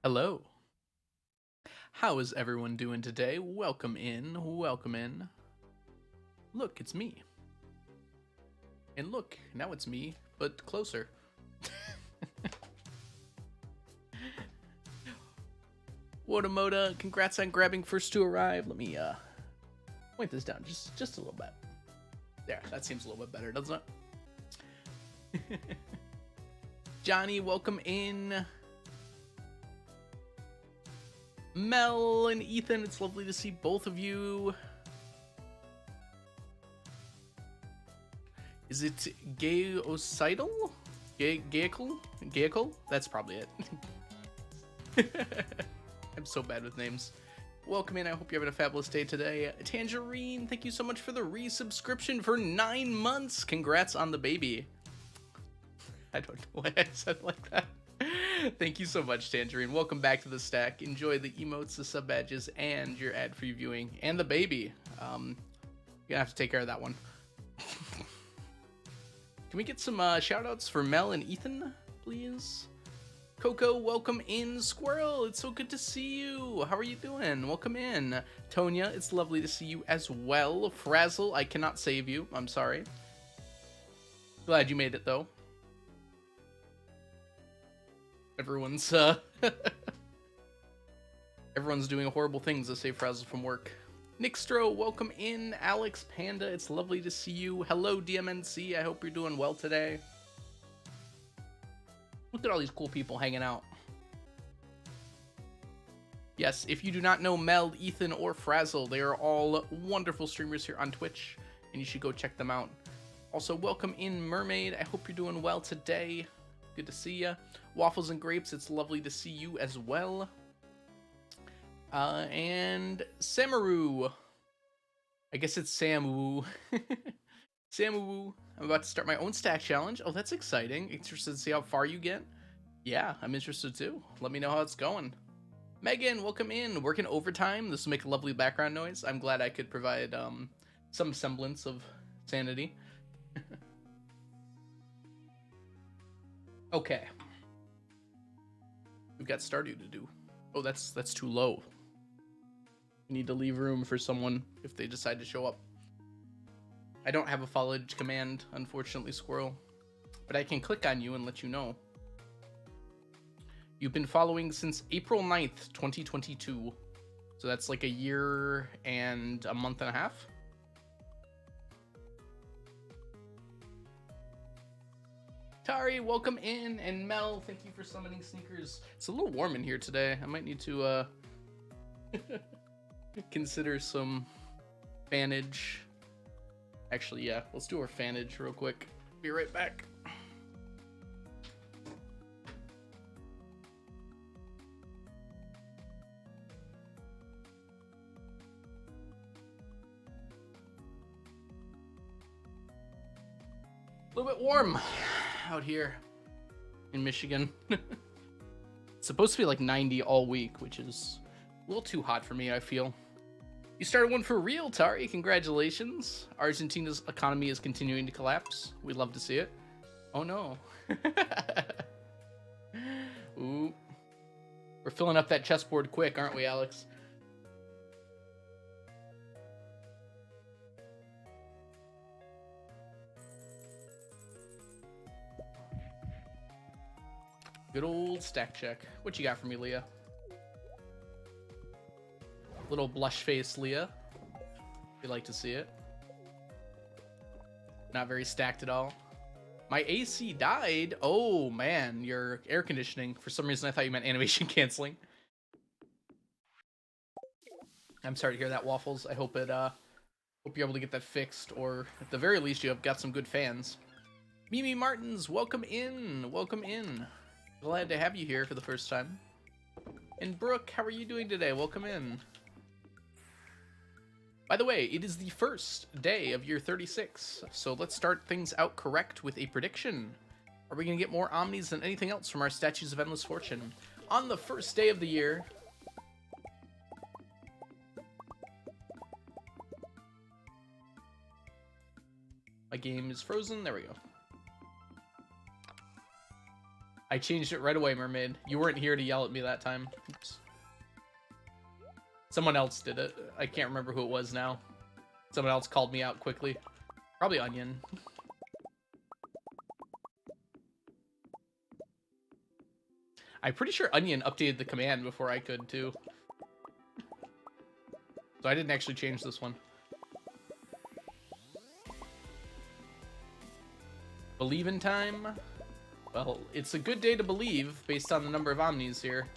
Hello. How is everyone doing today? Welcome in. Welcome in. Look, it's me. And look, now it's me, but closer. Watamoda, congrats on grabbing first to arrive. Let me point this down just a little bit. There, that seems a little bit better, doesn't it? Johnny, welcome in. Mel and Ethan, it's lovely to see both of you. Is it Gayocidal? Gayical? That's probably it. I'm so bad with names. Welcome in, I hope you're having a fabulous day today. Tangerine, thank you so much for the resubscription for 9 months. Congrats on the baby. I don't know why I said it like that. Thank you so much, Tangerine. Welcome back to the stack. Enjoy the emotes, the sub badges, and your ad-free viewing, and the baby. You're gonna have to take care of that one. Can we get some shout-outs for Mel and Ethan, please? Coco, welcome in. Squirrel, it's so good to see you. How are you doing? Welcome in. Tonya, it's lovely to see you as well. Frazzle, I cannot save you. I'm sorry. Glad you made it, though. Everyone's everyone's doing horrible things to save Frazzle from work. Nixtro, welcome in. Alex Panda, it's lovely to see you. Hello, DMNC. I hope you're doing well today. Look at all these cool people hanging out. Yes, if you do not know Mel, Ethan, or Frazzle, they are all wonderful streamers here on Twitch, and you should go check them out. Also, welcome in Mermaid. I hope you're doing well today. Good to see ya. Waffles and Grapes, it's lovely to see you as well. And Samaru. I guess it's Samu. Samu. I'm about to start my own stack challenge. Oh, that's exciting. Interested to see how far you get? Yeah, I'm interested too. Let me know how it's going. Megan, welcome in. Working overtime. This will make a lovely background noise. I'm glad I could provide some semblance of sanity. Okay. We've got Stardew to do. Oh, that's too low. We need to leave room for someone if they decide to show up. I don't have a followage command, unfortunately, Squirrel. But I can click on you and let you know. You've been following since April 9th, 2022. So that's like a year and a month and a half. Tari, welcome in, and Mel, thank you for summoning sneakers. It's a little warm in here today. I might need to consider some fanage. Actually, yeah, let's do our fanage real quick. Be right back. A little bit warm out here in Michigan. It's supposed to be like 90 all week, which is a little too hot for me, I feel. You started one for real, Tari. Congratulations. Argentina's economy is continuing to collapse. We'd love to see it. Oh no. Ooh. We're filling up that chessboard quick, aren't we, Alex? Good old stack check. What you got for me, Leah? Little blush face, Leah. We like to see it. Not very stacked at all. My AC died. Oh man, your air conditioning. For some reason, I thought you meant animation canceling. I'm sorry to hear that, Waffles. I hope it. Hope you're able to get that fixed, or at the very least, you have got some good fans. Mimi Martins, welcome in. Welcome in. Glad to have you here for the first time. And Brooke, how are you doing today? Welcome in. By the way, it is the first day of year 36, so let's start things out correct with a prediction. Are we going to get more Omnis than anything else from our Statues of Endless Fortune? On the first day of the year... My game is frozen. There we go. I changed it right away, Mermaid. You weren't here to yell at me that time. Oops. Someone else did it. I can't remember who it was now. Someone else called me out quickly. Probably Onion. I'm pretty sure Onion updated the command before I could, too. So I didn't actually change this one. Believe in time? Well, it's a good day to believe, based on the number of Omnis here.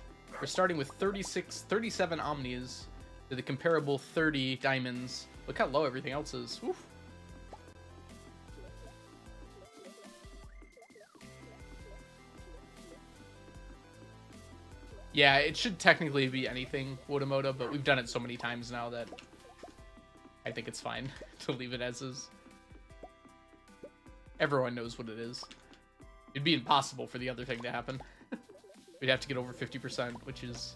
We're starting with 37 Omnis to the comparable 30 diamonds. Look how low everything else is. Oof. Yeah, it should technically be anything, Wodamoda, but we've done it so many times now that I think it's fine to leave it as is. Everyone knows what it is. It'd be impossible for the other thing to happen. We'd have to get over 50%, which is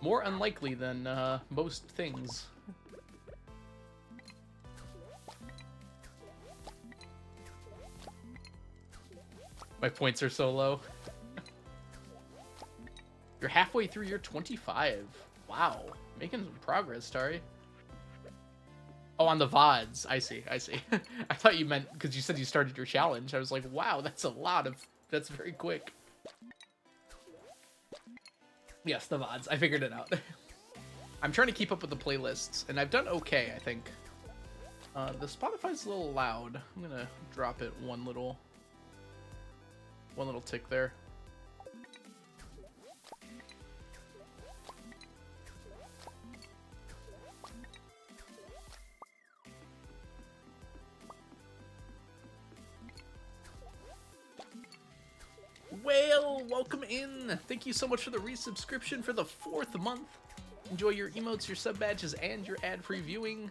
more unlikely than most things. My points are so low. You're halfway through your 25. Wow. Making some progress, Tari. Oh, on the VODs. I see. I see. I thought you meant because you said you started your challenge. I was like, wow, that's a lot of... That's very quick. Yes, the VODs. I figured it out. I'm trying to keep up with the playlists, and I've done okay, I think. The Spotify's a little loud. I'm gonna drop it one little tick there. Whale, welcome in. Thank you so much for the resubscription for the 4th month. Enjoy your emotes, your sub badges, and your ad-free viewing.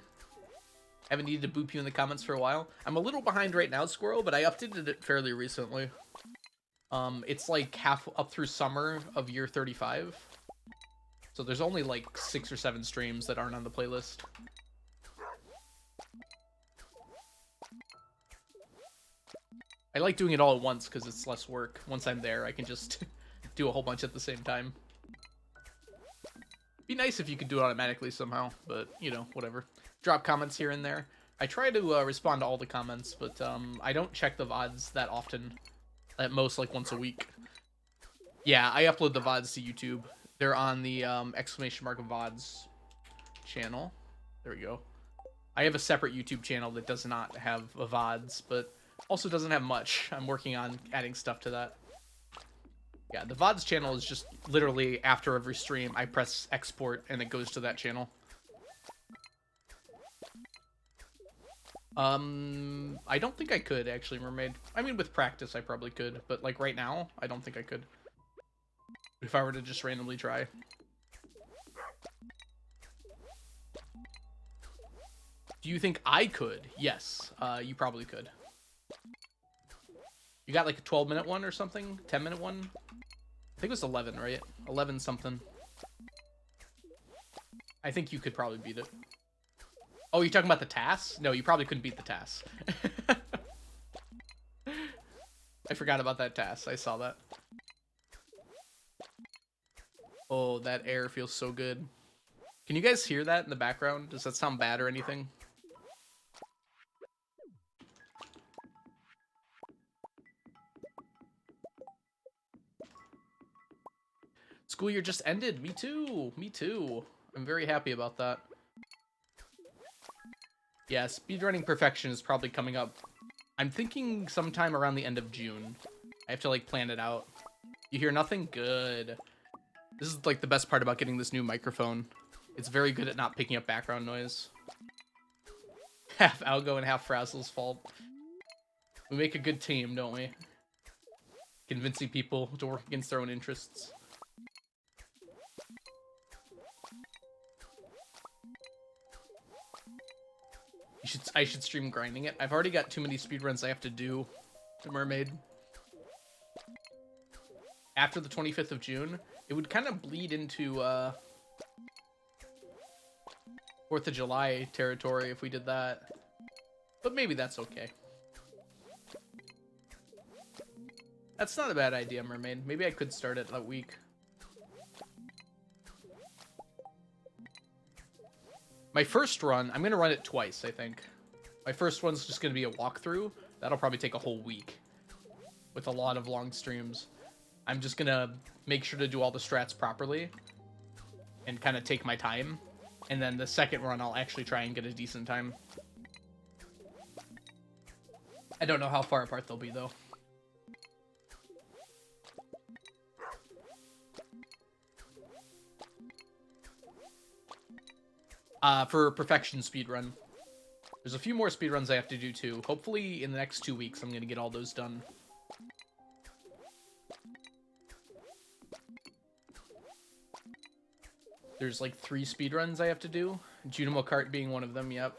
Haven't needed to boop you in the comments for a while. I'm a little behind right now, Squirrel, but I updated it fairly recently. It's like half up through summer of year 35. So there's only like 6 or 7 streams that aren't on the playlist. I like doing it all at once because it's less work. Once I'm there, I can just do a whole bunch at the same time. Be nice if you could do it automatically somehow, but, you know, whatever. Drop comments here and there. I try to respond to all the comments, but I don't check the VODs that often. At most, like, once a week. Yeah, I upload the VODs to YouTube. They're on the !VODs channel. There we go. I have a separate YouTube channel that does not have a VODs, but... also doesn't have much. I'm working on adding stuff to that. Yeah, the VODs channel is just literally after every stream, I press export and it goes to that channel. I don't think I could, actually, Mermaid. I mean, with practice, I probably could. But, like, right now, I don't think I could. If I were to just randomly try. Do you think I could? Yes, you probably could. You got like a 12-minute one or something? 10-minute one? I think it was 11, right? 11 something. I think you could probably beat it. Oh, you're talking about the TAS? No, you probably couldn't beat the TAS. I forgot about that TAS. I saw that. Oh, that air feels so good. Can you guys hear that in the background? Does that sound bad or anything? School year just ended. Me too. Me too. I'm very happy about that. Yeah, speedrunning perfection is probably coming up. I'm thinking sometime around the end of June. I have to, like, plan it out. You hear nothing? Good. This is, like, the best part about getting this new microphone. It's very good at not picking up background noise. Half Algo and half Frazzle's fault. We make a good team, don't we? Convincing people to work against their own interests. I should stream grinding it. I've already got too many speedruns I have to do to Mermaid. After the 25th of June, it would kind of bleed into 4th of July territory if we did that. But maybe that's okay. That's not a bad idea, Mermaid. Maybe I could start it that week. My first run, I'm going to run it twice, I think. My first one's just going to be a walkthrough. That'll probably take a whole week with a lot of long streams. I'm just going to make sure to do all the strats properly and kind of take my time. And then the second run, I'll actually try and get a decent time. I don't know how far apart they'll be, though. For perfection speedrun. There's a few more speedruns I have to do, too. Hopefully, in the next 2 weeks, I'm going to get all those done. There's, like, 3 speedruns I have to do. Junimo Kart being one of them, yep.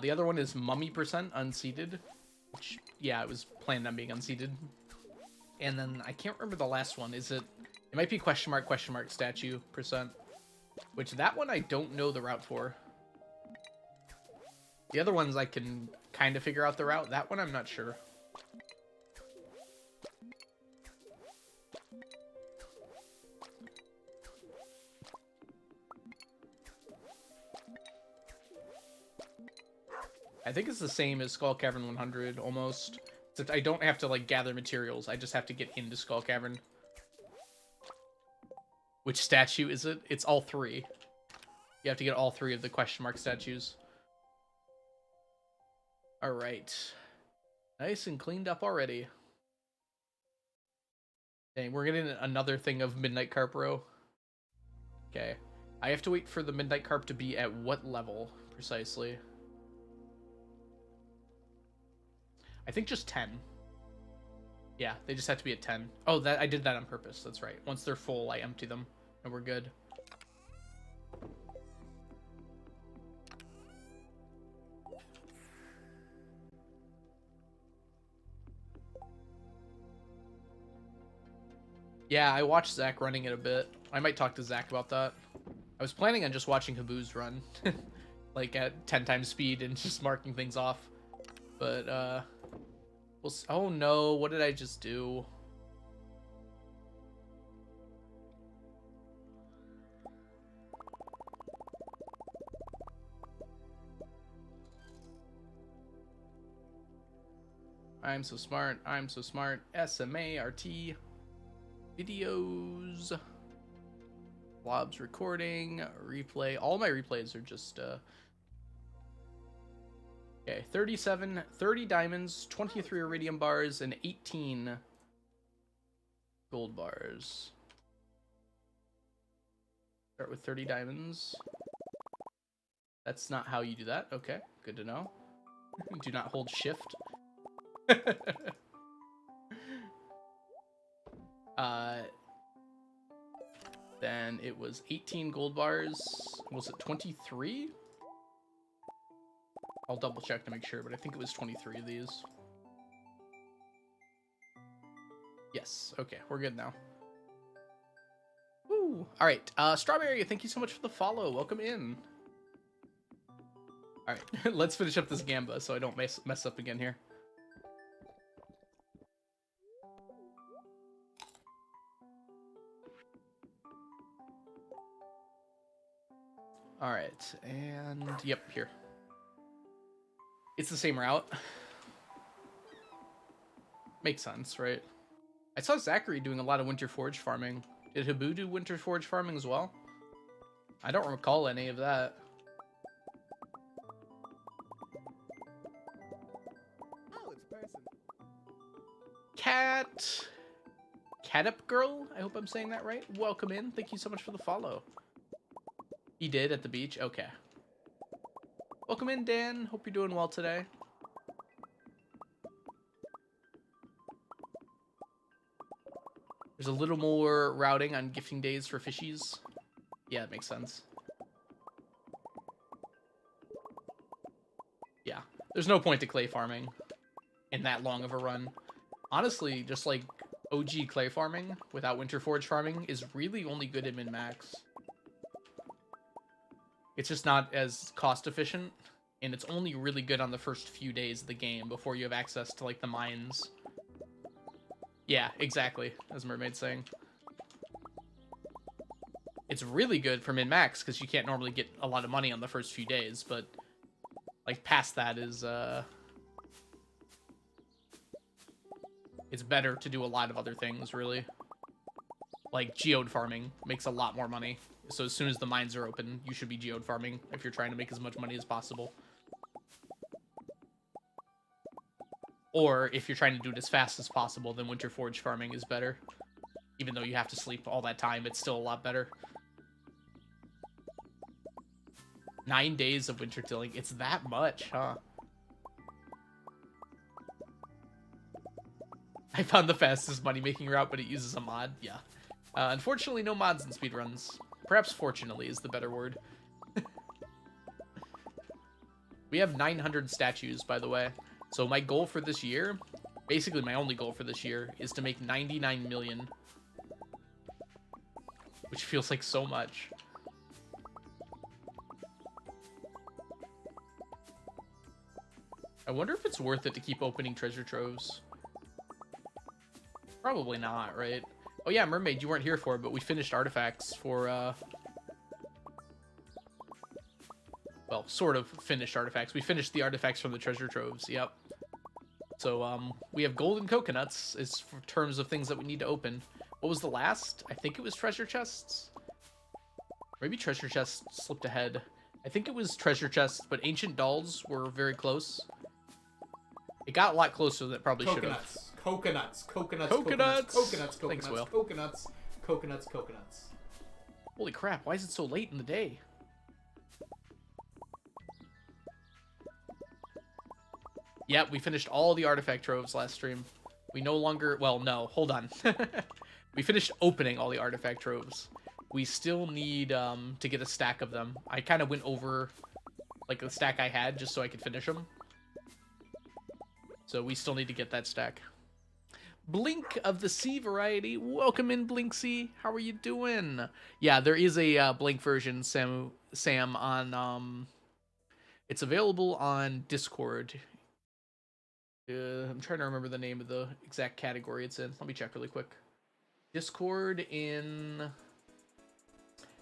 The other one is Mummy % unseated. Which, yeah, it was planned on being unseated. And then, I can't remember the last one. Is it... It might be question mark statue %. Which, that one I don't know the route for. The other ones I can kind of figure out the route. That one I'm not sure. I think it's the same as Skull Cavern 100, almost. Except I don't have to, like, gather materials. I just have to get into Skull Cavern. Which statue is it? It's all 3. You have to get all 3 of the question mark statues. Alright. Nice and cleaned up already. Dang, we're getting another thing of Midnight Carp Row. Okay. I have to wait for the Midnight Carp to be at what level, precisely? I think just 10. Yeah, they just have to be at 10. Oh, I did that on purpose. That's right. Once they're full, I empty them, and we're good. Yeah, I watched Zach running it a bit. I might talk to Zach about that. I was planning on just watching Haboo's run. Like, at 10 times speed and just marking things off. But, oh no, what did I just do? I'm so smart. I'm so smart. SMART. Videos. Blobs recording. Replay. All my replays are just, Okay, 30 diamonds, 23 iridium bars, and 18 gold bars. Start with 30 diamonds. That's not how you do that. Okay, good to know. Do not hold shift. Then it was 18 gold bars. Was it 23? I'll double check to make sure, but I think it was 23 of these. Yes, okay, we're good now. Woo! Alright, Strawberry, thank you so much for the follow. Welcome in. Alright, let's finish up this Gamba so I don't mess up again here. Alright, and yep, here. It's the same route. Makes sense, right? I saw Zachary doing a lot of Winter Forge farming. Did Haboo do Winter Forge farming as well? I don't recall any of that. Oh, it's a person. Cat Girl? I hope I'm saying that right. Welcome in. Thank you so much for the follow. He did at the beach? Okay. Welcome in, Dan. Hope you're doing well today. There's a little more routing on gifting days for fishies. Yeah, it makes sense. Yeah. There's no point to clay farming in that long of a run. Honestly, just like OG clay farming without Winter Forge farming is really only good in min-max. It's just not as cost efficient, and it's only really good on the first few days of the game before you have access to, like, the mines. Yeah, exactly, as Mermaid's saying. It's really good for min-max, because you can't normally get a lot of money on the first few days, but, like, past that is, it's better to do a lot of other things, really. Like, geode farming makes a lot more money. So as soon as the mines are open, you should be geode farming if you're trying to make as much money as possible. Or if you're trying to do it as fast as possible, then winter forge farming is better. Even though you have to sleep all that time, it's still a lot better. 9 days of winter tilling. It's that much, huh? I found the fastest money-making route, but it uses a mod. Yeah. Unfortunately, no mods in speedruns. Perhaps fortunately is the better word. We have 900 statues, by the way. So my goal for this year, basically my only goal for this year, is to make 99 million. Which feels like so much. I wonder if it's worth it to keep opening treasure troves. Probably not, right? Oh yeah, Mermaid, you weren't here for it, but we finished artifacts for, well, sort of finished artifacts. We finished the artifacts from the treasure troves, yep. So, we have golden coconuts, is for terms of things that we need to open. What was the last? I think it was treasure chests? Maybe treasure chests slipped ahead. I think it was treasure chests, but ancient dolls were very close. It got a lot closer than it probably should have. Coconuts. Thanks, Will. Coconuts. Holy crap, why is it so late in the day? Yep, we finished all the artifact troves last stream. We no longer... Well, no, hold on. We finished opening all the artifact troves. We still need to get a stack of them. I kind of went over like the stack I had just so I could finish them. So we still need to get that stack. Blink of the Sea variety. Welcome in, Blinksy. How are you doing? Yeah, there is a Blink version, Sam, on... It's available on Discord. I'm trying to remember the name of the exact category it's in. Let me check really quick. Discord in...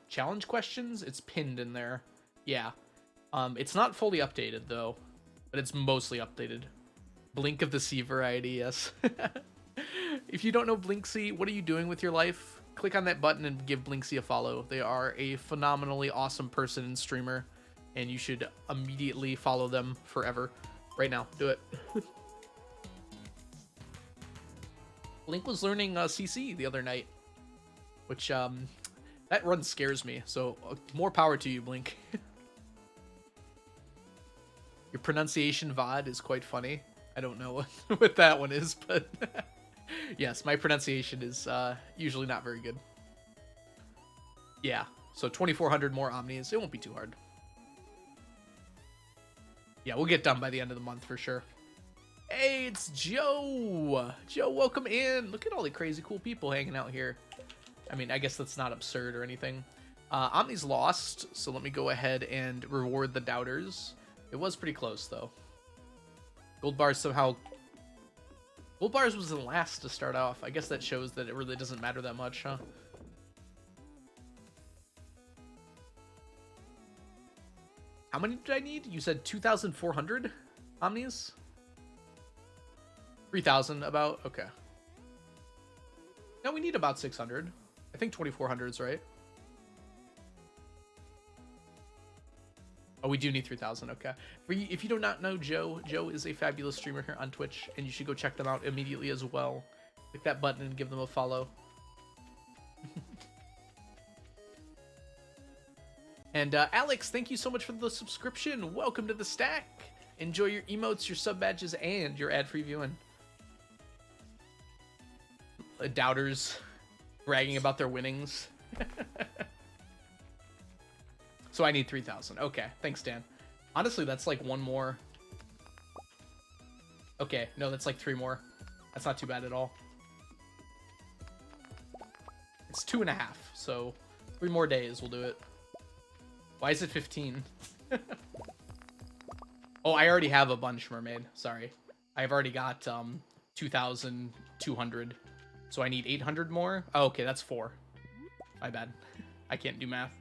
Challenge questions? It's pinned in there. Yeah. It's not fully updated, though. But it's mostly updated. Blink of the Sea variety, yes. If you don't know Blinksy, what are you doing with your life? Click on that button and give Blinksy a follow. They are a phenomenally awesome person and streamer. And you should immediately follow them forever. Right now. Do it. Blink was learning CC the other night. Which, that run scares me. So, more power to you, Blink. Your pronunciation VOD is quite funny. I don't know what that one is, but... Yes, my pronunciation is usually not very good. Yeah, so 2,400 more Omnis. It won't be too hard. Yeah, we'll get done by the end of the month for sure. Hey, it's Joe! Joe, welcome in! Look at all the crazy cool people hanging out here. I mean, I guess that's not absurd or anything. Omni's lost, so let me go ahead and reward the doubters. It was pretty close, though. Gold bars somehow... Gold bars was the last to start off. I guess that shows that it really doesn't matter that much, huh? How many did I need? You said 2,400 Omnis? 3,000 about? Okay. No, we need about 600. I think 2,400 is right. Oh, we do need 3,000. Okay. If you do not know Joe, Joe is a fabulous streamer here on Twitch, and you should go check them out immediately as well. Click that button and give them a follow. And Alex, thank you so much for the subscription. Welcome to the stack. Enjoy your emotes, your sub badges, and your ad-free viewing. Doubters bragging about their winnings. So I need 3,000. Okay, thanks, Dan. Honestly, that's like one more. Okay, no, that's like 3 more. That's not too bad at all. It's 2.5, so 3 more days we'll do it. Why is it 15? Oh, I already have a bunch, Mermaid. Sorry. I've already got 2,200 So I need 800 more. Oh, okay, that's 4. My bad. I can't do math.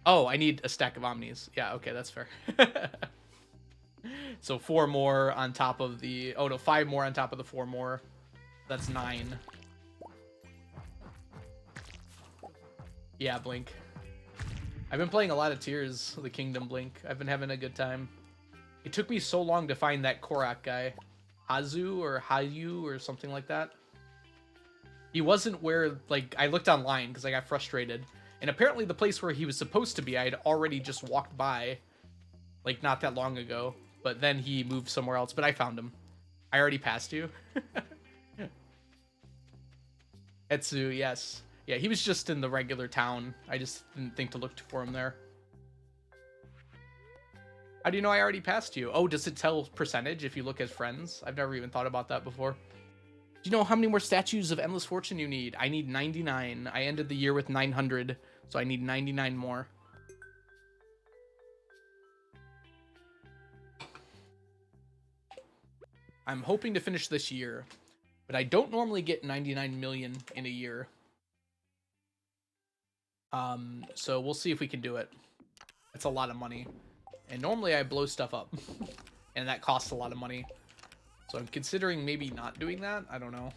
Oh, I need a stack of omnis. Yeah, okay, that's fair. So 4 more on top of the... Oh, no, 5 more on top of the 4 more. That's 9. Yeah, Blink. I've been playing a lot of Tears, the Kingdom Blink. I've been having a good time. It took me so long to find that Korak guy. Hazu or Hayu or something like that. He wasn't where, like, I looked online because I got frustrated. And apparently the place where he was supposed to be, I had already just walked by, like, not that long ago. But then he moved somewhere else, but I found him. I already passed you. Etsu, yes. Yeah, he was just in the regular town. I just didn't think to look for him there. How do you know I already passed you? Oh, does it tell percentage if you look as friends? I've never even thought about that before. Do you know how many more statues of Endless Fortune you need? I need 99. I ended the year with 900, so I need 99 more. I'm hoping to finish this year, but I don't normally get 99 million in a year. So we'll see if we can do it. It's a lot of money. And normally I blow stuff up. And that costs a lot of money. So I'm considering maybe not doing that. I don't know.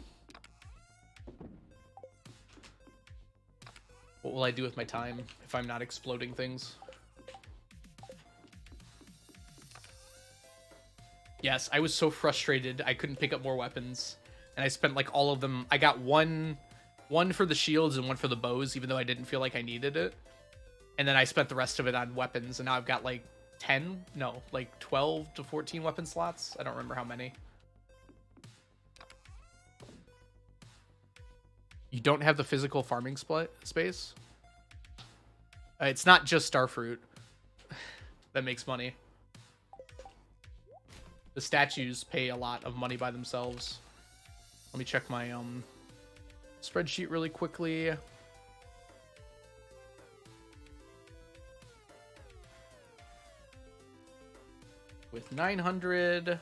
What will I do with my time if I'm not exploding things? Yes, I was so frustrated. I couldn't pick up more weapons. And I spent like all of them. I got one for the shields and one for the bows, even though I didn't feel like I needed it. And then I spent the rest of it on weapons. And now I've got like 10, no, like 12 to 14 weapon slots. I don't remember how many. You don't have the physical farming space? It's not just Starfruit that makes money. The statues pay a lot of money by themselves. Let me check my spreadsheet really quickly. With 900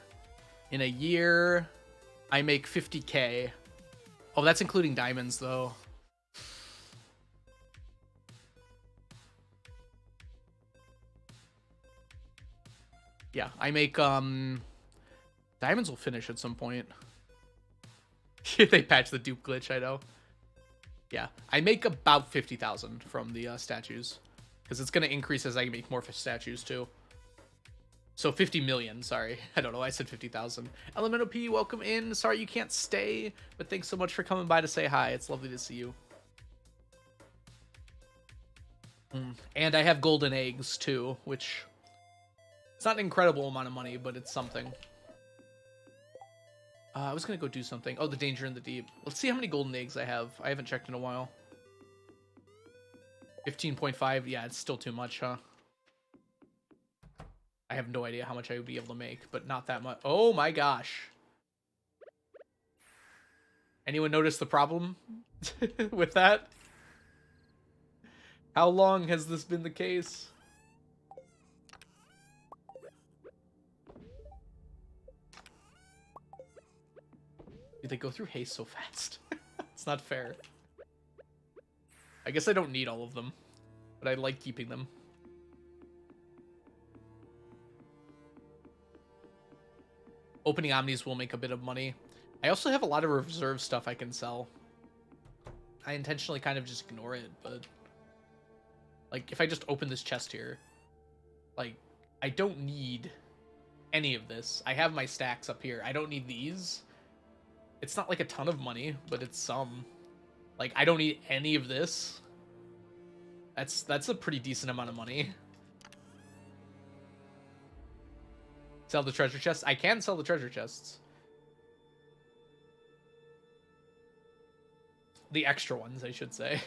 in a year, I make 50K. Oh, that's including diamonds, though. Yeah, I make, diamonds will finish at some point. They patch the dupe glitch, I know. Yeah, I make about 50,000 from the statues. Because it's going to increase as I make more statues, too. So 50 million, sorry. I don't know why I said 50,000. Elemental P, welcome in. Sorry you can't stay, but thanks so much for coming by to say hi. It's lovely to see you. And I have golden eggs, too, which... It's not an incredible amount of money, but it's something. I was going to go do something. Oh, the danger in the deep. Let's see how many golden eggs I have. I haven't checked in a while. 15.5. Yeah, it's still too much, huh? I have no idea how much I would be able to make, but not that much. Oh my gosh. Anyone notice the problem with that? How long has this been the case? Dude, they go through haste so fast. It's not fair. I guess I don't need all of them, but I like keeping them. Opening omnis will make a bit of money. I also have a lot of reserve stuff I can sell. I intentionally kind of just ignore it, but... Like, if I just open this chest here... Like, I don't need any of this. I have my stacks up here. I don't need these. It's not like a ton of money, but it's some. Like, I don't need any of this. That's a pretty decent amount of money. Sell the treasure chests? I can sell the treasure chests. The extra ones, I should say.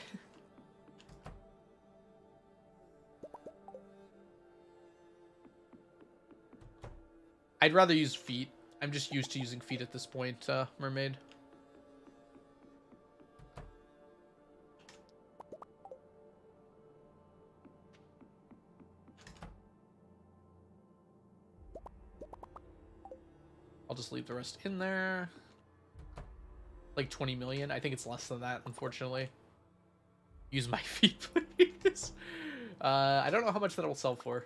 I'd rather use feet. I'm just used to using feet at this point, Mermaid. just leave the rest in there. Like 20 million. I think it's less than that, unfortunately. Use my feet, please. I don't know how much that will sell for.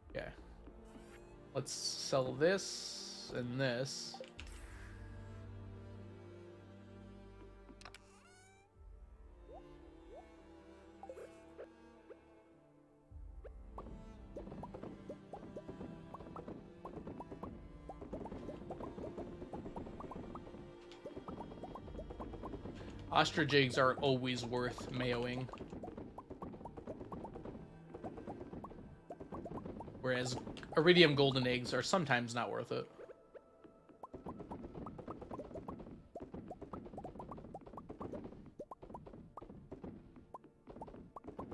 Okay. Let's sell this and this. Ostrich eggs are always worth mayoing. Whereas iridium golden eggs are sometimes not worth it.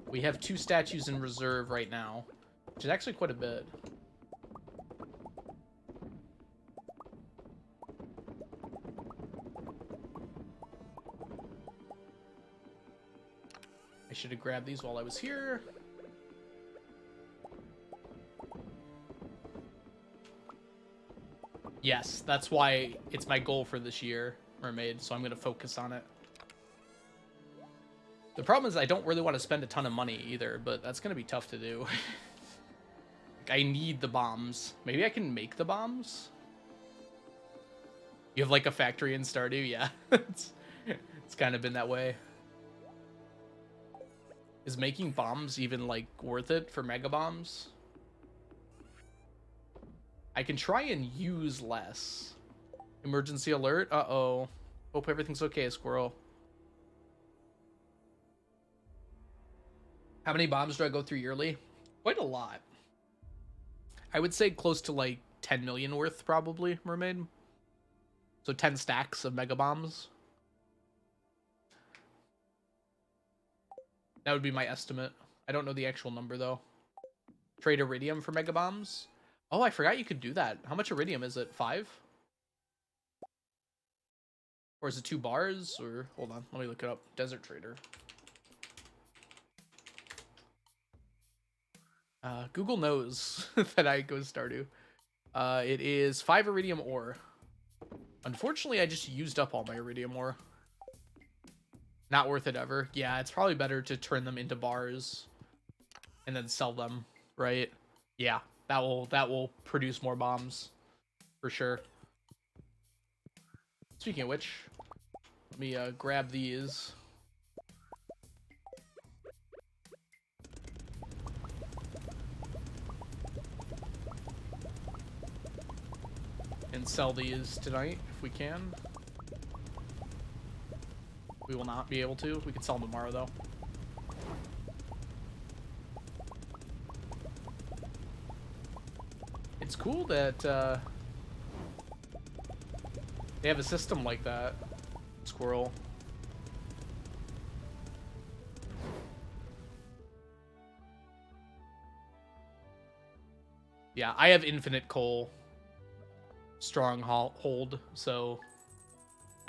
We have 2 statues in reserve right now, which is actually quite a bit. I should have grabbed these while I was here. Yes, that's why it's my goal for this year, Mermaid, so I'm going to focus on it. The problem is I don't really want to spend a ton of money either, but that's going to be tough to do. Like, I need the bombs. Maybe I can make the bombs? You have like a factory in Stardew? Yeah, it's kind of been that way. Is making bombs even like worth it for mega bombs? I can try and use less. Emergency alert? Uh-oh. Hope everything's okay, squirrel. How many bombs do I go through yearly? Quite a lot. I would say close to like 10 million worth, probably, Mermaid. So 10 stacks of mega bombs. That would be my estimate. I don't know the actual number, though. Trade iridium for mega bombs? Oh, I forgot you could do that. How much iridium is it? 5? Or is it 2 bars? Or hold on, let me look it up. Desert Trader. Google knows that I go Stardew. It is 5 iridium ore. Unfortunately, I just used up all my iridium ore. Not worth it ever. Yeah, it's probably better to turn them into bars and then sell them, right? Yeah, that will produce more bombs for sure. Speaking of which, let me grab these. And sell these tonight if we can. We will not be able to. We can sell them tomorrow though. It's cool that they have a system like that. Squirrel. Yeah, I have infinite coal stronghold, so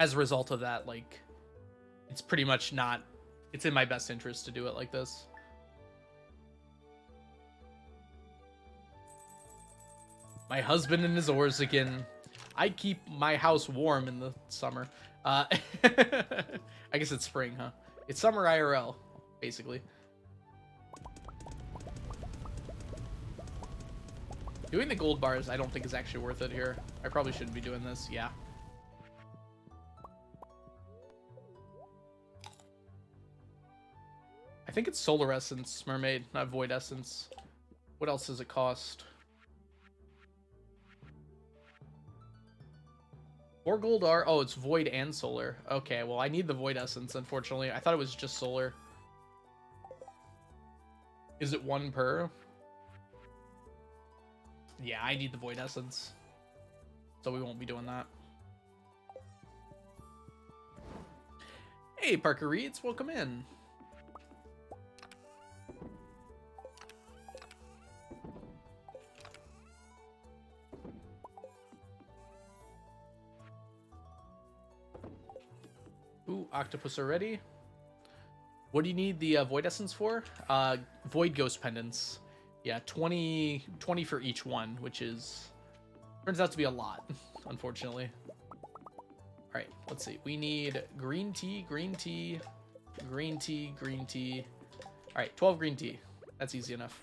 as a result of that, like, it's pretty much not, it's in my best interest to do it like this. My husband and his oars again. I keep my house warm in the summer. I guess it's spring, huh? It's summer IRL, basically. Doing the gold bars, I don't think is actually worth it here. I probably shouldn't be doing this. Yeah. I think it's solar essence, mermaid, not void essence. What else does it cost? 4 gold are... Oh, it's void and solar. Okay, well, I need the void essence, unfortunately. I thought it was just solar. Is it 1 per? Yeah, I need the void essence. So we won't be doing that. Hey, Parker Reeds, welcome in. Ooh, octopus already. What do you need the void essence for? Void ghost pendants. Yeah, 20 for each one, which is turns out to be a lot, unfortunately. All right, let's see. We need green tea, green tea, green tea, green tea. All right, 12 green tea. That's easy enough.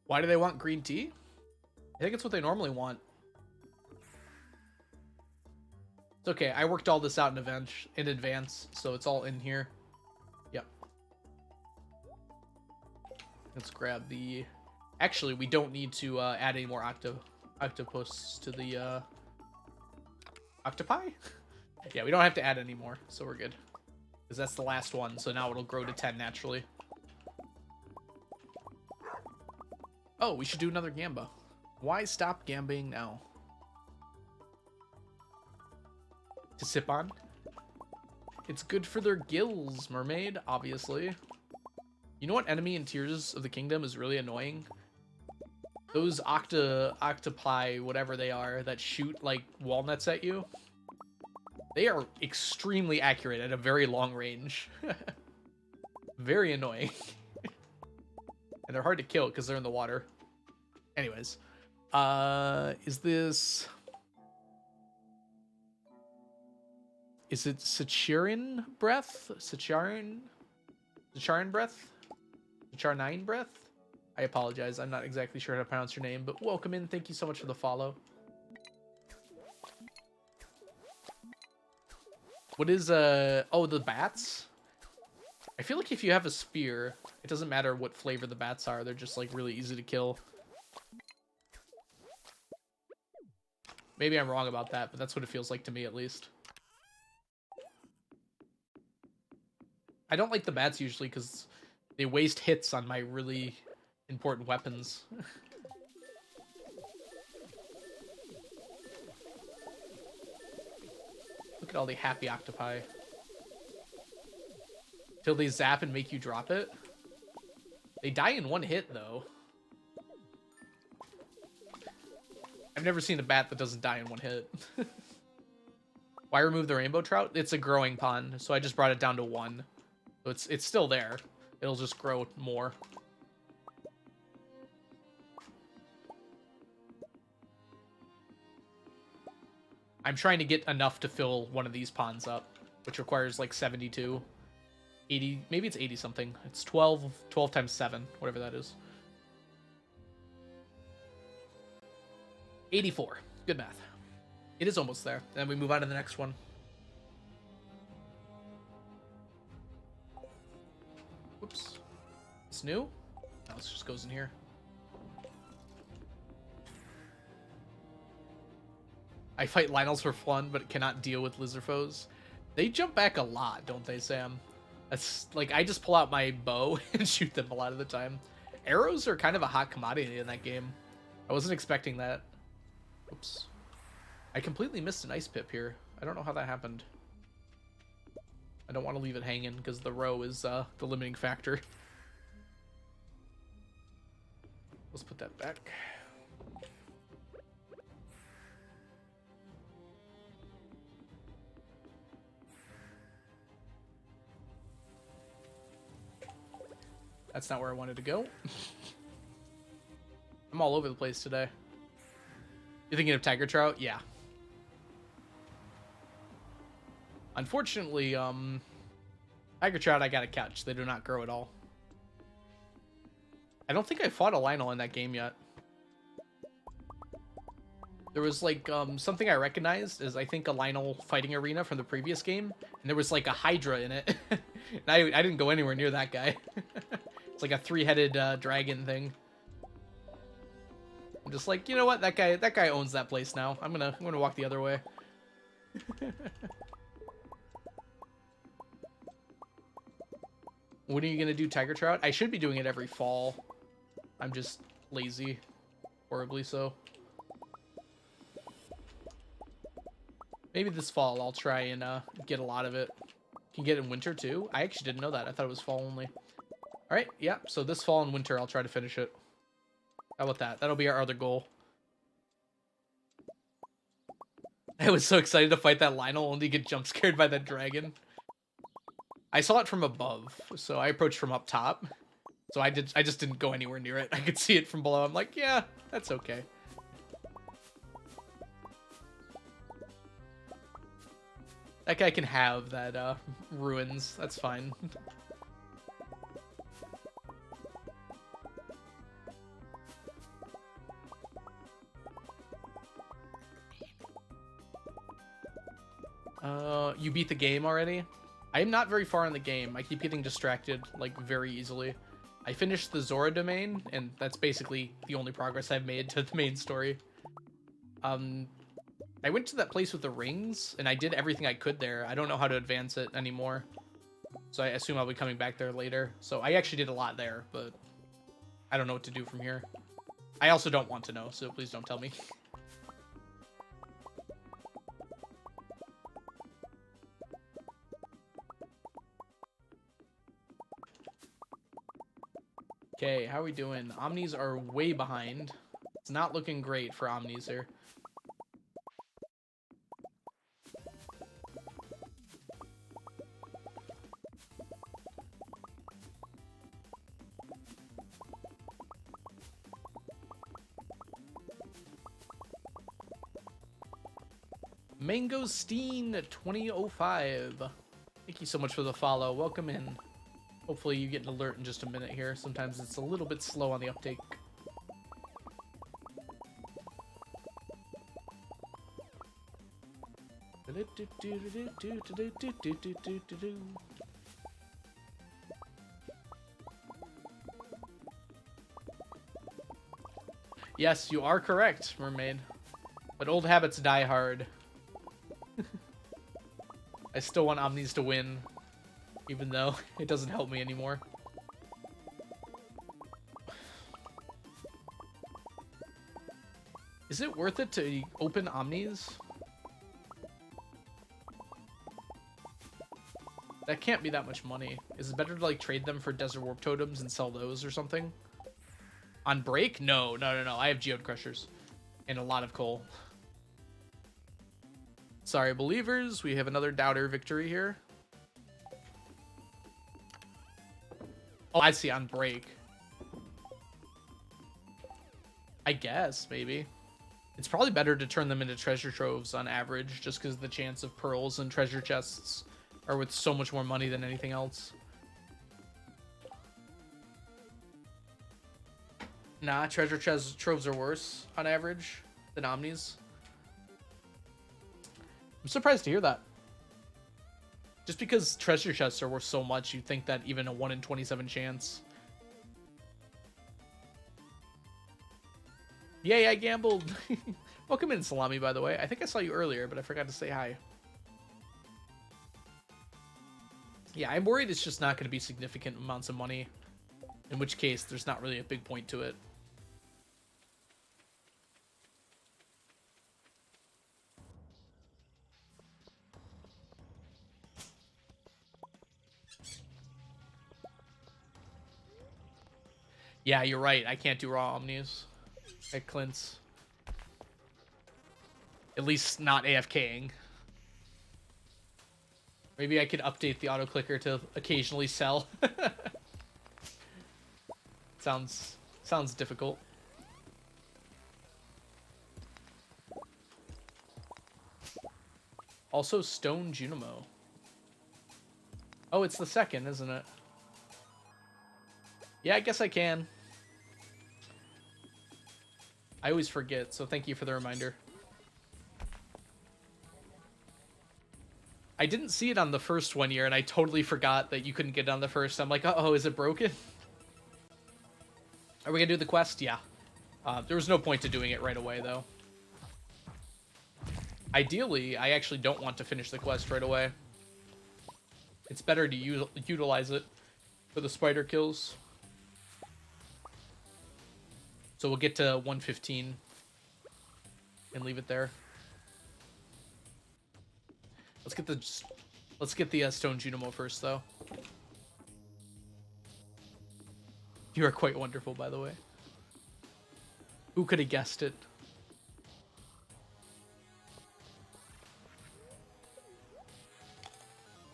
Why do they want green tea? I think it's what they normally want. It's okay. I worked all this out in advance, so it's all in here. Yep. Let's grab the... Actually, we don't need to add any more octopus to the octopi? Yeah, we don't have to add any more, so we're good. Because that's the last one, so now it'll grow to 10 naturally. Oh, we should do another gamba. Why stop gambaying now? To sip on? It's good for their gills, mermaid, obviously. You know what enemy in Tears of the Kingdom is really annoying? Those octopi, whatever they are, that shoot like walnuts at you. They are extremely accurate at a very long range. Very annoying. And they're hard to kill because they're in the water. Anyways. Is this... Is it Sachirin breath? Sacharin breath? Sacharnine breath? I apologize. I'm not exactly sure how to pronounce your name, but welcome in. Thank you so much for the follow. What is, oh, the bats? I feel like if you have a spear, it doesn't matter what flavor the bats are. They're just, like, really easy to kill. Maybe I'm wrong about that, but that's what it feels like to me, at least. I don't like the bats usually because they waste hits on my really important weapons. Look at all the happy octopi. Till they zap and make you drop it. They die in one hit, though. I've never seen a bat that doesn't die in one hit. Why remove the rainbow trout? It's a growing pond, so I just brought it down to 1. So it's still there. It'll just grow more. I'm trying to get enough to fill one of these ponds up, which requires like 72. 80, maybe it's 80 something. It's 12 times 7, whatever that is. 84. Good math. It is almost there. Then we move on to the next one. Whoops. It's new? No, this just goes in here. I fight Lionels for fun, but cannot deal with lizard foes. They jump back a lot, don't they, Sam? That's like, I just pull out my bow and shoot them a lot of the time. Arrows are kind of a hot commodity in that game. I wasn't expecting that. Oops. I completely missed an ice pip here. I don't know how that happened. I don't want to leave it hanging because the row is the limiting factor. Let's put that back. That's not where I wanted to go. I'm all over the place today. You thinking of tiger trout? Yeah. Unfortunately, tiger trout I gotta catch. They do not grow at all. I don't think I fought a Lionel in that game yet. There was like something I recognized as I think a Lionel fighting arena from the previous game, and there was like a Hydra in it. And I didn't go anywhere near that guy. It's like a 3-headed dragon thing. I'm just like, you know what? That guy owns that place now. I'm gonna walk the other way. When are you gonna do tiger trout? I should be doing it every fall. I'm just lazy, horribly so. Maybe this fall I'll try and get a lot of it. Can get it in winter too? I actually didn't know that. I thought it was fall only. All right, yeah. So this fall and winter I'll try to finish it. How about that? That'll be our other goal. I was so excited to fight that Lionel, only to get jump scared by that dragon. I saw it from above, so I approached from up top. So I just didn't go anywhere near it. I could see it from below. I'm like, yeah, that's okay. That guy can have that ruins. That's fine. You beat the game already? I am not very far in the game. I keep getting distracted, like, very easily. I finished the Zora domain, and that's basically the only progress I've made to the main story. I went to that place with the rings, and I did everything I could there. I don't know how to advance it anymore. So I assume I'll be coming back there later. So I actually did a lot there, but I don't know what to do from here. I also don't want to know, so please don't tell me. Okay, how are we doing? Omnis are way behind. It's not looking great for Omnis here. Mangosteen 2005. Thank you so much for the follow. Welcome in. Hopefully you get an alert in just a minute here. Sometimes it's a little bit slow on the uptake. Yes, you are correct, Mermaid. But old habits die hard. I still want Omnis to win, even though it doesn't help me anymore. Is it worth it to open Omnis? That can't be that much money. Is it better to, like, trade them for Desert Warp Totems and sell those or something? On break? No. I have Geode Crushers and a lot of coal. Sorry, believers. We have another doubter victory here. Oh, I see. On break. I guess, maybe. It's probably better to turn them into treasure troves on average, just because the chance of pearls and treasure chests are worth so much more money than anything else. Nah, treasure troves are worse on average than Omnis. I'm surprised to hear that. Just because treasure chests are worth so much, you'd think that even a 1 in 27 chance. Yay, I gambled! Welcome in, Salami, by the way. I think I saw you earlier, but I forgot to say hi. Yeah, I'm worried it's just not going to be significant amounts of money. In which case, there's not really a big point to it. Yeah, you're right. I can't do raw Omnis at Clint's. At least not AFKing. Maybe I could update the auto clicker to occasionally sell. Sounds difficult. Also, Stone Junimo. Oh, it's the second, isn't it? Yeah, I guess I can. I always forget, so thank you for the reminder. I didn't see it on the first 1 year, and I totally forgot that you couldn't get it on the first. I'm like, uh-oh, is it broken? Are we gonna do the quest? Yeah. There was no point to doing it right away, though. Ideally, I actually don't want to finish the quest right away. It's better to utilize it for the spider kills. So we'll get to 115 and leave it there. Let's get the Stone Junimo first, though. You are quite wonderful, by the way. Who could have guessed it?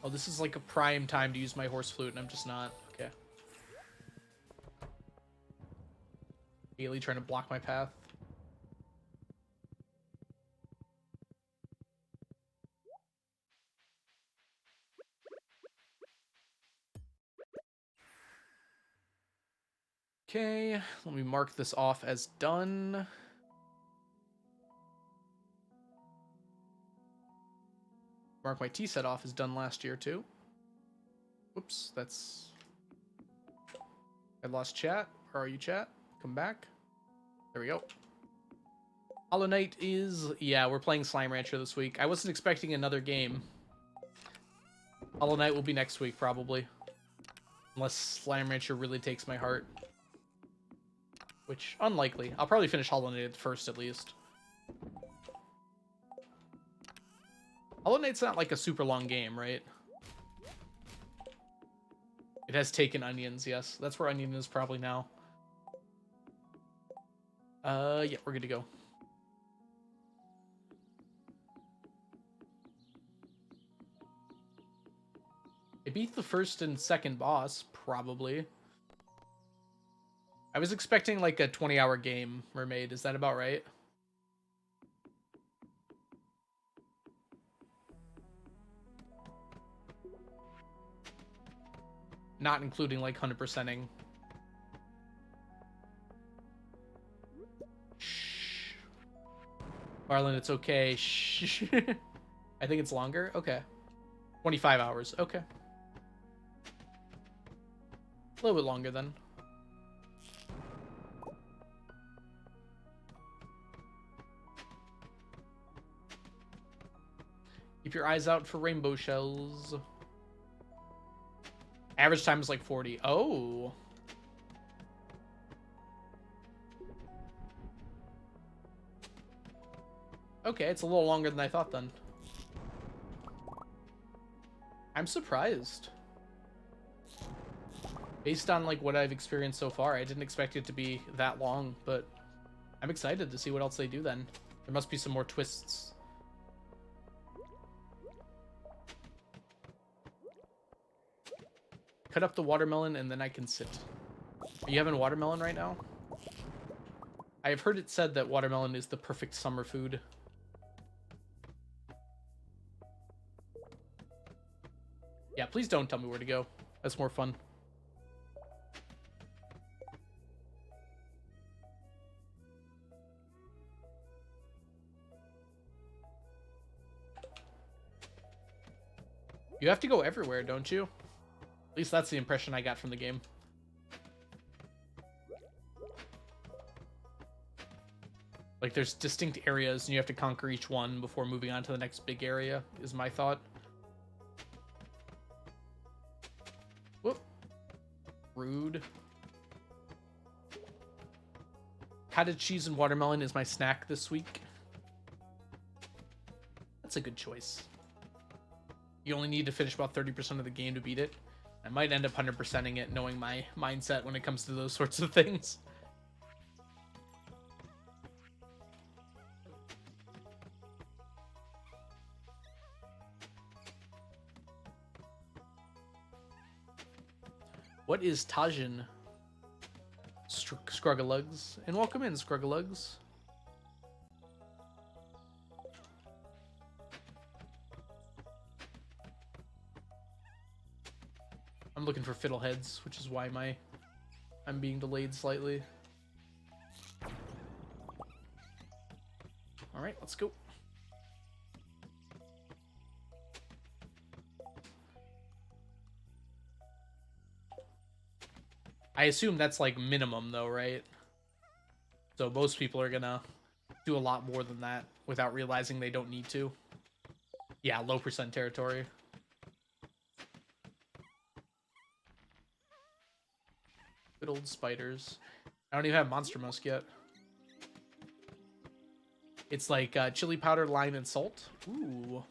Oh, this is like a prime time to use my horse flute, and I'm just not. Okay. Haley trying to block my path. Okay, let me mark this off as done. Mark my tea set off as done last year too. Whoops, that's... I lost chat. Where are you, chat? Come back. There we go. Hollow Knight is... Yeah, we're playing Slime Rancher this week. I wasn't expecting another game. Hollow Knight will be next week, probably. Unless Slime Rancher really takes my heart. Which, unlikely. I'll probably finish Hollow Knight first, at least. Hollow Knight's not like a super long game, right? It has taken onions, yes. That's where onion is probably now. Yeah, we're good to go. I beat the first and second boss, probably. I was expecting like a 20-hour game, Mermaid. Is that about right? Not including like 100%ing. Shh. Marlon, it's okay. Shh. I think it's longer. Okay. 25 hours. Okay. A little bit longer then. Keep your eyes out for rainbow shells. Average time is like 40. Oh. Okay, it's a little longer than I thought then. I'm surprised. Based on like what I've experienced so far, I didn't expect it to be that long, but I'm excited to see what else they do then. There must be some more twists. Cut up the watermelon and then I can sit. Are you having watermelon right now? I have heard it said that watermelon is the perfect summer food. Yeah, please don't tell me where to go. That's more fun. You have to go everywhere, don't you? At least that's the impression I got from the game. Like, there's distinct areas, and you have to conquer each one before moving on to the next big area, is my thought. Whoop. Rude. Cottage cheese and watermelon is my snack this week. That's a good choice. You only need to finish about 30% of the game to beat it. I might end up 100%ing it, knowing my mindset when it comes to those sorts of things. What is Tajin? Scruggalugs. And welcome in, Scruggalugs. I'm looking for fiddleheads, which is why I'm being delayed slightly. All right, let's go. I assume that's like minimum though, right? So most people are gonna do a lot more than that without realizing they don't need to. Yeah, low percent territory. Good old spiders. I don't even have Monster Musk yet. It's like chili powder, lime, and salt. Ooh.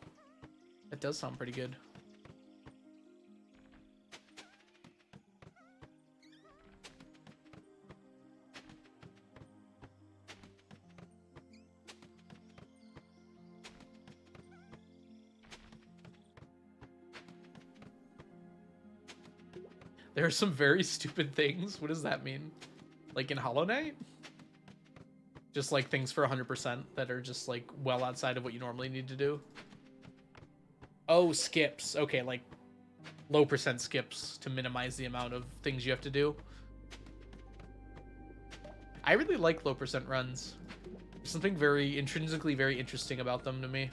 That does sound pretty good. There are some very stupid things. What does that mean? Like in Hollow Knight? Just like things for 100% that are just like well outside of what you normally need to do. Oh, skips. Okay, like low percent skips to minimize the amount of things you have to do. I really like low percent runs. There's something very intrinsically very interesting about them to me.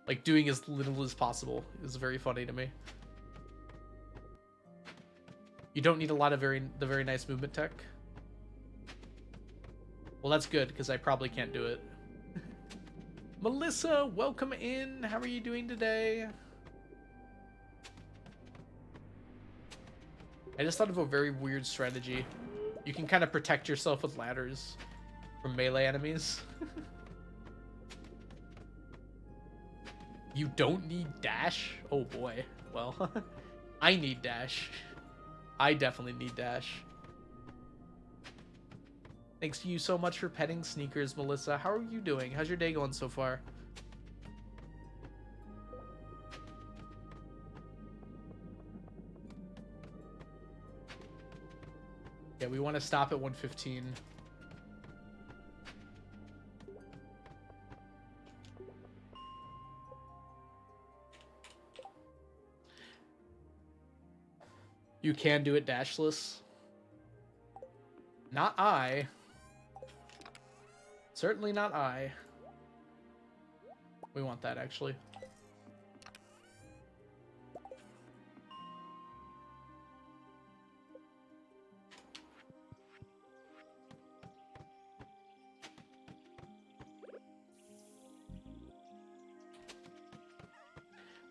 Like doing as little as possible is very funny to me. You don't need a lot of the very nice movement tech. Well, that's good because I probably can't do it. Melissa, welcome in. How are you doing today? I just thought of a very weird strategy. You can kind of protect yourself with ladders from melee enemies. You don't need dash? Oh boy. Well, I need dash. I definitely need dash. Thanks to you so much for petting sneakers, Melissa. How are you doing? How's your day going so far? Yeah, we want to stop at 115. You can do it dashless. Not I. Certainly not I. We want that, actually.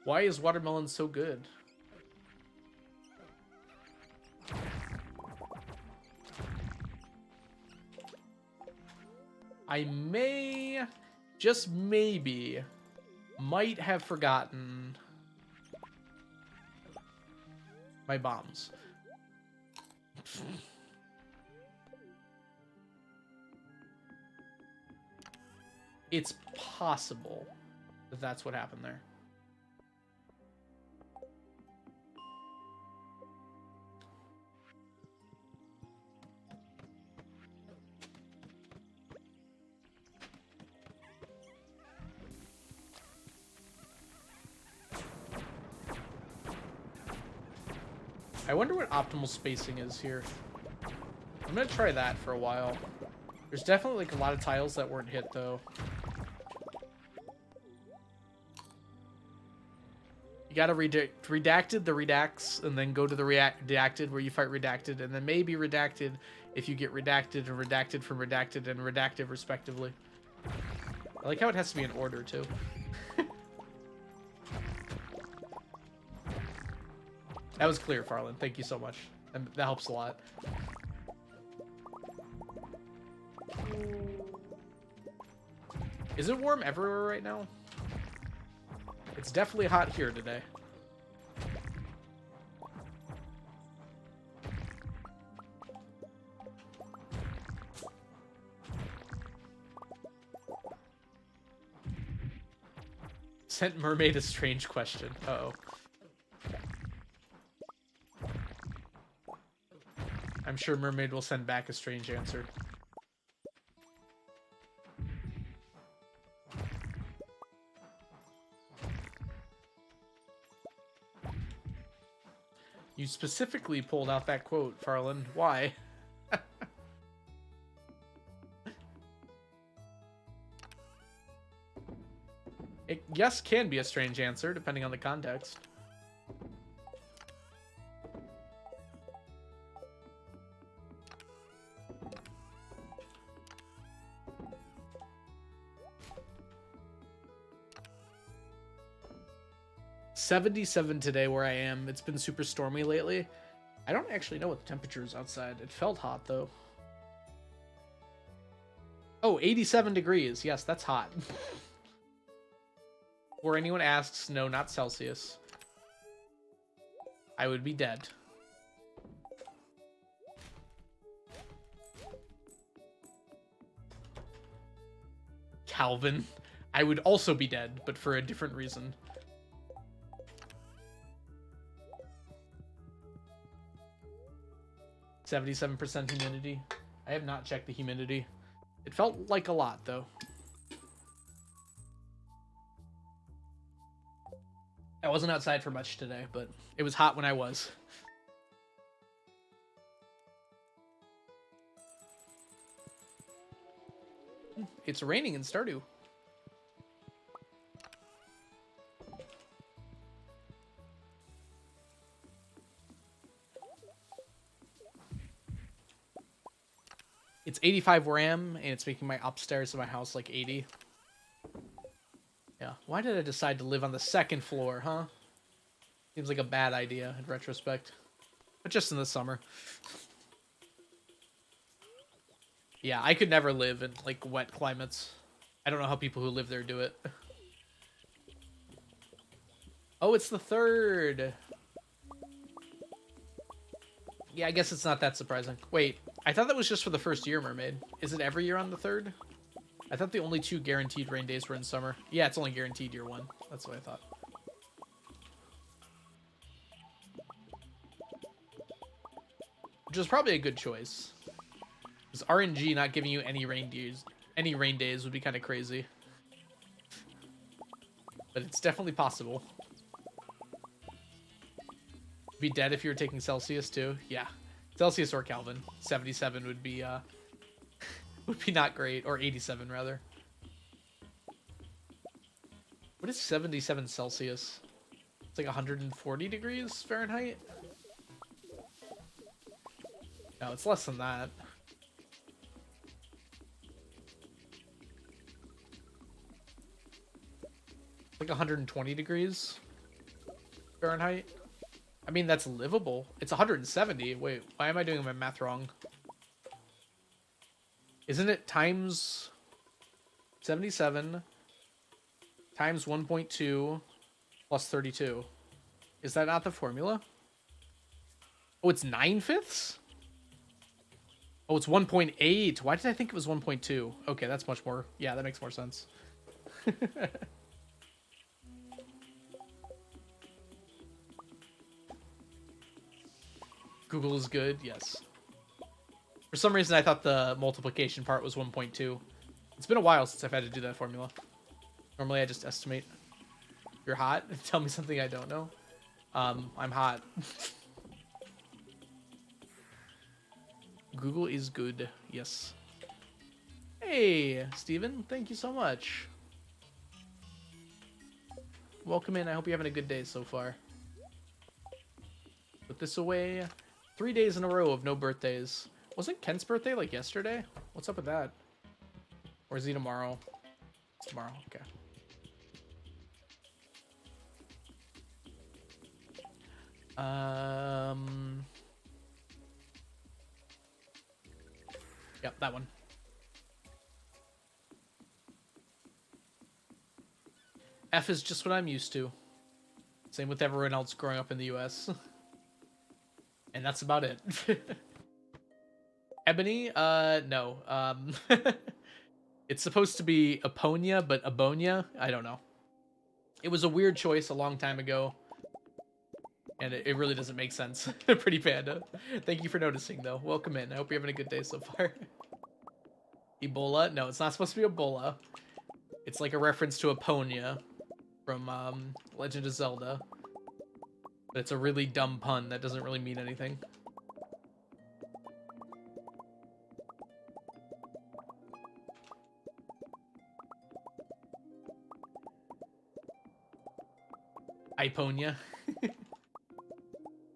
Why is watermelon so good? I may, just maybe, might have forgotten my bombs. It's possible that that's what happened there. I wonder what optimal spacing is here. I'm gonna try that for a while. There's definitely like a lot of tiles that weren't hit though. You gotta redacted the redacts and then go to the redacted where you fight redacted and then maybe redacted if you get redacted and redacted from redacted and redacted respectively. I like how it has to be in order too. That was clear, Farland. Thank you so much. And that helps a lot. Is it warm everywhere right now? It's definitely hot here today. Sent Mermaid a strange question. Uh-oh. I'm sure Mermaid will send back a strange answer. You specifically pulled out that quote, Farland. Why? It, yes, can be a strange answer, depending on the context. $77 today where I am. It's been super stormy lately. I don't actually know what the temperature is outside. It felt hot, though. Oh, 87 degrees. Yes, that's hot. Before anyone asks, no, not Celsius. I would be dead. Calvin. I would also be dead, but for a different reason. 77% humidity. I have not checked the humidity. It felt like a lot, though. I wasn't outside for much today, but it was hot when I was. It's raining in Stardew. It's 85 RAM, and it's making my upstairs of my house like 80. Yeah, why did I decide to live on the second floor, huh? Seems like a bad idea in retrospect. But just in the summer. Yeah, I could never live in, like, wet climates. I don't know how people who live there do it. Oh, it's the 3rd. Yeah, I guess it's not that surprising. Wait, I thought that was just for the first year, Mermaid. Is it every year on the 3rd? I thought the only 2 guaranteed rain days were in summer. Yeah, it's only guaranteed year 1. That's what I thought. Which is probably a good choice. Because RNG not giving you any rain days would be kind of crazy. But it's definitely possible. Be dead if you were taking Celsius too. Yeah, Celsius or Kelvin. 77 would be would be not great, or 87 rather. What is 77 Celsius? It's like 140 degrees Fahrenheit. No, it's less than that. Like 120 degrees Fahrenheit. I mean, that's livable. It's 170. Wait, why am I doing my math wrong? Isn't it times 77 times 1.2 plus 32? Is that not the formula? Oh, it's 9/5? Oh, it's 1.8. Why did I think it was 1.2? Okay, that's much more. Yeah, that makes more sense. Google is good, yes. For some reason, I thought the multiplication part was 1.2. It's been a while since I've had to do that formula. Normally, I just estimate. You're hot? Tell me something I don't know. I'm hot. Google is good, yes. Hey, Steven, thank you so much. Welcome in. I hope you're having a good day so far. Put this away. 3 days in a row of no birthdays. Wasn't Kent's birthday like yesterday? What's up with that? Or is he tomorrow? It's tomorrow, okay. Yep, that one. F is just what I'm used to. Same with everyone else growing up in the US. And that's about it. Ebony? No. It's supposed to be Aponia, but Abonia? I don't know. It was a weird choice a long time ago. And it really doesn't make sense. Pretty Panda. Thank you for noticing, though. Welcome in. I hope you're having a good day so far. Ebola? No, it's not supposed to be Ebola. It's like a reference to Aponia from Legend of Zelda. But it's a really dumb pun that doesn't really mean anything. Iponia.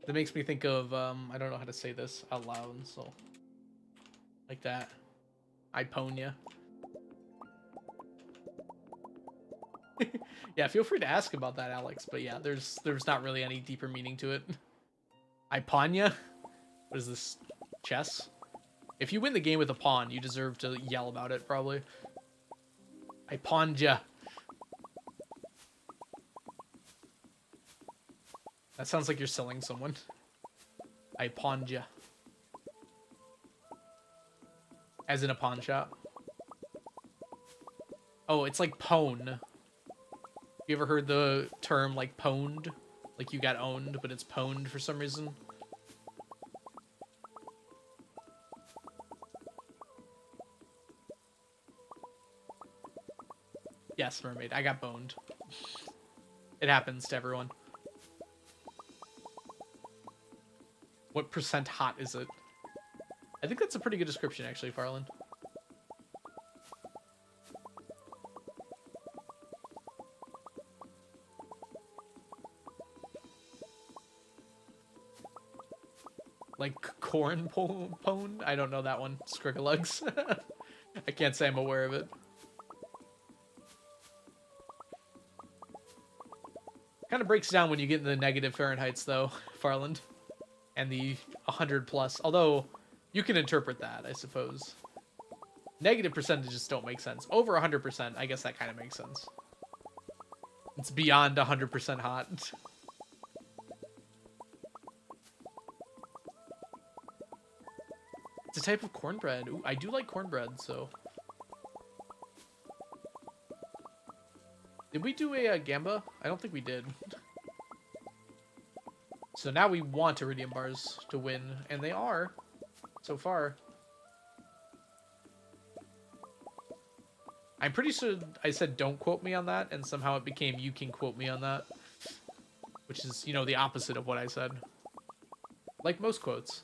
That makes me think of, I don't know how to say this out loud, so. Like that. Iponia. Yeah, feel free to ask about that, Alex, but yeah, there's not really any deeper meaning to it. Iponia? What is this? Chess? If you win the game with a pawn, you deserve to yell about it, probably. Iponja. That sounds like you're selling someone. Iponja. As in a pawn shop. Oh, it's like pwn. You ever heard the term like pwned? Like you got owned, but it's pwned for some reason. Yes, mermaid. I got boned. It happens to everyone. What percent hot is it? I think that's a pretty good description, actually, Farland. Like corn pone? I don't know that one. Scrigglelugs. I can't say I'm aware of it. Kind of breaks down when you get in the negative Fahrenheits, though, Farland. And the 100 plus. Although, you can interpret that, I suppose. Negative percentages don't make sense. Over 100%, I guess that kind of makes sense. It's beyond 100% hot. It's a type of cornbread. Ooh, I do like cornbread, so... Did we do a gamba? I don't think we did. So now we want iridium bars to win, and they are, so far. I'm pretty sure I said don't quote me on that, and somehow it became you can quote me on that. Which is, you know, the opposite of what I said. Like most quotes.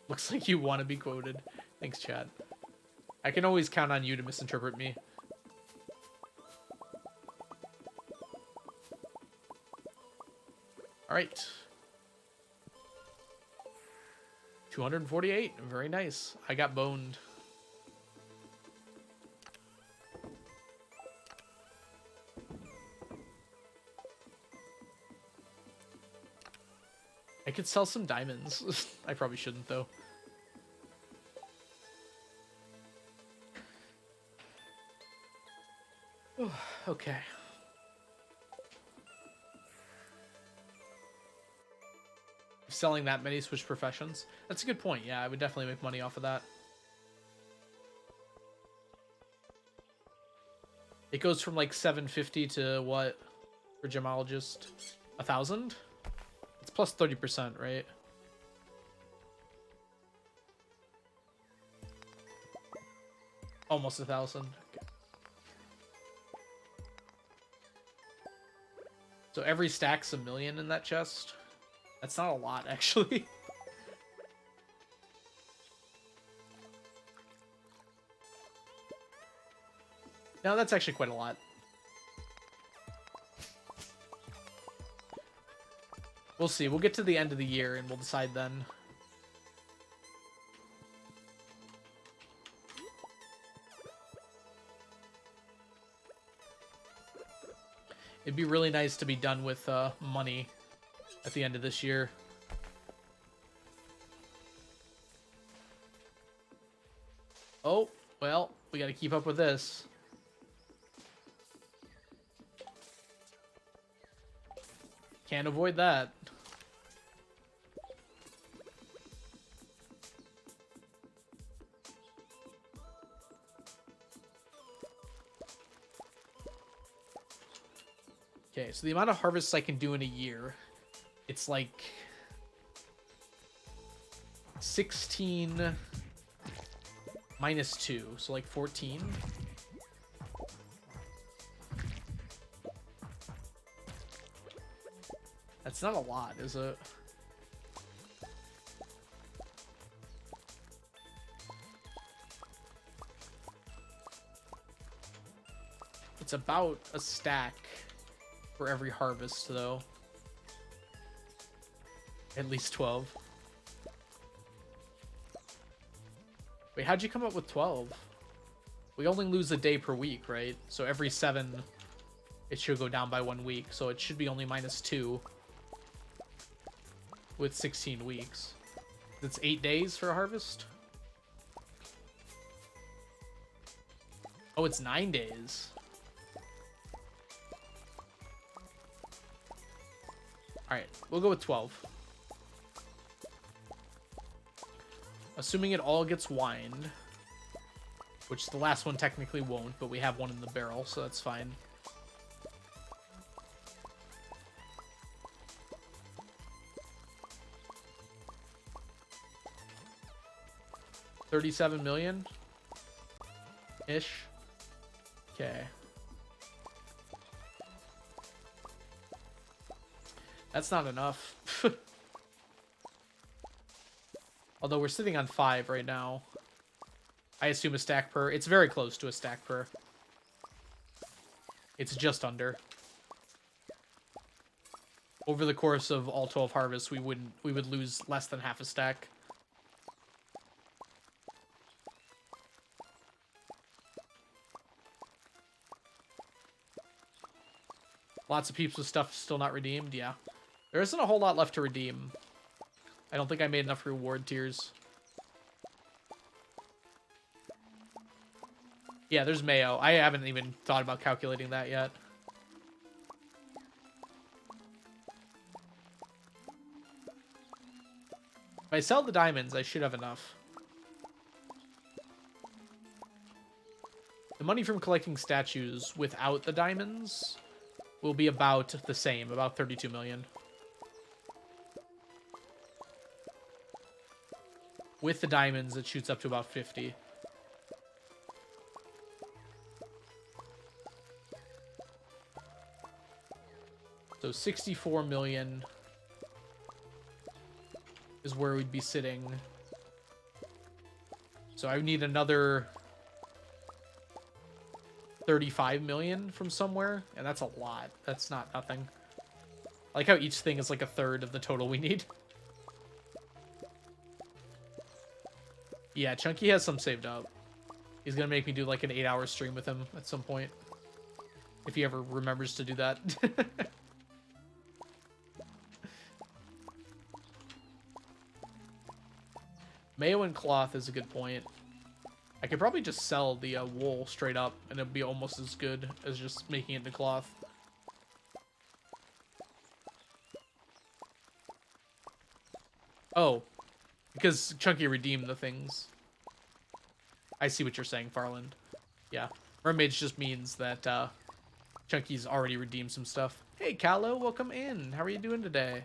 Looks like you want to be quoted. Thanks, chat. I can always count on you to misinterpret me. Alright. 248. Very nice. I got boned. I could sell some diamonds. I probably shouldn't, though. Okay. Selling that many switch professions? That's a good point. Yeah, I would definitely make money off of that. It goes from like 750 to what for gemologist? 1,000? It's plus 30%, right? Almost 1,000. Okay. So every stack's 1,000,000 in that chest. That's not a lot, actually. No, that's actually quite a lot. We'll see. We'll get to the end of the year and we'll decide then. It'd be really nice to be done with money at the end of this year. Oh, well, we got to keep up with this. Can't avoid that. Okay, so the amount of harvests I can do in a year, it's like 16 minus 2, so like 14. That's not a lot, is it? It's about a stack for every harvest, though. At least 12. Wait, how'd you come up with 12? We only lose a day per week, right? So every 7, it should go down by 1 week. So it should be only minus 2 with 16 weeks. That's 8 days for a harvest? Oh, it's 9 days. Alright, we'll go with 12. Assuming it all gets wined, which the last one technically won't, but we have one in the barrel, so that's fine. 37 million ish. Okay. That's not enough. Although we're sitting on 5 right now. I assume a stack per. It's very close to a stack per. It's just under. Over the course of all 12 harvests, we would lose less than half a stack. Lots of peeps with stuff still not redeemed. Yeah. There isn't a whole lot left to redeem. I don't think I made enough reward tiers. Yeah, there's Mayo. I haven't even thought about calculating that yet. If I sell the diamonds, I should have enough. The money from collecting statues without the diamonds will be about the same, about 32 million. With the diamonds, it shoots up to about 50. So 64 million is where we'd be sitting. So I would need another 35 million from somewhere, and that's a lot. That's not nothing. I like how each thing is like a third of the total we need. Yeah, Chunky has some saved up. He's gonna make me do like an 8-hour stream with him at some point. If he ever remembers to do that. Mayo and cloth is a good point. I could probably just sell the wool straight up, and it'd be almost as good as just making it into cloth. Oh, because Chunky redeemed the things. I see what you're saying, Farland. Yeah, mermaids just means that Chunky's already redeemed some stuff. Hey, Callow, welcome in. How are you doing today?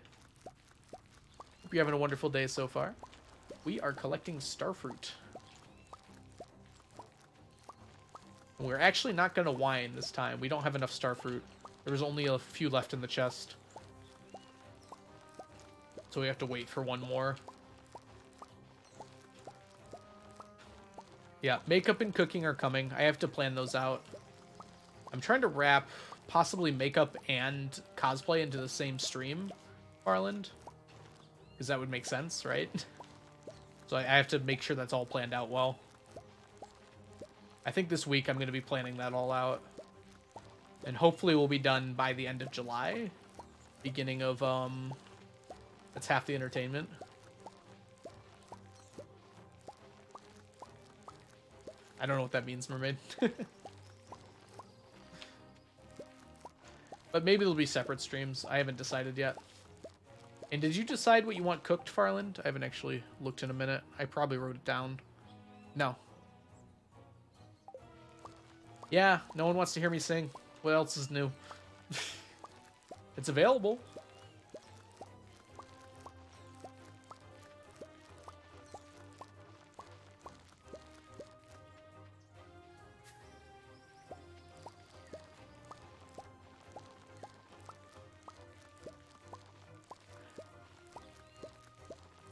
Hope you're having a wonderful day so far. We are collecting starfruit. We're actually not going to wine this time. We don't have enough starfruit. There was only a few left in the chest. So we have to wait for one more. Yeah, makeup and cooking are coming. I have to plan those out. I'm trying to wrap possibly makeup and cosplay into the same stream, Farland. Because that would make sense, right? So I have to make sure that's all planned out well. I think this week I'm going to be planning that all out. And hopefully we'll be done by the end of July. Beginning of, that's half the entertainment. I don't know what that means, mermaid. But maybe there'll be separate streams. I haven't decided yet. And did you decide what you want cooked, Farland? I haven't actually looked in a minute. I probably wrote it down. No. Yeah, no one wants to hear me sing. What else is new? It's available.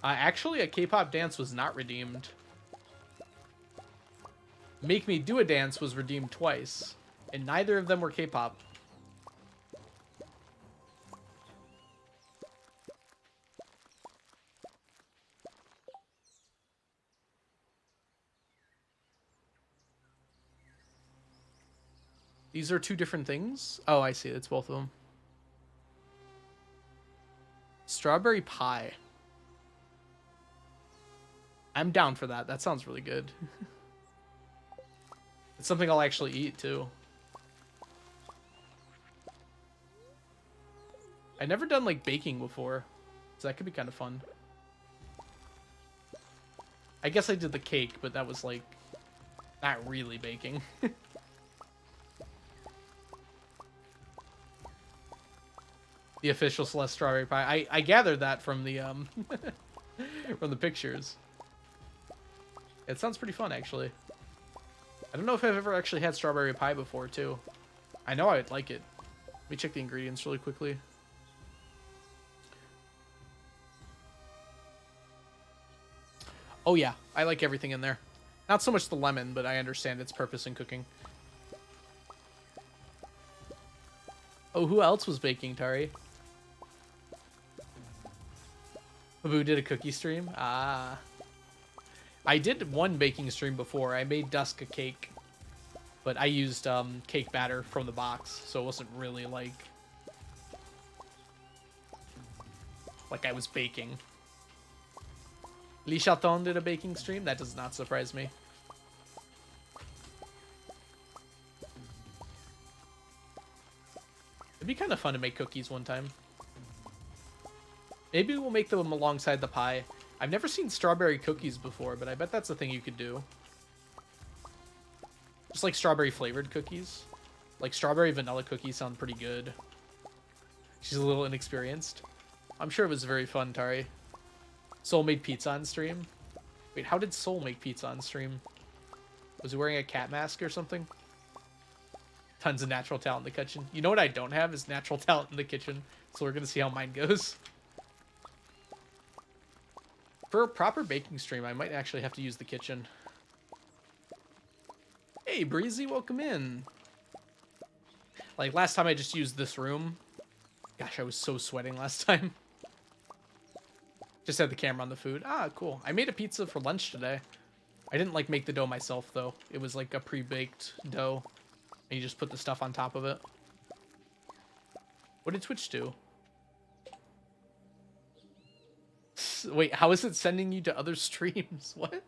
Actually, a K-pop dance was not redeemed. Make Me Do a Dance was redeemed twice, and neither of them were K-pop. These are two different things? Oh, I see. It's both of them. Strawberry pie. I'm down for that. That sounds really good. It's something I'll actually eat, too. I've never done, like, baking before, so that could be kind of fun. I guess I did the cake, but that was, like, not really baking. The official Celeste strawberry pie. I gathered that from the, from the pictures. It sounds pretty fun, actually. I don't know if I've ever actually had strawberry pie before, too. I know I'd like it. Let me check the ingredients really quickly. Oh, yeah. I like everything in there. Not so much the lemon, but I understand its purpose in cooking. Oh, who else was baking, Tari? Babu did a cookie stream? Ah. I did one baking stream before. I made Dusk a cake. But I used cake batter from the box, so it wasn't really like I was baking. Li Chaton did a baking stream? That does not surprise me. It'd be kind of fun to make cookies one time. Maybe we'll make them alongside the pie. I've never seen strawberry cookies before, but I bet that's a thing you could do. Just like strawberry flavored cookies. Like strawberry vanilla cookies sound pretty good. She's a little inexperienced. I'm sure it was very fun, Tari. Soul made pizza on stream. Wait, how did Soul make pizza on stream? Was he wearing a cat mask or something? Tons of natural talent in the kitchen. You know what I don't have is natural talent in the kitchen. So we're going to see how mine goes. For a proper baking stream, I might actually have to use the kitchen. Hey, Breezy, welcome in. Like, last time I just used this room. Gosh, I was so sweating last time. Just had the camera on the food. Ah, cool. I made a pizza for lunch today. I didn't, like, make the dough myself, though. It was, like, a pre-baked dough. And you just put the stuff on top of it. What did Twitch do? Wait, how is it sending you to other streams? What?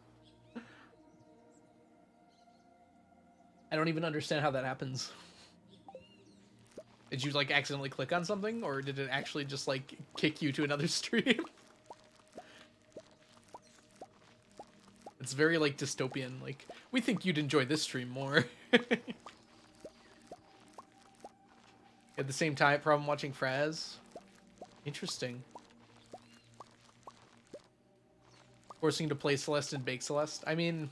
I don't even understand how that happens. Did you, like, accidentally click on something? Or did it actually just, like, kick you to another stream? It's very, like, dystopian. Like, we think you'd enjoy this stream more. At the same time, problem watching Fraz? Interesting. Forcing you to play Celeste and Bake Celeste? I mean,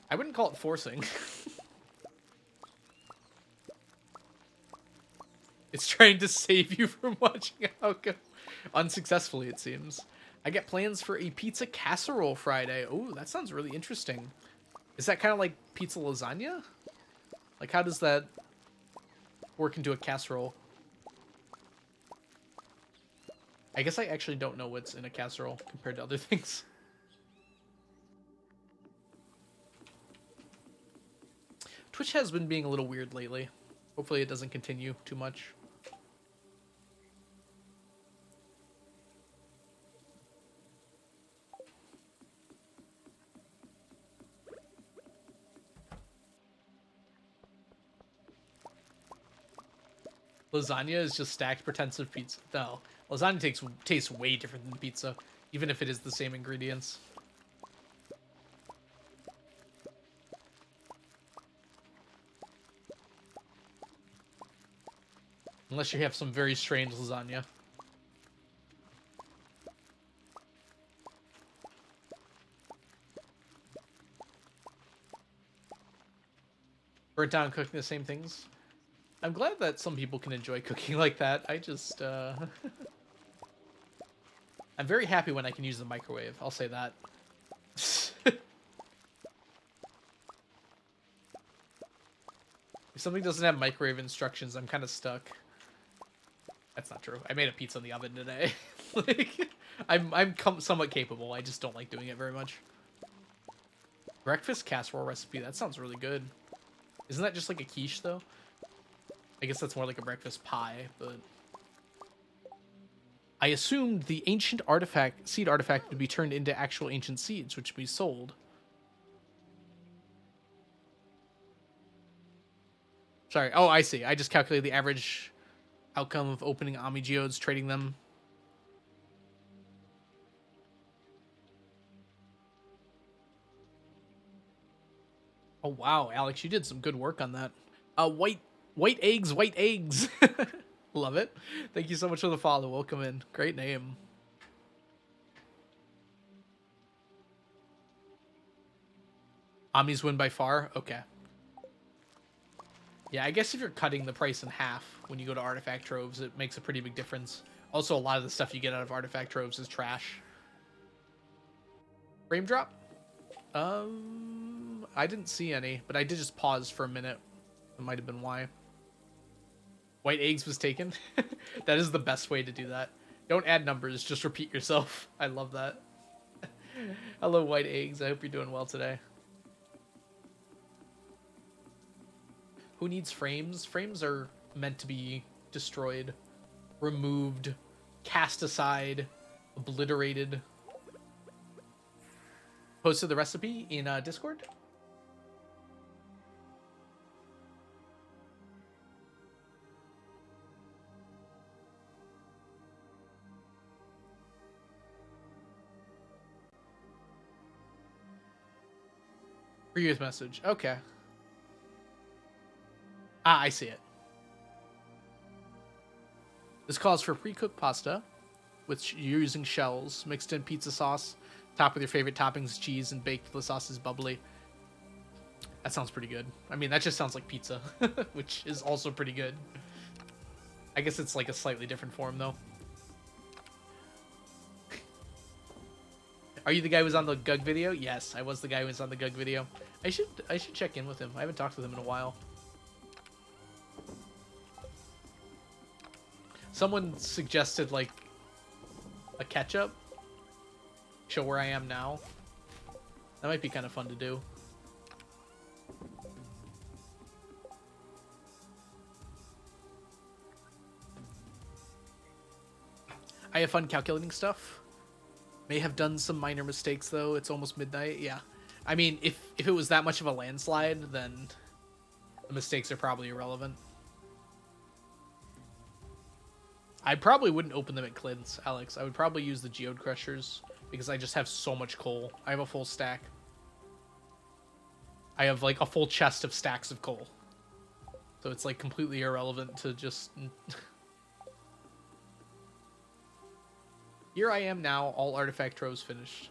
I wouldn't call it forcing. It's trying to save you from watching Alco. Unsuccessfully, it seems. I get plans for a pizza casserole Friday. Oh, that sounds really interesting. Is that kind of like pizza lasagna? Like, how does that work into a casserole? I guess I actually don't know what's in a casserole compared to other things. Twitch has been being a little weird lately. Hopefully it doesn't continue too much. Lasagna is just stacked pretensive pizza. No, lasagna tastes way different than pizza, even if it is the same ingredients. Unless you have some very strange lasagna. Burnt down cooking the same things. I'm glad that some people can enjoy cooking like that. I just, I'm very happy when I can use the microwave. I'll say that. If something doesn't have microwave instructions, I'm kind of stuck. That's not true. I made a pizza in the oven today. Like, I'm somewhat capable. I just don't like doing it very much. Breakfast casserole recipe. That sounds really good. Isn't that just like a quiche, though? I guess that's more like a breakfast pie, but... I assumed the ancient seed artifact would be turned into actual ancient seeds, which would be sold. Sorry. Oh, I see. I just calculated the average outcome of opening Ami Geodes, trading them. Oh, wow, Alex, you did some good work on that. White eggs, white eggs. Love it. Thank you so much for the follow. Welcome in. Great name. Omnis win by far? Okay. Yeah, I guess if you're cutting the price in half when you go to Artifact Troves, it makes a pretty big difference. Also, a lot of the stuff you get out of Artifact Troves is trash. Frame drop? I didn't see any, but I did just pause for a minute. That might have been why. White eggs was taken. That is the best way to do that. Don't add numbers, just repeat yourself. I love that. Hello, white eggs. I hope you're doing well today. Who needs frames? Frames are meant to be destroyed, removed, cast aside, obliterated. Posted the recipe in Discord. Previous message. Okay. Ah, I see it. This calls for pre-cooked pasta, which you're using shells, mixed in pizza sauce, topped with your favorite toppings, cheese, and baked till the sauce is bubbly. That sounds pretty good. I mean, that just sounds like pizza, which is also pretty good. I guess it's like a slightly different form, though. Are you the guy who was on the Gug video? Yes, I was the guy who was on the Gug video. I should check in with him. I haven't talked with him in a while. Someone suggested like a catch-up. Show where I am now. That might be kind of fun to do. I have fun calculating stuff. May have done some minor mistakes though. It's almost midnight. Yeah. I mean, if it was that much of a landslide, then the mistakes are probably irrelevant. I probably wouldn't open them at Clint's, Alex. I would probably use the geode crushers because I just have so much coal. I have a full stack. I have like a full chest of stacks of coal. So it's like completely irrelevant to just... Here I am now, all artifact troves finished.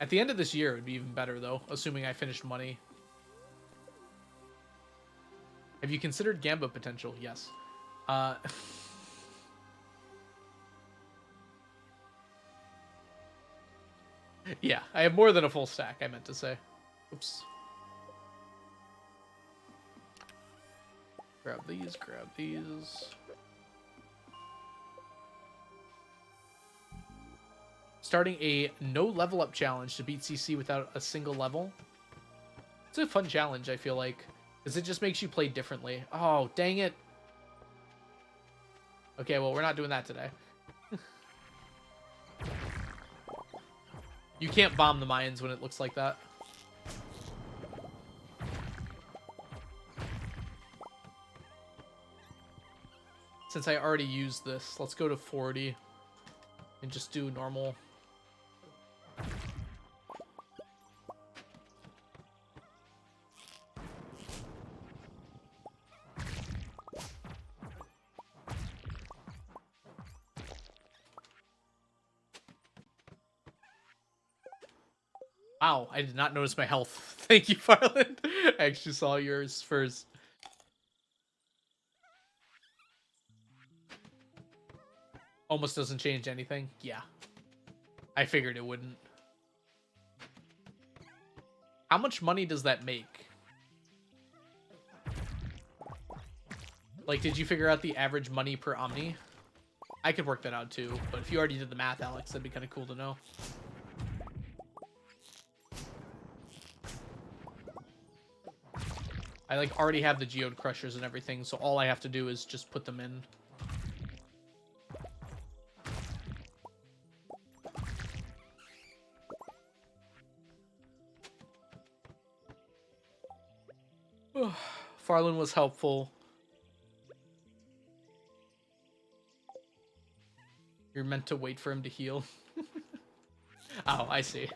At the end of this year, it would be even better though, assuming I finished money. Have you considered Gamba potential? Yes. Yeah, I have more than a full stack, I meant to say. Oops. Grab these, grab these. Starting a no level up challenge to beat CC without a single level. It's a fun challenge, I feel like, because it just makes you play differently. Oh, dang it. Okay, well, we're not doing that today. You can't bomb the Mayans when it looks like that. Since I already used this, let's go to 40 and just do normal. Wow, I did not notice my health. Thank you, Farland. I actually saw yours first. Almost doesn't change anything. Yeah. I figured it wouldn't. How much money does that make? Like, did you figure out the average money per Omni? I could work that out too, but if you already did the math, Alex, that'd be kind of cool to know. I like already have the geode crushers and everything, so all I have to do is just put them in. Farland was helpful. You're meant to wait for him to heal. Oh, I see.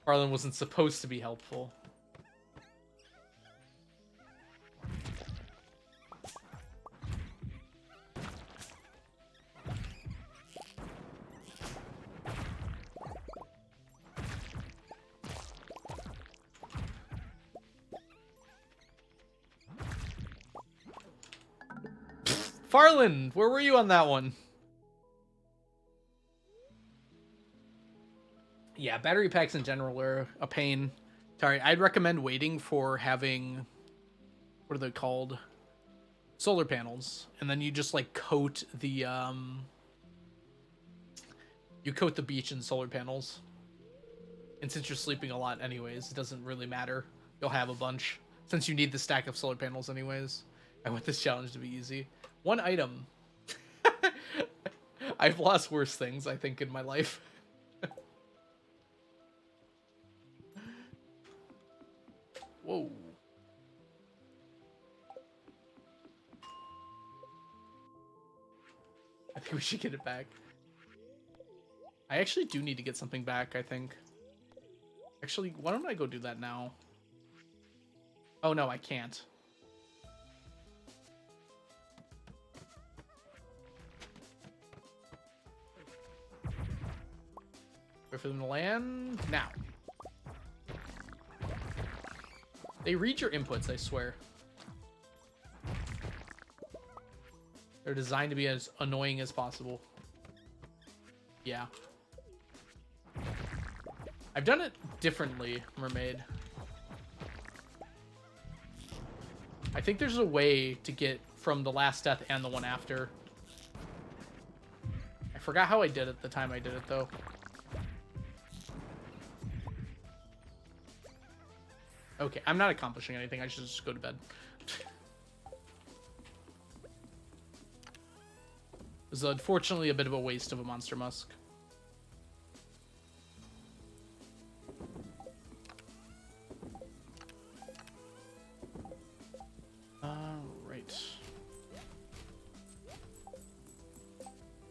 Farland wasn't supposed to be helpful. Farland, where were you on that one? Yeah, battery packs in general are a pain. Sorry, I'd recommend waiting for having, what are they called? Solar panels. And then you just like coat the beach in solar panels. And since you're sleeping a lot anyways, it doesn't really matter. You'll have a bunch. Since you need the stack of solar panels anyways. I want this challenge to be easy. One item. I've lost worse things, I think, in my life. Whoa. I think we should get it back. I actually do need to get something back, I think. Actually, why don't I go do that now? Oh, no, I can't. Wait for them to land now. They read your inputs, I swear. They're designed to be as annoying as possible. Yeah. I've done it differently, Mermaid. I think there's a way to get from the last death and the one after. I forgot how I did it the time I did it, though. Okay, I'm not accomplishing anything. I should just go to bed. This is unfortunately a bit of a waste of a monster musk. Right.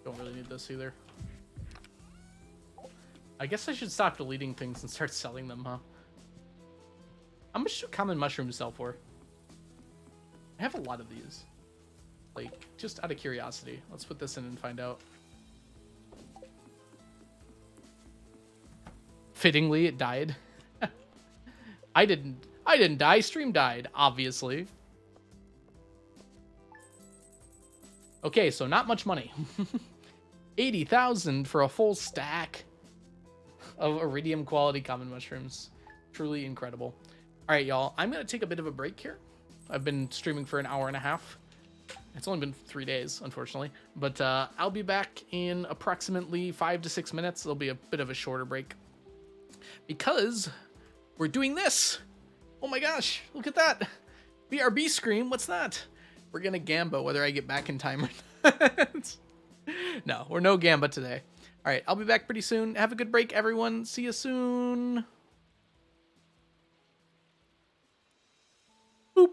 Don't really need this either. I guess I should stop deleting things and start selling them, huh? How much do common mushrooms sell for? I have a lot of these. Like, just out of curiosity. Let's put this in and find out. Fittingly, it died. I didn't die. Stream died, obviously. Okay, so not much money. 80,000 for a full stack of iridium quality common mushrooms. Truly incredible. All right, y'all. I'm going to take a bit of a break here. I've been streaming for an hour and a half. It's only been 3 days, unfortunately. But I'll be back in approximately 5 to 6 minutes. It'll be a bit of a shorter break. Because we're doing this. Oh my gosh, look at that. BRB scream, what's that? We're going to Gamba whether I get back in time or not. No, we're no Gamba today. All right, I'll be back pretty soon. Have a good break, everyone. See you soon. Boop.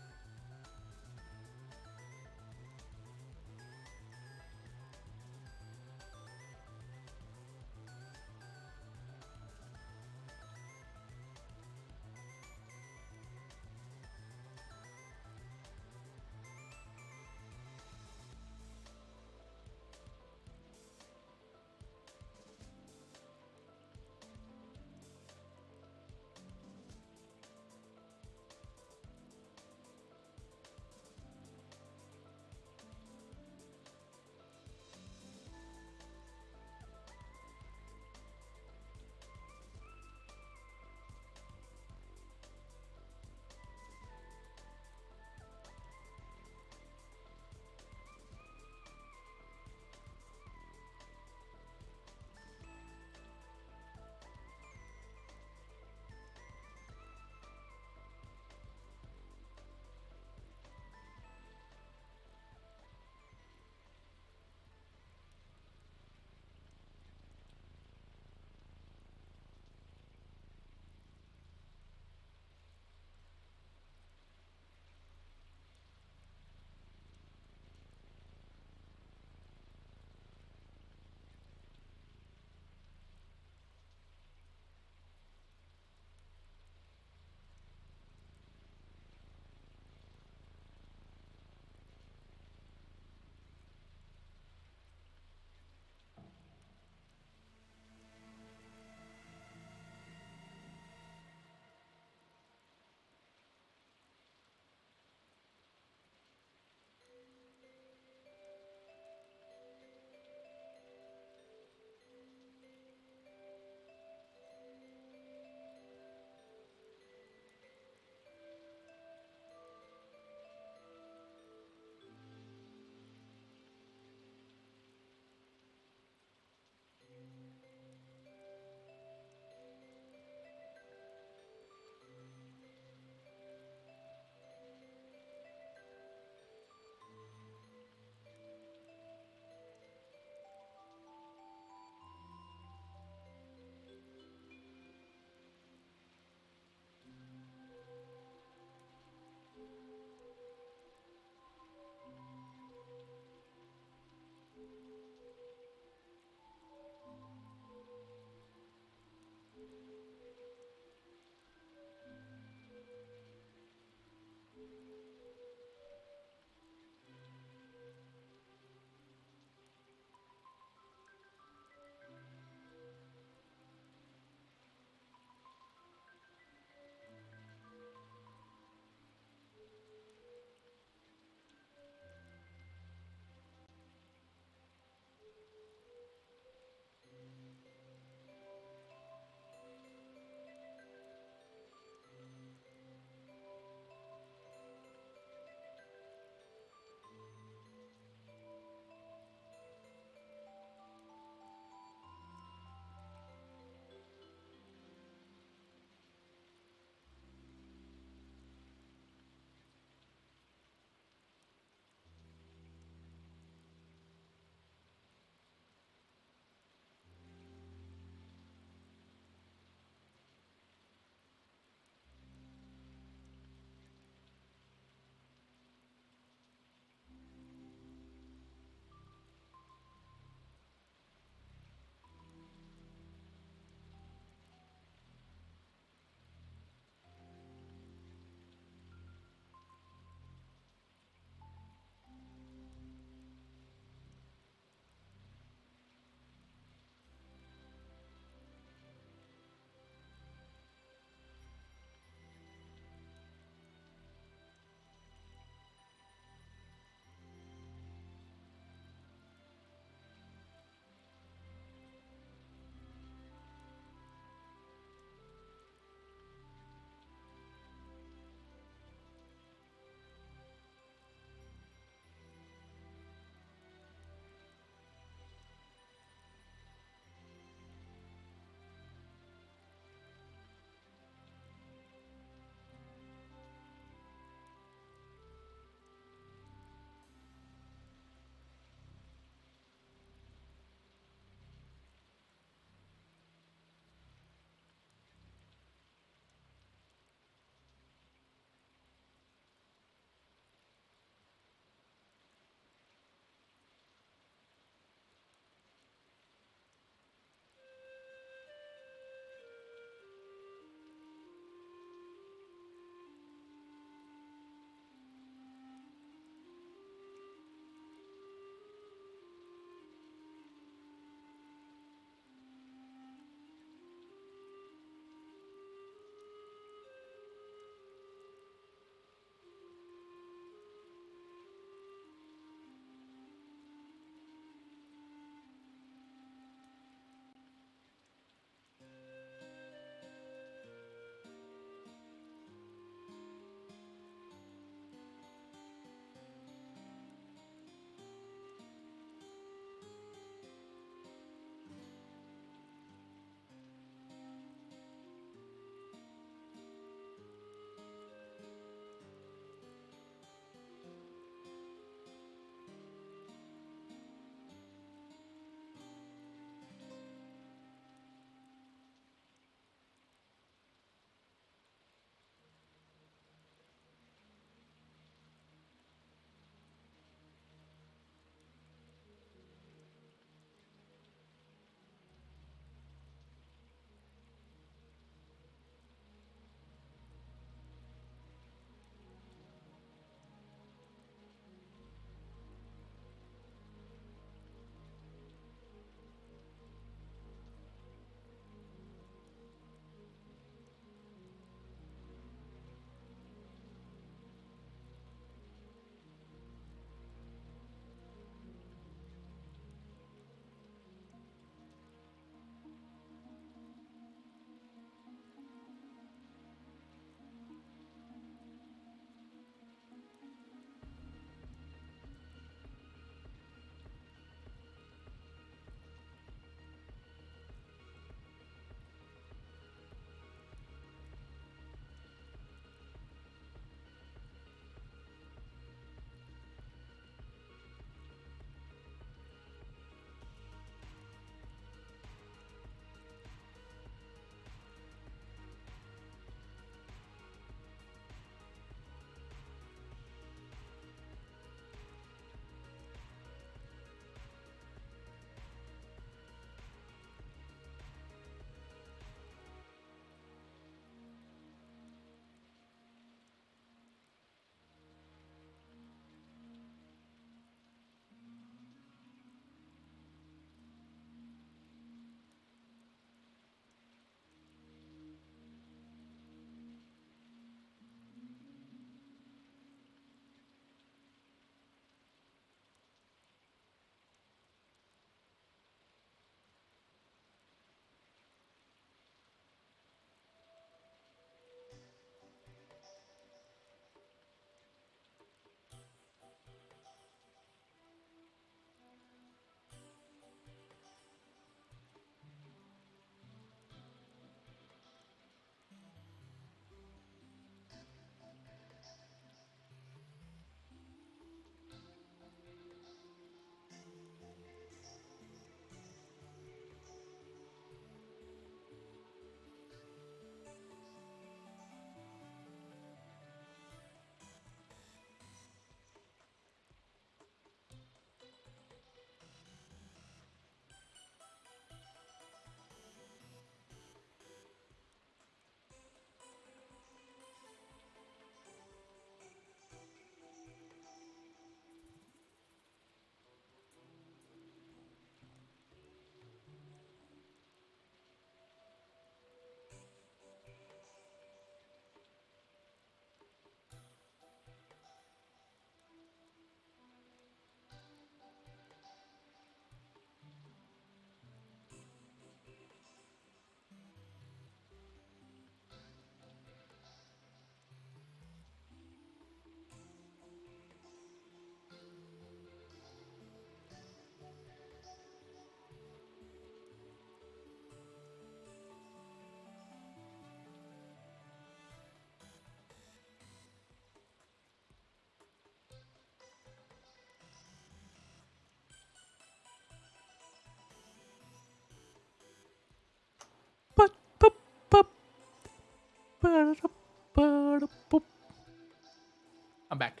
I'm back.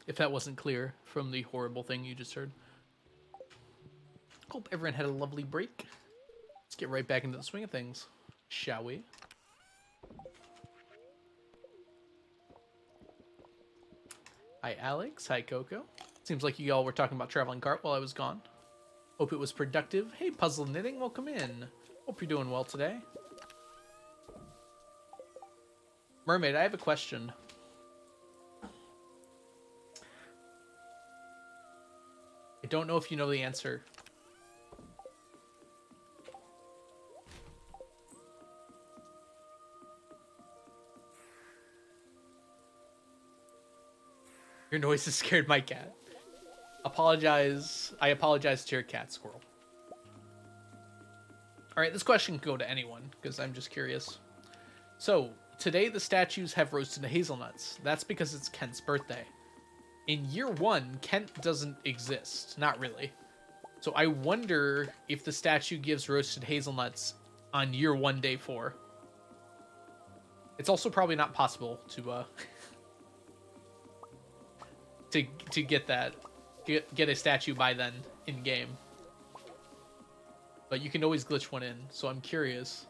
If that wasn't clear from the horrible thing you just heard. Hope everyone had a lovely break. Let's get right back into the swing of things, shall we? Hi, Alex. Hi, Coco. Seems like you all were talking about traveling cart while I was gone. Hope it was productive. Hey, Puzzle Knitting, welcome in. Hope you're doing well today. Mermaid, I have a question. I don't know if you know the answer. Your noises scared my cat. I apologize to your cat, Squirrel. Alright, this question can go to anyone, because I'm just curious. So, today the statues have roasted hazelnuts. That's because it's Kent's birthday. In year 1, Kent doesn't exist. Not really. So I wonder if the statue gives roasted hazelnuts on year 1, day 4. It's also probably not possible to to get a statue by then in game. But you can always glitch one in, so I'm curious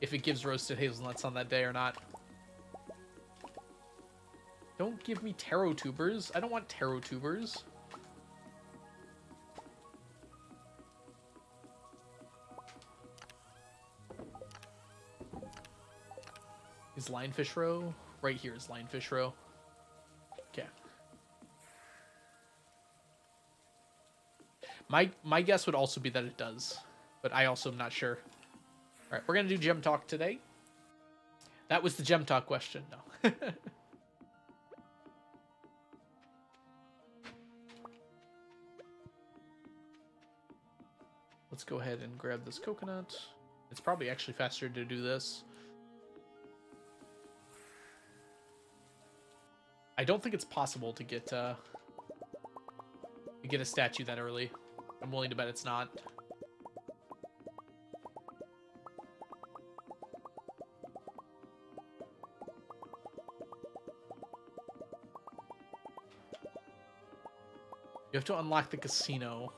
if it gives roasted hazelnuts on that day or not. Don't give me taro tubers. I don't want taro tubers. Is lionfish row? Right here is lionfish row. Okay. My guess would also be that it does, but I also am not sure. All right, we're gonna do gem talk today. That was the gem talk question. No. Let's go ahead and grab this coconut. It's probably actually faster to do this. I don't think it's possible to get a statue that early. I'm willing to bet it's not. You have to unlock the casino,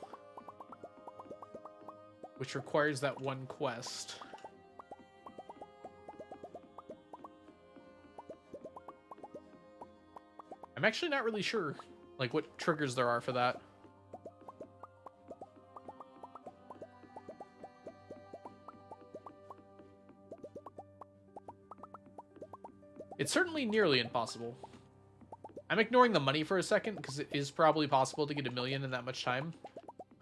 which requires that one quest. I'm actually not really sure, like, what triggers there are for that. It's certainly nearly impossible. I'm ignoring the money for a second, because it is probably possible to get 1 million in that much time.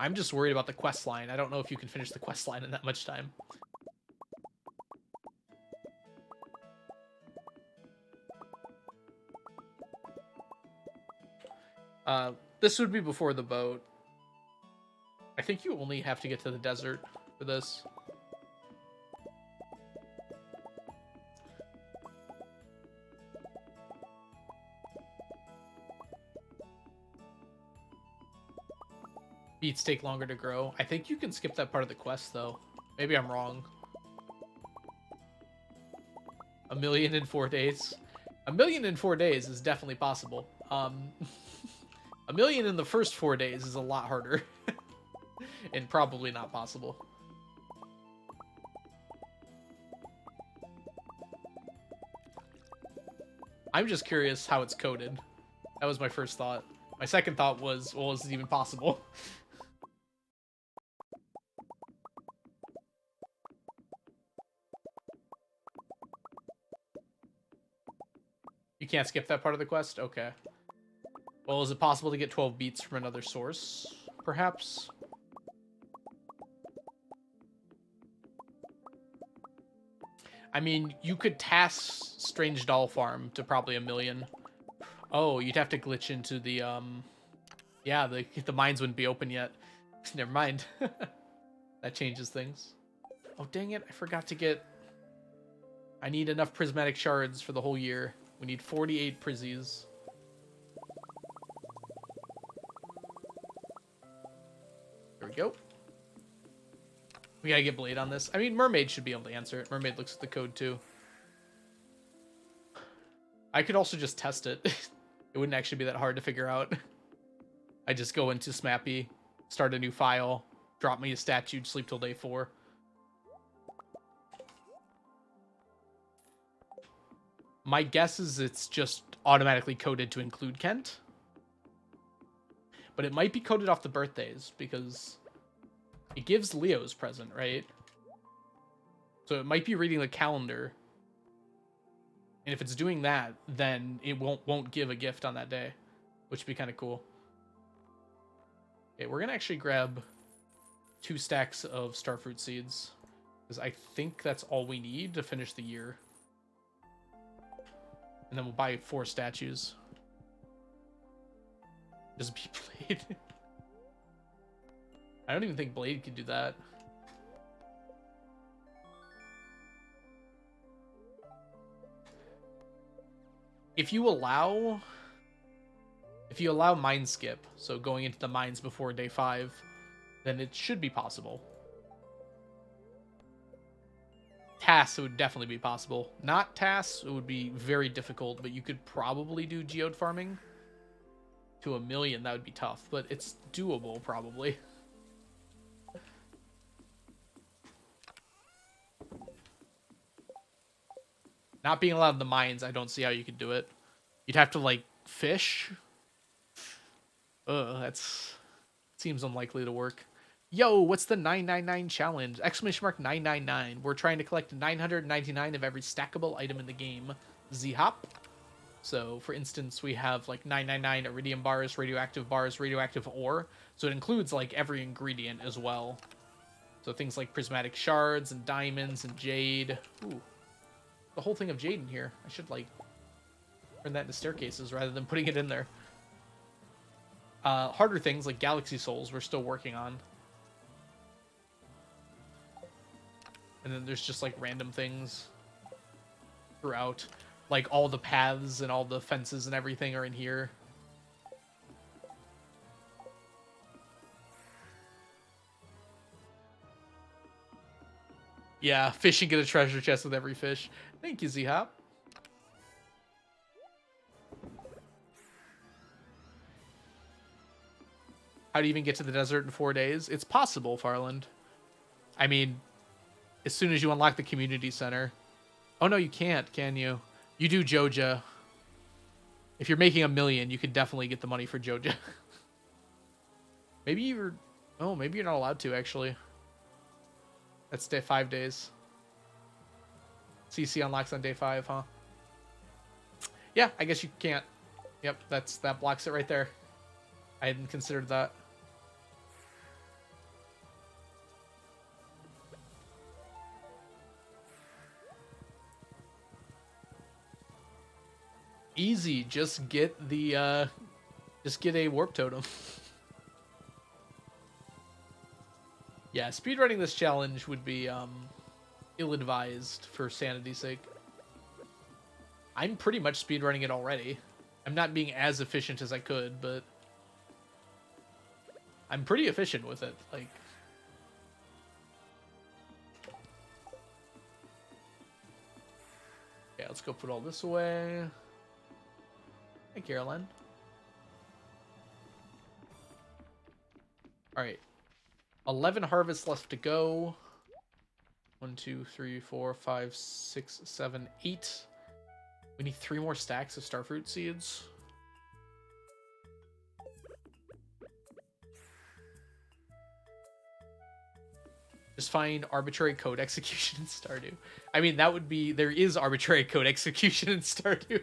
I'm just worried about the quest line. I don't know if you can finish the quest line in that much time. This would be before the boat. I think you only have to get to the desert for this. Beets take longer to grow. I think you can skip that part of the quest, though. Maybe I'm wrong. 1 million in 4 days. 1 million in 4 days is definitely possible. 1 million in the first 4 days is a lot harder. And probably not possible. I'm just curious how it's coded. That was my first thought. My second thought was, well, is it even possible? You can't skip that part of the quest? Okay. Well, is it possible to get 12 beats from another source, perhaps? I mean, you could task Strange Doll Farm to probably 1 million. Oh, you'd have to glitch into the, yeah, the mines wouldn't be open yet. Never mind. That changes things. Oh, dang it, I forgot to get... I need enough prismatic shards for the whole year. We need 48 prizzies. There we go. We gotta get Blade on this. I mean, Mermaid should be able to answer it. Mermaid looks at the code, too. I could also just test it. It wouldn't actually be that hard to figure out. I just go into Smappy, start a new file, drop me a statue, sleep till day 4. My guess is it's just automatically coded to include Kent. But it might be coded off the birthdays because it gives Leo's present, right? So it might be reading the calendar. And if it's doing that, then it won't give a gift on that day, which would be kind of cool. Okay, we're going to actually grab 2 stacks of starfruit seeds because I think that's all we need to finish the year. And then we'll buy 4 statues. Does be Blade? I don't even think Blade could do that. If you allow mine skip, so going into the mines before day 5, then it should be possible. Tasks, it would definitely be possible. Not tasks, it would be very difficult, but you could probably do geode farming. To 1 million, that would be tough, but it's doable, probably. Not being allowed in the mines, I don't see how you could do it. You'd have to, like, fish. That's... seems unlikely to work. Yo, what's the 999 challenge? Exclamation mark 999. We're trying to collect 999 of every stackable item in the game. Z-hop. So, for instance, we have, like, 999 iridium bars, radioactive ore. So it includes, like, every ingredient as well. So things like prismatic shards and diamonds and jade. Ooh. The whole thing of jade in here. I should, like, turn that into staircases rather than putting it in there. Harder things like galaxy souls we're still working on. And then there's just, like, random things throughout. Like, all the paths and all the fences and everything are in here. Yeah, fishing get a treasure chest with every fish. Thank you, Z-Hop. How do you even get to the desert in 4 days? It's possible, Farland. I mean, as soon as you unlock the community center. Oh, no, you can't, can you? You do Joja. If you're making 1 million, you could definitely get the money for Joja. Maybe you're... Oh, maybe you're not allowed to, actually. That's day 5 days. CC unlocks on day 5, huh? Yeah, I guess you can't. Yep, that blocks it right there. I hadn't considered that. Easy, just get a warp totem. Yeah, speedrunning this challenge would be ill-advised for sanity's sake. I'm pretty much speedrunning it already. I'm not being as efficient as I could, but I'm pretty efficient with it. Like, yeah, let's go put all this away. Hey, Caroline. All right. 11 harvests left to go. 1, 2, 3, 4, 5, 6, 7, 8. We need 3 more stacks of starfruit seeds. Just find arbitrary code execution in Stardew. I mean, that would be... There is arbitrary code execution in Stardew.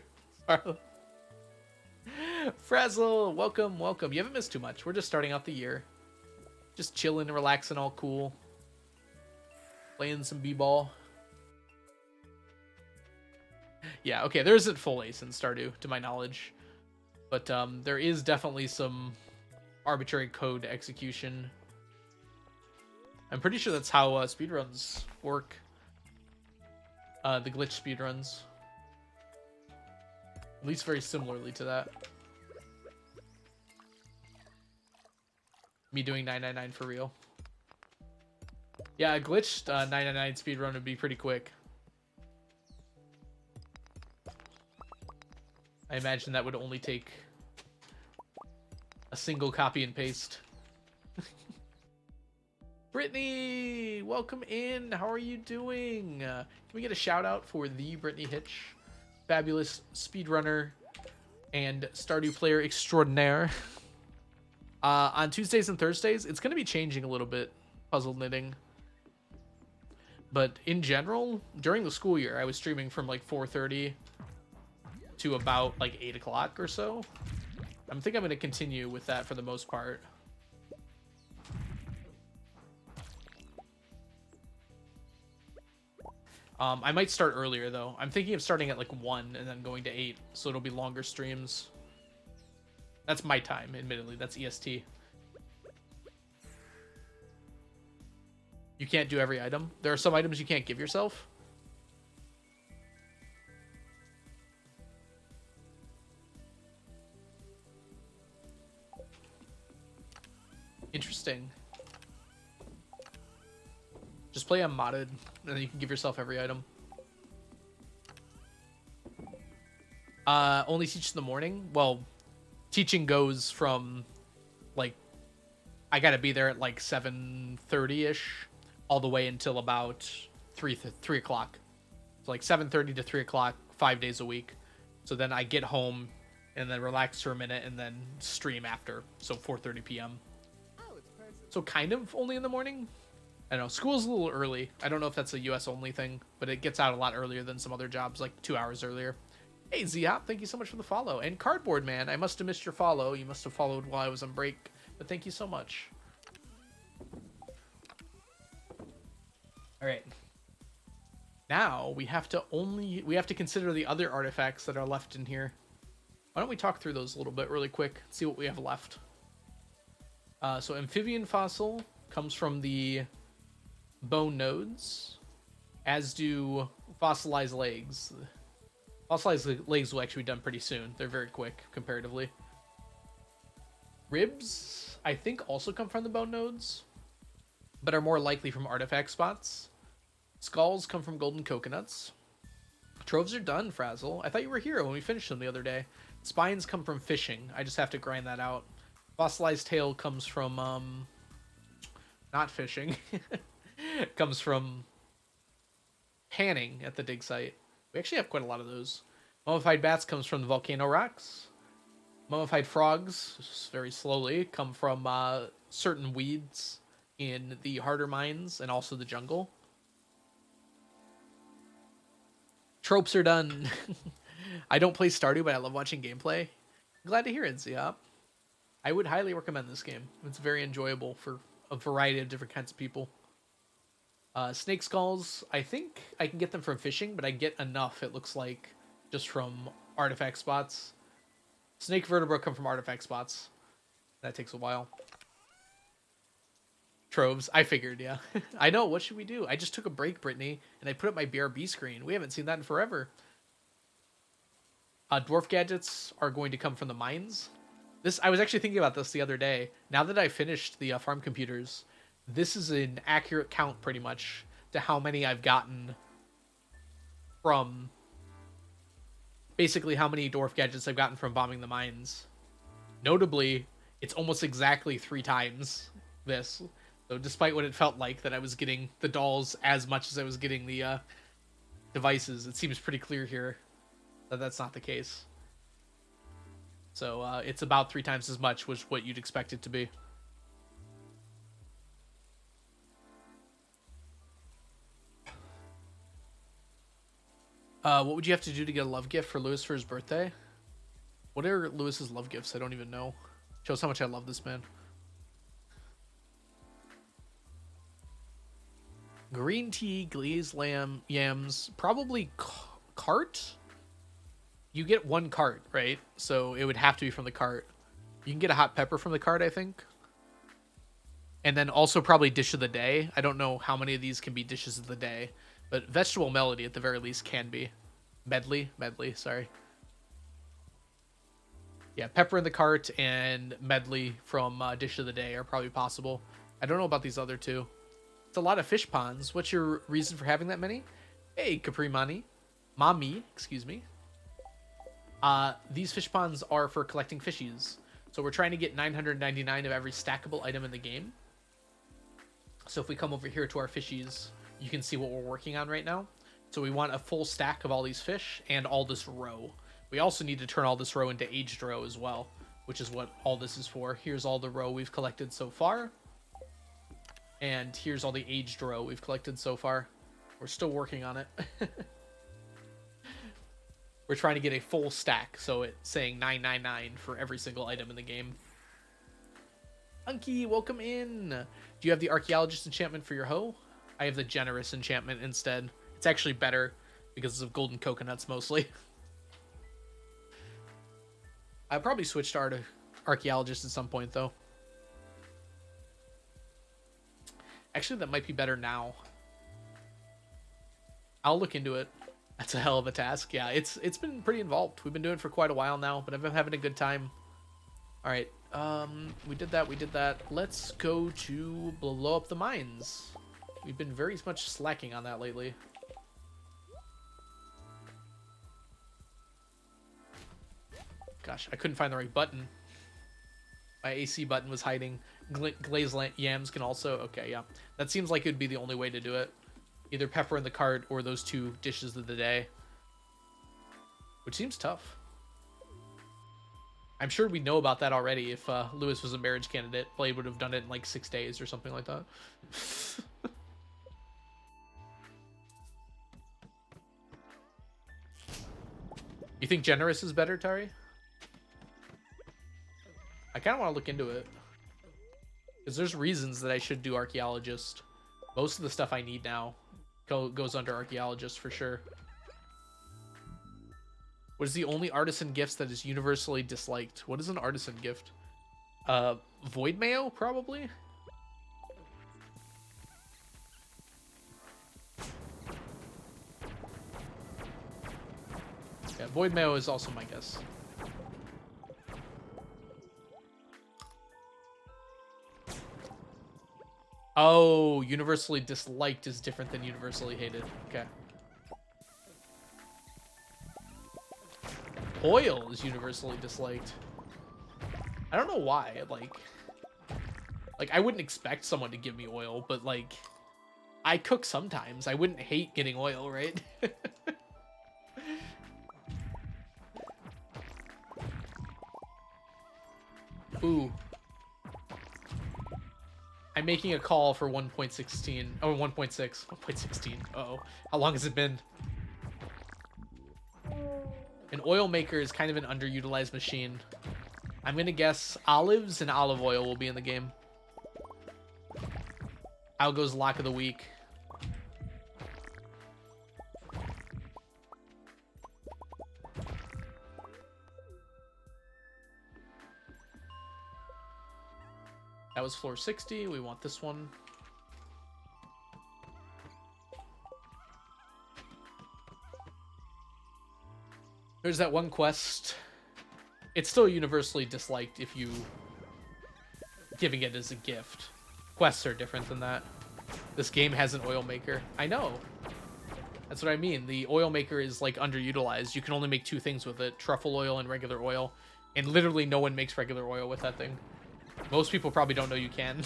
Frazzle, welcome, welcome. You haven't missed too much. We're just starting out the year. Just chilling, relaxing, all cool. Playing some b-ball. Yeah, okay, there isn't full ace in Stardew, to my knowledge. But there is definitely some arbitrary code execution. I'm pretty sure that's how speedruns work. The glitch speedruns. At least very similarly to that. Me doing 999 for real. Yeah, a glitched 999 speedrun would be pretty quick. I imagine that would only take a single copy and paste. Brittany, welcome in. How are you doing? Can we get a shout out for the Brittany Hitch, fabulous speedrunner and Stardew player extraordinaire? On Tuesdays and Thursdays, it's going to be changing a little bit, puzzle knitting. But in general, during the school year, I was streaming from like 4:30 to about like 8 o'clock or so. I think I'm going to continue with that for the most part. I might start earlier though. I'm thinking of starting at like 1 and then going to 8, so it'll be longer streams. That's my time, admittedly. That's EST. You can't do every item. There are some items you can't give yourself. Interesting. Just play unmodded, and then you can give yourself every item. Only teach in the morning? Well, teaching goes from, like, I gotta be there at, like, 7:30-ish, all the way until about 3 o'clock. So, like, 7:30 to 3 o'clock, 5 days a week. So then I get home, and then relax for a minute, and then stream after. So 4:30 p.m. So kind of only in the morning. I don't know. School's a little early. I don't know if that's a US only thing, but it gets out a lot earlier than some other jobs, like 2 hours earlier. Hey, Zhop, thank you so much for the follow. And Cardboard Man, I must have missed your follow. You must have followed while I was on break, but thank you so much. All right. Now we have to consider the other artifacts that are left in here. Why don't we talk through those a little bit really quick, see what we have left. So amphibian fossil comes from the bone nodes, as do fossilized legs. Fossilized legs will actually be done pretty soon. They're very quick comparatively. Ribs, I think, also come from the bone nodes, but are more likely from artifact spots. Skulls come from golden coconuts. Troves are done, Frazzle. I thought you were here when we finished them the other day. Spines come from fishing. I just have to grind that out. Fossilized tail comes from, not fishing. Comes from panning at the dig site. We actually have quite a lot of those. Mummified bats comes from the volcano rocks. Mummified frogs, very slowly, come from certain weeds in the harder mines and also the jungle. Tropes are done. I don't play Stardew, but I love watching gameplay. Glad to hear it, Ziop. I would highly recommend this game. It's very enjoyable for a variety of different kinds of people. Snake skulls, I think I can get them from fishing, but I get enough, it looks like, just from artifact spots. Snake vertebra come from artifact spots. That takes a while. Troves, I figured, yeah. I know, what should we do? I just took a break, Brittany, and I put up my BRB screen. We haven't seen that in forever. Dwarf gadgets are going to come from the mines. I was actually thinking about this the other day. Now that I finished the farm computers, this is an accurate count pretty much to how many I've gotten from basically how many dwarf gadgets I've gotten from bombing the mines. Notably, it's almost exactly 3 times this. So despite what it felt like that I was getting the dolls as much as I was getting the devices, it seems pretty clear here that that's not the case. So it's about 3 times as much, was what you'd expect it to be. What would you have to do to get a love gift for Lewis for his birthday? What are Lewis's love gifts? I don't even know. Shows how much I love this man. Green tea, glazed yams, probably cart? You get 1 cart, right? So it would have to be from the cart. You can get a hot pepper from the cart, I think. And then also probably dish of the day. I don't know how many of these can be dishes of the day, but vegetable melody at the very least can be. Medley, sorry. Yeah, pepper in the cart and medley from dish of the day are probably possible. I don't know about these other 2. It's a lot of fish ponds. What's your reason for having that many? Hey, Capri Mommy, excuse me. These fish ponds are for collecting fishies. So we're trying to get 999 of every stackable item in the game. So if we come over here to our fishies, you can see what we're working on right now. So we want a full stack of all these fish and all this roe. We also need to turn all this roe into aged roe as well, which is what all this is for. Here's all the roe we've collected so far. And here's all the aged roe we've collected so far. We're still working on it. We're trying to get a full stack, so it's saying 999 for every single item in the game. Unky, welcome in. Do you have the archaeologist enchantment for your hoe? I have the generous enchantment instead. It's actually better because of golden coconuts mostly. I'll probably switch to archaeologist at some point though. Actually, that might be better now. I'll look into it. That's a hell of a task. Yeah, it's been pretty involved. We've been doing it for quite a while now, but I've been having a good time. All right, we did that. Let's go to blow up the mines. We've been very much slacking on that lately. Gosh, I couldn't find the right button. My AC button was hiding. Glazed yams can also... Okay, yeah. That seems like it would be the only way to do it. Either pepper in the cart or those two dishes of the day. Which seems tough. I'm sure we know about that already. If Lewis was a marriage candidate, Blade would have done it in like 6 days or something like that. You think generous is better, Tari? I kind of want to look into it. Because there's reasons that I should do archaeologist. Most of the stuff I need now goes under archaeologist for sure. What is the only artisan gifts that is universally disliked? What is an artisan gift? Void mayo, probably? Yeah, void mayo is also my guess. Oh, universally disliked is different than universally hated. Okay. Oil is universally disliked. I don't know why. Like I wouldn't expect someone to give me oil, but like I cook sometimes. I wouldn't hate getting oil, right? Ooh. I'm making a call for 1.16 or 1.6. 1.16. Uh-oh. How long has it been? An oil maker is kind of an underutilized machine. I'm gonna guess olives and olive oil will be in the game. Out goes lock of the week. That was floor 60. We want this one. There's that one quest. It's still universally disliked if you giving it as a gift. Quests are different than that. This game has an oil maker. I know. That's what I mean. The oil maker is like underutilized. You can only make 2 things with it. Truffle oil and regular oil. And literally no one makes regular oil with that thing. Most people probably don't know you can.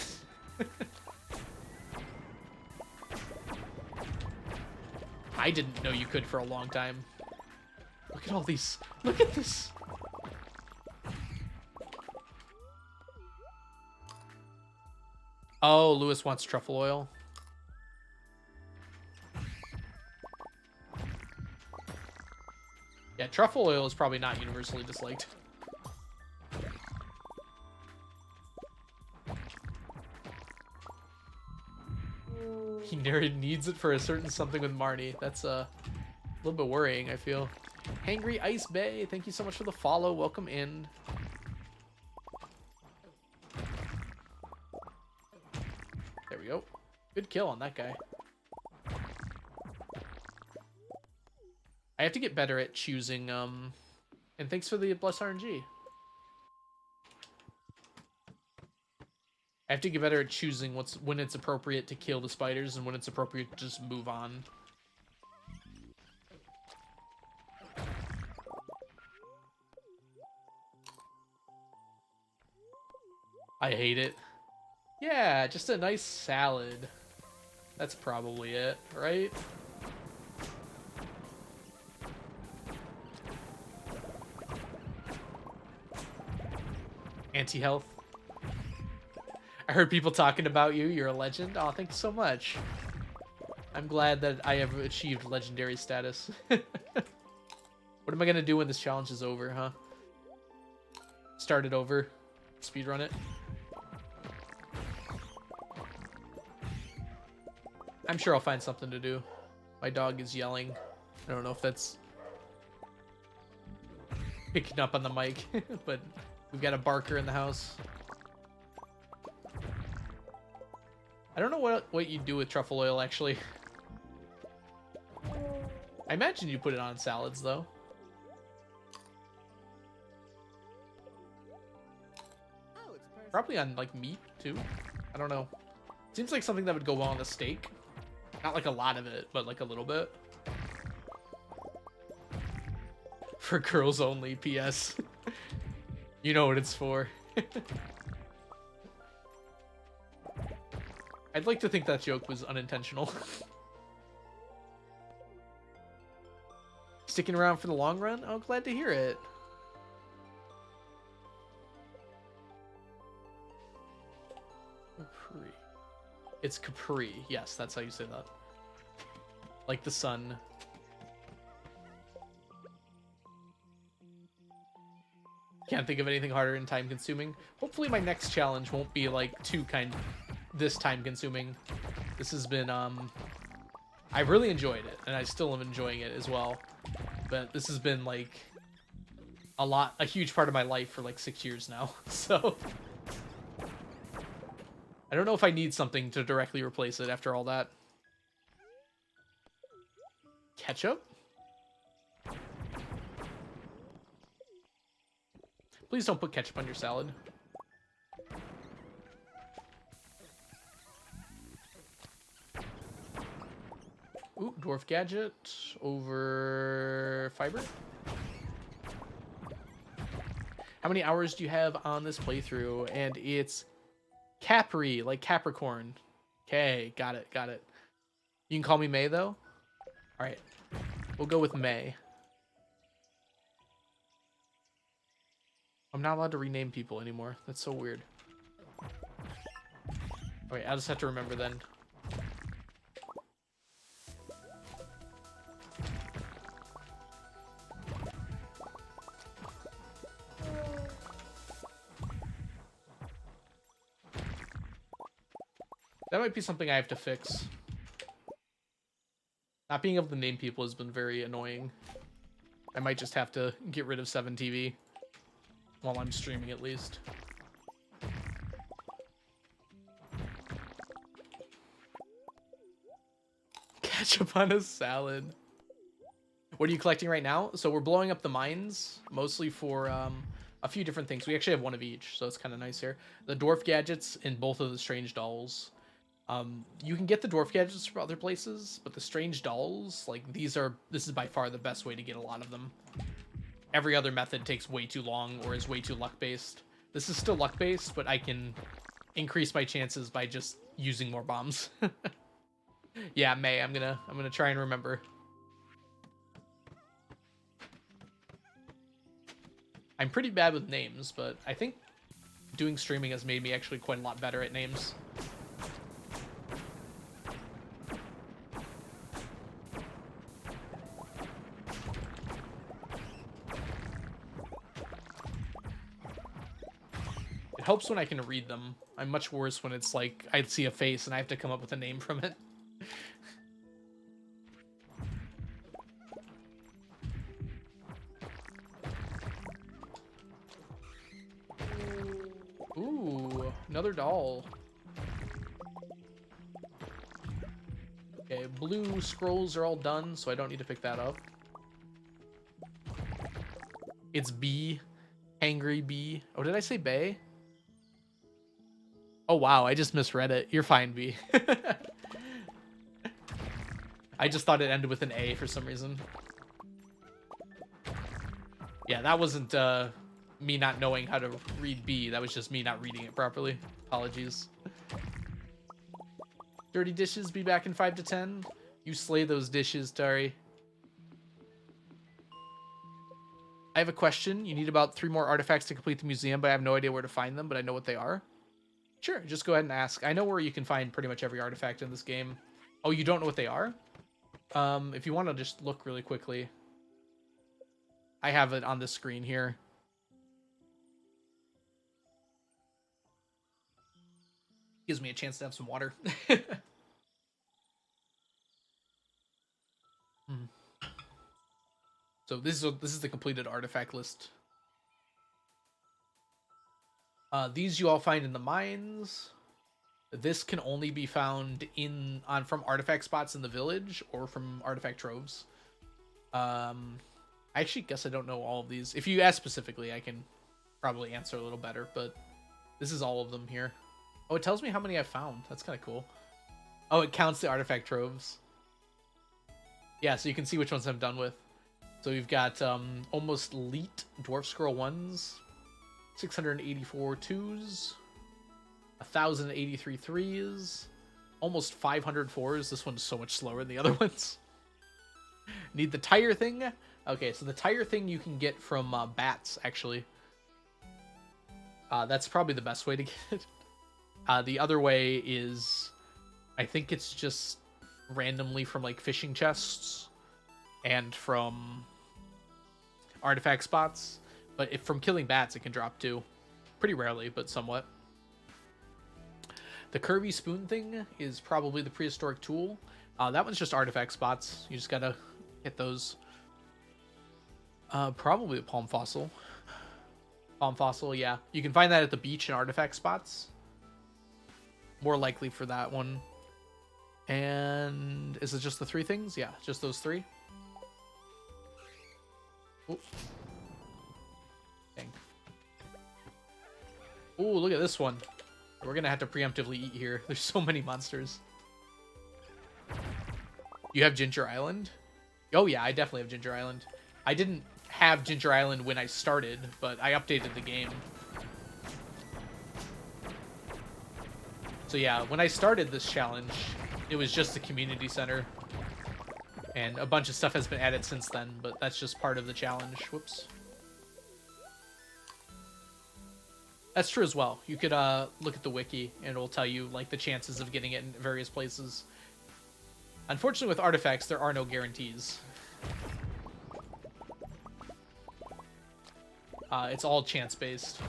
I didn't know you could for a long time. Look at all these. Look at this. Oh, Lewis wants truffle oil. Yeah, truffle oil is probably not universally disliked. He needs it for a certain something with Marnie. That's a little bit worrying, I feel. Hangry Ice Bay, thank you so much for the follow. Welcome in. There we go. Good kill on that guy. I have to get better at choosing, and thanks for the Bless RNG. I have to get better at choosing when it's appropriate to kill the spiders and when it's appropriate to just move on. I hate it. Yeah, just a nice salad. That's probably it, right? Anti-health. I heard people talking about you. You're a legend. Oh, thank you so much. I'm glad that I have achieved legendary status. What am I gonna do when this challenge is over, huh? Start it over. Speedrun it. I'm sure I'll find something to do. My dog is yelling. I don't know if that's picking up on the mic, but we've got a barker in the house. I don't know what you do with truffle oil, actually. I imagine you put it on salads, though. Probably on, like, meat, too. I don't know. Seems like something that would go well on a steak. Not, like, a lot of it, but, like, a little bit. For girls only, P.S. You know what it's for. I'd like to think that joke was unintentional. Sticking around for the long run? Oh, glad to hear it. Capri. It's Capri. Yes, that's how you say that. Like the sun. Can't think of anything harder and time consuming. Hopefully my next challenge won't be like this time consuming. This has been I've really enjoyed it, and I still am enjoying it as well. But this has been like a huge part of my life for like 6 years now. So I don't know if I need something to directly replace it after all that. Ketchup? Please don't put ketchup on your salad. Ooh, dwarf gadget over fiber. How many hours do you have on this playthrough? And it's Capri, like Capricorn. Okay, got it, got it. You can call me May, though? All right, we'll go with May. I'm not allowed to rename people anymore. That's so weird. Wait, I'll just have to remember then. That might be something I have to fix. Not being able to name people has been very annoying. I might just have to get rid of 7TV. While I'm streaming, at least. Ketchup on a salad. What are you collecting right now? So we're blowing up the mines, mostly for a few different things. We actually have one of each, so it's kind of nice here. The dwarf gadgets in both of the strange dolls. You can get the dwarf gadgets from other places, but the strange dolls, like this is by far the best way to get a lot of them. Every other method takes way too long or is way too luck-based. This is still luck-based, but I can increase my chances by just using more bombs. Yeah, May, I'm gonna try and remember. I'm pretty bad with names, but I think doing streaming has made me actually quite a lot better at names. It helps when I can read them. I'm much worse when it's like I see a face and I have to come up with a name from it. Ooh, another doll. Okay, blue scrolls are all done, so I don't need to pick that up. It's B. Hangry B. Oh, did I say Bay? Oh, wow, I just misread it. You're fine, B. I just thought it ended with an A for some reason. Yeah, that wasn't me not knowing how to read B. That was just me not reading it properly. Apologies. Dirty dishes, be back in 5 to 10. You slay those dishes, Dari. I have a question. You need about 3 more artifacts to complete the museum, but I have no idea where to find them, but I know what they are. Sure, just go ahead and ask. I know where you can find pretty much every artifact in this game. Oh, you don't know what they are? If you want to just look really quickly. I have it on the screen here. Gives me a chance to have some water. So this is the completed artifact list. These you all find in the mines. This can only be found from artifact spots in the village or from artifact troves. I actually guess I don't know all of these. If you ask specifically, I can probably answer a little better, but this is all of them here. Oh, it tells me how many I've found. That's kind of cool. Oh, it counts the artifact troves. Yeah, so you can see which ones I'm done with. So we've got almost elite dwarf scroll 1s, 684 2s, 1,083 3s, almost 500 4s. This one's so much slower than the other ones. Need the tire thing. Okay, so the tire thing you can get from bats, actually. That's probably the best way to get it. The other way is, I think it's just randomly from like fishing chests and from artifact spots. But if from killing bats, it can drop too. Pretty rarely, but somewhat. The Kirby spoon thing is probably the prehistoric tool. That one's just artifact spots. You just gotta hit those. Probably a palm fossil. Palm fossil, yeah. You can find that at the beach and artifact spots. More likely for that one. And is it just the 3 things? Yeah, just those 3. Ooh. Dang. Ooh, look at this one. We're gonna have to preemptively eat here. There's so many monsters. You have Ginger Island? Oh yeah, I definitely have Ginger Island. I didn't have Ginger Island when I started, but I updated the game. So yeah, when I started this challenge, it was just the community center. And a bunch of stuff has been added since then, but that's just part of the challenge. Whoops. That's true as well. You could look at the wiki, and it'll tell you like the chances of getting it in various places. Unfortunately, with artifacts, there are no guarantees. It's all chance-based,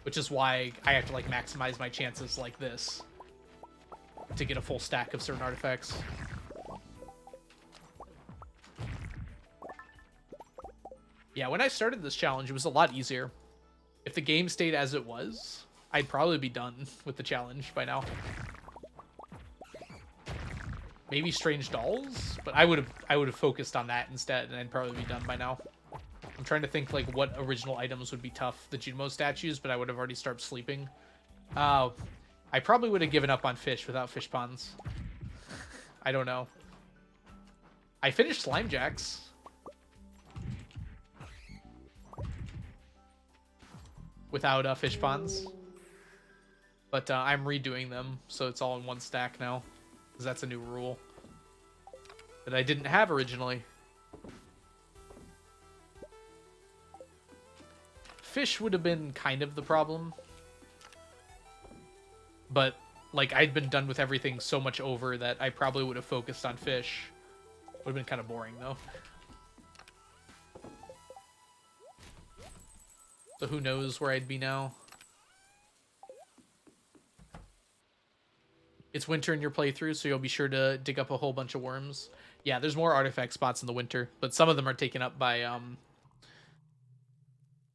which is why I have to like maximize my chances like this to get a full stack of certain artifacts. Yeah, when I started this challenge, it was a lot easier. If the game stayed as it was, I'd probably be done with the challenge by now. Maybe Strange Dolls, but I would have focused on that instead, and I'd probably be done by now. I'm trying to think like what original items would be tough. The Junmo statues, but I would have already started sleeping. I probably would have given up on fish without fish ponds. I don't know. I finished Slime Jacks. Without fish ponds. But I'm redoing them, so it's all in one stack now. Because that's a new rule that I didn't have originally. Fish would have been kind of the problem. But, like, I'd been done with everything so much over that I probably would have focused on fish. Would have been kind of boring, though. So who knows where I'd be now. It's winter in your playthrough, so you'll be sure to dig up a whole bunch of worms. Yeah, there's more artifact spots in the winter, but some of them are taken up by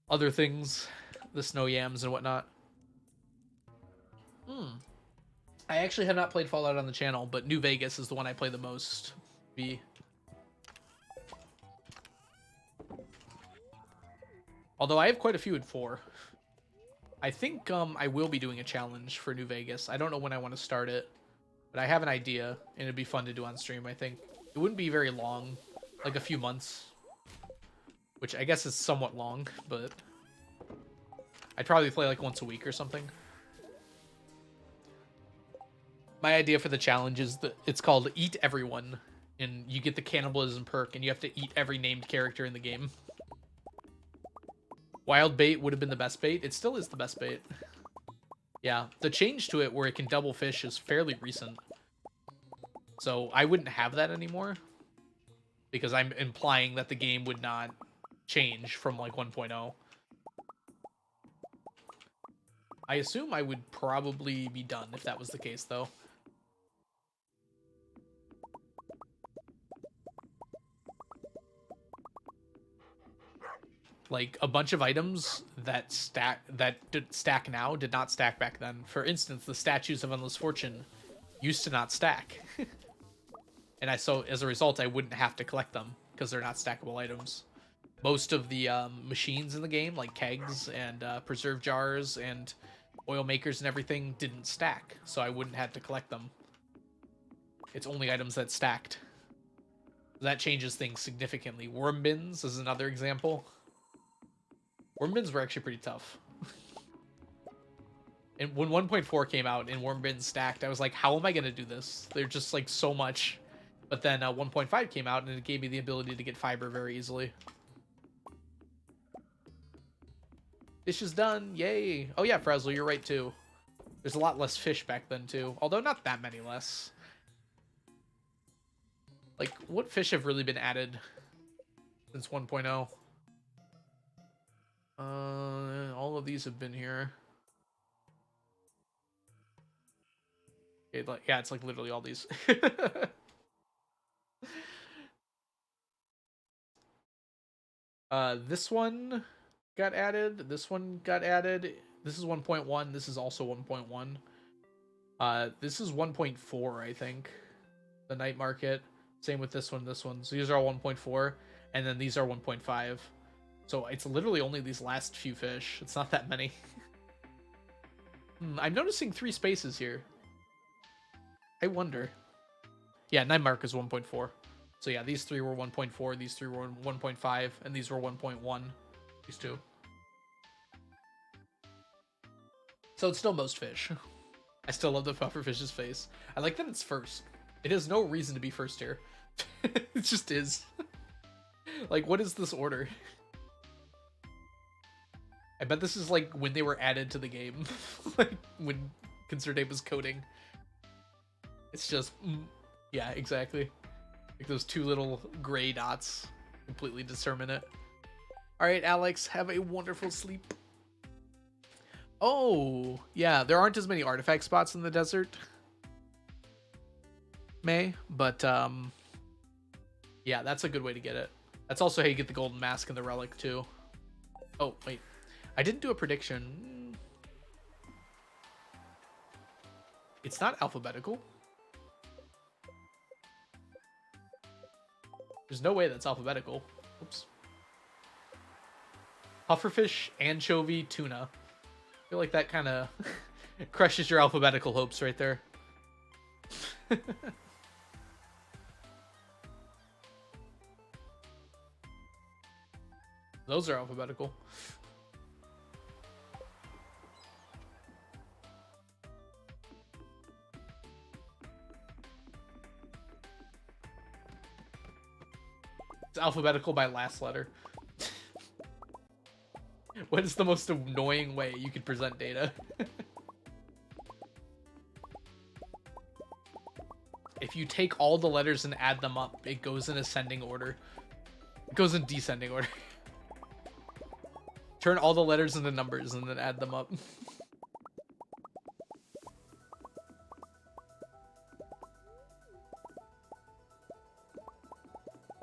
other things, the snow yams and whatnot. I actually have not played Fallout on the channel, but New Vegas is the one I play the most. Although I have quite a few in 4. I think I will be doing a challenge for New Vegas. I don't know when I want to start it, but I have an idea, and it'd be fun to do on stream, I think. It wouldn't be very long, like a few months, which I guess is somewhat long, but I'd probably play like once a week or something. My idea for the challenge is that it's called Eat Everyone, and you get the cannibalism perk, and you have to eat every named character in the game. Wild bait would have been the best bait. It still is the best bait. Yeah, the change to it where it can double fish is fairly recent. So I wouldn't have that anymore, because I'm implying that the game would not change from like 1.0. I assume I would probably be done if that was the case, though. Like, a bunch of items that stack now did not stack back then. For instance, the statues of Endless Fortune used to not stack. And so as a result, I wouldn't have to collect them because they're not stackable items. Most of the machines in the game, like kegs and preserve jars and oil makers and everything, didn't stack, so I wouldn't have to collect them. It's only items that stacked. That changes things significantly. Worm bins is another example. Worm bins were actually pretty tough. And when 1.4 came out and worm bins stacked, I was like, how am I going to do this? They're just like so much. But then 1.5 came out and it gave me the ability to get fiber very easily. Fish is done. Yay. Oh yeah, Frazzle, you're right too. There's a lot less fish back then too. Although not that many less. Like, what fish have really been added since 1.0? All of these have been here. Okay, like, yeah, it's like literally all these. This one got added. This one got added. This is 1.1. This is also 1.1. This is 1.4, I think. The night market. Same with this one, this one. So these are all 1.4, and then these are 1.5. So it's literally only these last few fish. It's not that many. I'm noticing 3 spaces here. I wonder. Yeah, night market is 1.4. So yeah, these 3 were 1.4, these 3 were 1.5, and these were 1.1. These 2. So it's still most fish. I still love the pufferfish's face. I like that it's first. It has no reason to be first here. It just is. Like, what is this order? I bet this is like when they were added to the game. Like when Concerned was coding. It's just, yeah, exactly. Like those 2 little gray dots completely determine it. All right, Alex, have a wonderful sleep. Oh, yeah, there aren't as many artifact spots in the desert, but yeah, that's a good way to get it. That's also how you get the golden mask and the relic too. Oh, wait. I didn't do a prediction. It's not alphabetical. There's no way that's alphabetical. Oops. Pufferfish, anchovy, tuna. I feel like that kind of crushes your alphabetical hopes right there. Those are alphabetical. It's alphabetical by last letter. What is the most annoying way you could present data? If you take all the letters and add them up, it goes in ascending order. It goes in descending order. Turn all the letters into numbers and then add them up.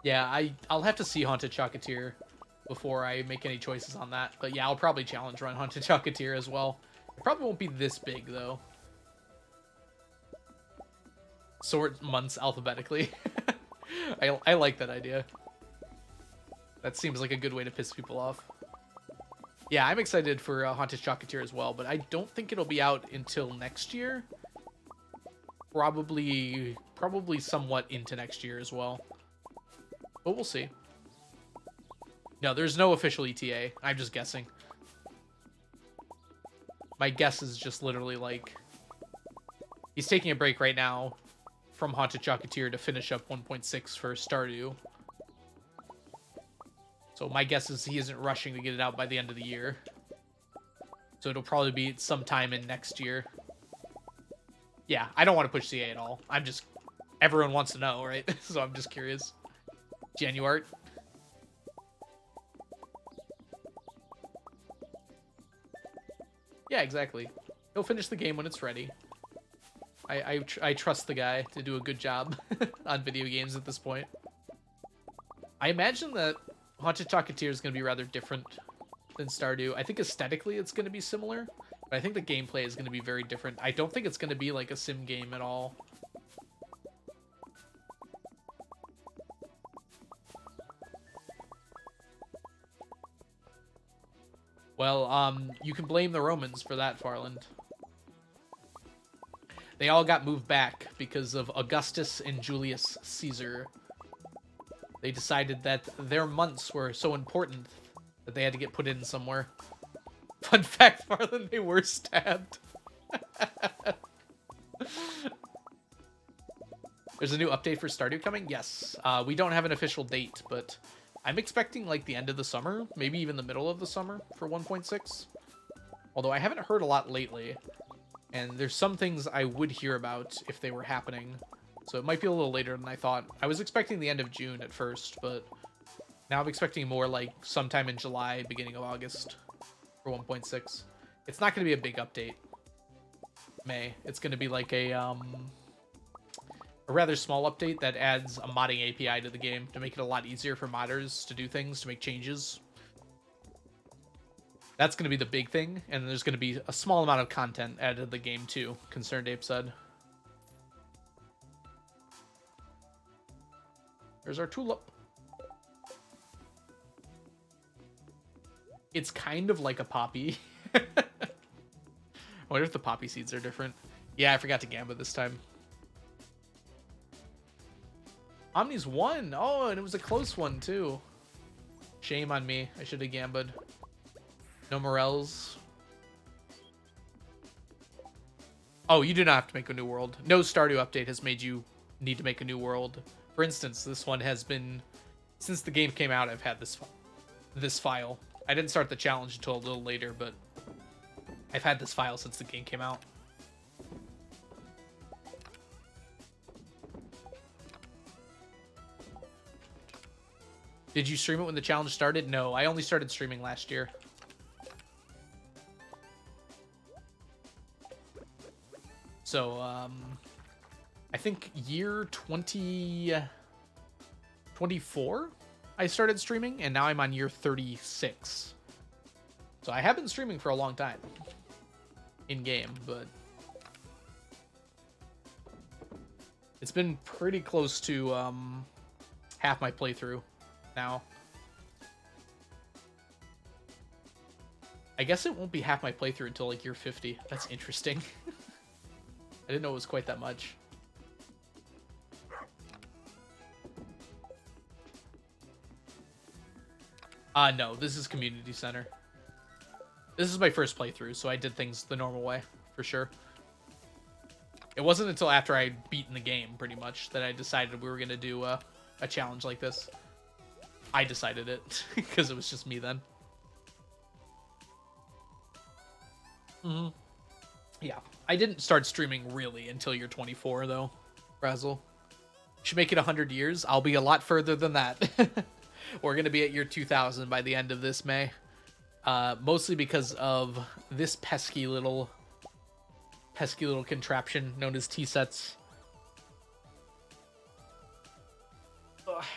Yeah, I'll have to see Haunted Chocolatier before I make any choices on that. But yeah, I'll probably challenge run Haunted Chocolatier as well. It probably won't be this big, though. Sort months alphabetically. I like that idea. That seems like a good way to piss people off. Yeah, I'm excited for Haunted Chocolatier as well, but I don't think it'll be out until next year. Probably somewhat into next year as well. But we'll see. No, there's no official ETA. I'm just guessing. My guess is just literally like he's taking a break right now from Haunted Chocolatier to finish up 1.6 for Stardew. So my guess is he isn't rushing to get it out by the end of the year. So it'll probably be sometime in next year. Yeah, I don't want to push CA at all. I'm just... Everyone wants to know, right? So I'm just curious. Januart. Yeah, exactly. He'll finish the game when it's ready. I trust the guy to do a good job on video games at this point. I imagine that Haunted Chocolatier is going to be rather different than Stardew. I think aesthetically it's going to be similar, but I think the gameplay is going to be very different. I don't think it's going to be like a sim game at all. Well, you can blame the Romans for that, Farland. They all got moved back because of Augustus and Julius Caesar. They decided that their months were so important that they had to get put in somewhere. Fun fact, Farland, they were stabbed. There's a new update for Stardew coming? Yes. We don't have an official date, but I'm expecting like the end of the summer, maybe even the middle of the summer for 1.6. Although I haven't heard a lot lately, and there's some things I would hear about if they were happening. So it might be a little later than I thought. I was expecting the end of June at first, but now I'm expecting more like sometime in July, beginning of August for 1.6. It's not going to be a big update. May. It's going to be like a rather small update that adds a modding API to the game to make it a lot easier for modders to do things, to make changes. That's going to be the big thing, and there's going to be a small amount of content added to the game too, Concerned Ape said. There's our tulip. It's kind of like a poppy. I wonder if the poppy seeds are different. Yeah, I forgot to gambit this time. Omni's won. Oh, and it was a close one, too. Shame on me. I should have gambit. No Morels. Oh, you do not have to make a new world. No Stardew update has made you need to make a new world. For instance, this one has been... Since the game came out, I've had this file. I didn't start the challenge until a little later, but I've had this file since the game came out. Did you stream it when the challenge started? No, I only started streaming last year. So, I think year 2024, I started streaming, and now I'm on year 36. So I have been streaming for a long time in-game, but it's been pretty close to half my playthrough now. I guess it won't be half my playthrough until like year 50. That's interesting. I didn't know it was quite that much. No, this is community center. This is my first playthrough, so I did things the normal way, for sure. It wasn't until after I'd beaten the game, pretty much, that I decided we were going to do a challenge like this. I decided it, because it was just me then. Yeah, I didn't start streaming really until year 24, though, Razzle. Should make it 100 years. I'll be a lot further than that. We're going to be at year 2000 by the end of this May. Mostly because of this pesky little contraption known as T-sets.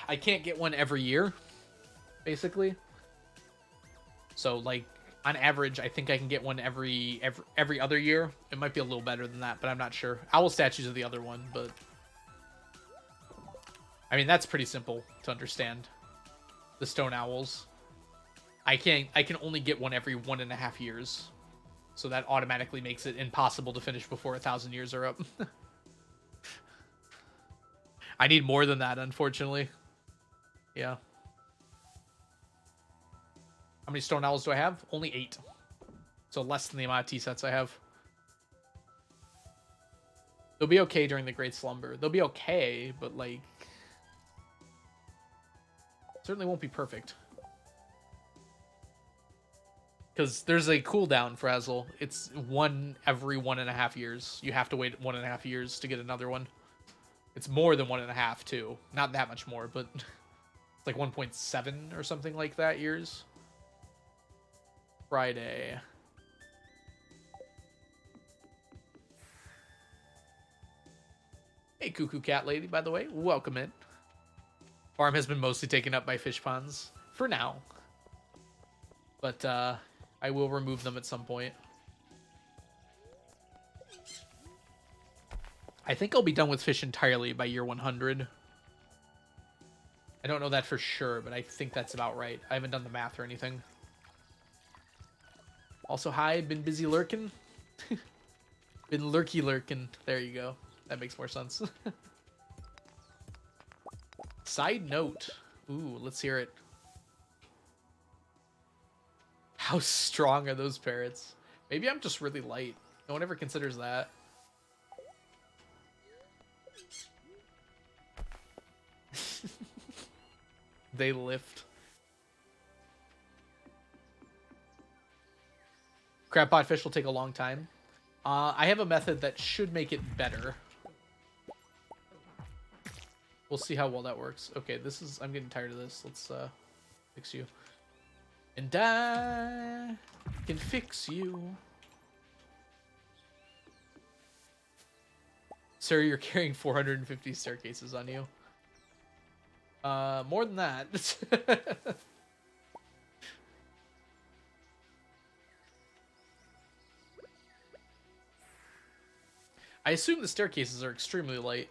I can't get one every year, basically. So, like, on average, I think I can get one every other year. It might be a little better than that, but I'm not sure. Owl statues are the other one, but I mean, that's pretty simple to understand. The stone owls. I can only get one every 1.5 years. So that automatically makes it impossible to finish before 1,000 years are up. I need more than that, unfortunately. Yeah. How many stone owls do I have? Only 8. So less than the amount of tea sets I have. They'll be okay during the Great Slumber. They'll be okay, but like... certainly won't be perfect. Because there's a cooldown for Hazel. It's one every 1.5 years. You have to wait 1.5 years to get another one. It's more than 1.5 too. Not that much more, but it's like 1.7 or something like that years. Friday. Hey, Cuckoo Cat Lady, by the way. Welcome in. Farm has been mostly taken up by fish ponds. For now. But, I will remove them at some point. I think I'll be done with fish entirely by year 100. I don't know that for sure, but I think that's about right. I haven't done the math or anything. Also, hi, been busy lurking. Been lurking. There you go. That makes more sense. Side note. Ooh, let's hear it. How strong are those parrots? Maybe I'm just really light. No one ever considers that. They lift. Crab pot fish will take a long time. I have a method that should make it better. We'll see how well that works. Okay, this is... I'm getting tired of this. Let's fix you. And I can fix you. Sir, you're carrying 450 staircases on you. More than that. I assume the staircases are extremely light.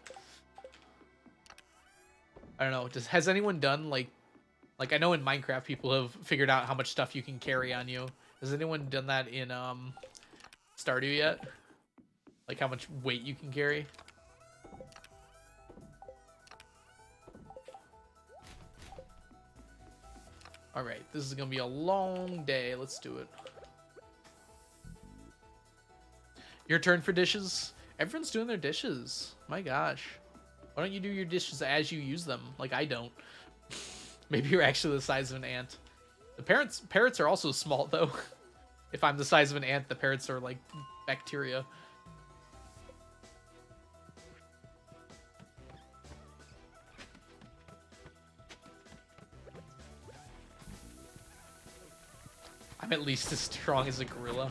I don't know. Has anyone done like I know in Minecraft people have figured out how much stuff you can carry on you. Has anyone done that in Stardew yet? Like how much weight you can carry? All right, this is gonna be a long day. Let's do it. Your turn for dishes. Everyone's doing their dishes. My gosh. Why don't you do your dishes as you use them? Like I don't. Maybe you're actually the size of an ant. The parrots are also small though. If I'm the size of an ant, the parrots are like bacteria. I'm at least as strong as a gorilla.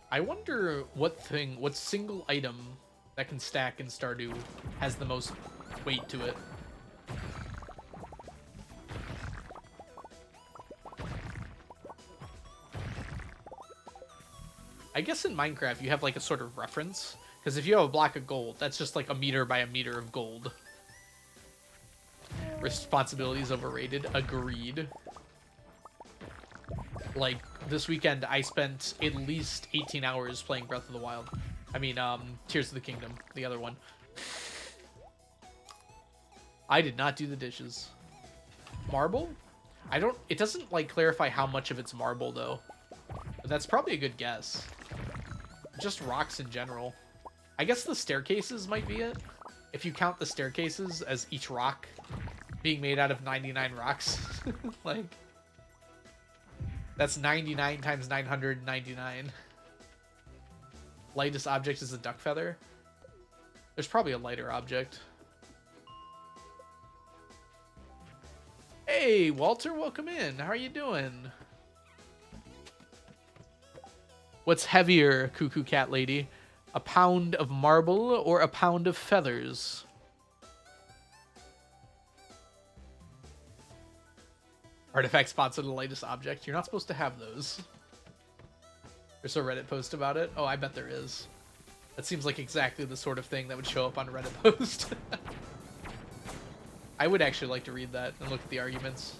I wonder what single item that can stack in Stardew has the most weight to it. I guess in Minecraft you have like a sort of reference, because if you have a block of gold, that's just like a meter by a meter of gold. Responsibility is overrated. Agreed. Like, this weekend, I spent at least 18 hours playing Breath of the Wild. I mean, Tears of the Kingdom, the other one. I did not do the dishes. Marble? It doesn't, like, clarify how much of it's marble, though. But that's probably a good guess. Just rocks in general. I guess the staircases might be it. If you count the staircases as each rock being made out of 99 rocks. Like... That's 99 times 999. Lightest object is a duck feather. There's probably a lighter object. Hey, Walter, welcome in. How are you doing? What's heavier, Cuckoo Cat Lady? A pound of marble or a pound of feathers? Artifact spots are the lightest object. You're not supposed to have those. There's a Reddit post about it. Oh, I bet there is. That seems like exactly the sort of thing that would show up on a Reddit post. I would actually like to read that and look at the arguments.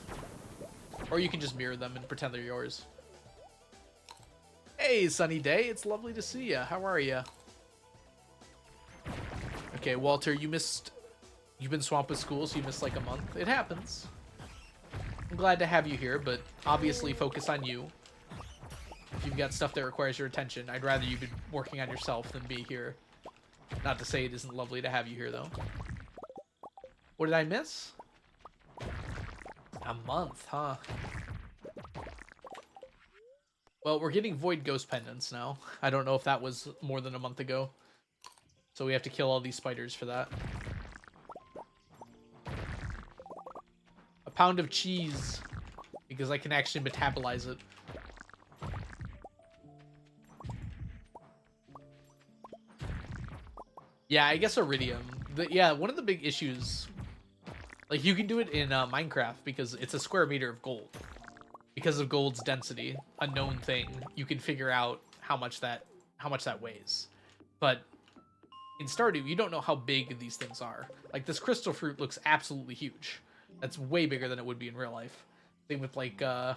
Or you can just mirror them and pretend they're yours. Hey, sunny day. It's lovely to see you. How are you? Okay, Walter, you missed You've been swamped with school, so you missed like a month. It happens. I'm glad to have you here, but obviously focus on you. If you've got stuff that requires your attention, I'd rather you be working on yourself than be here. Not to say it isn't lovely to have you here, though. What did I miss? A month, huh? Well, we're getting Void Ghost pendants now. I don't know if that was more than a month ago. So we have to kill all these spiders for that. A pound of cheese. Because I can actually metabolize it. Yeah, I guess iridium. Yeah, one of the big issues... Like, you can do it in Minecraft because it's a square meter of gold. Because of gold's density, a known thing, you can figure out how much that weighs. But in Stardew, you don't know how big these things are. Like, this crystal fruit looks absolutely huge. That's way bigger than it would be in real life. Same with, like, cave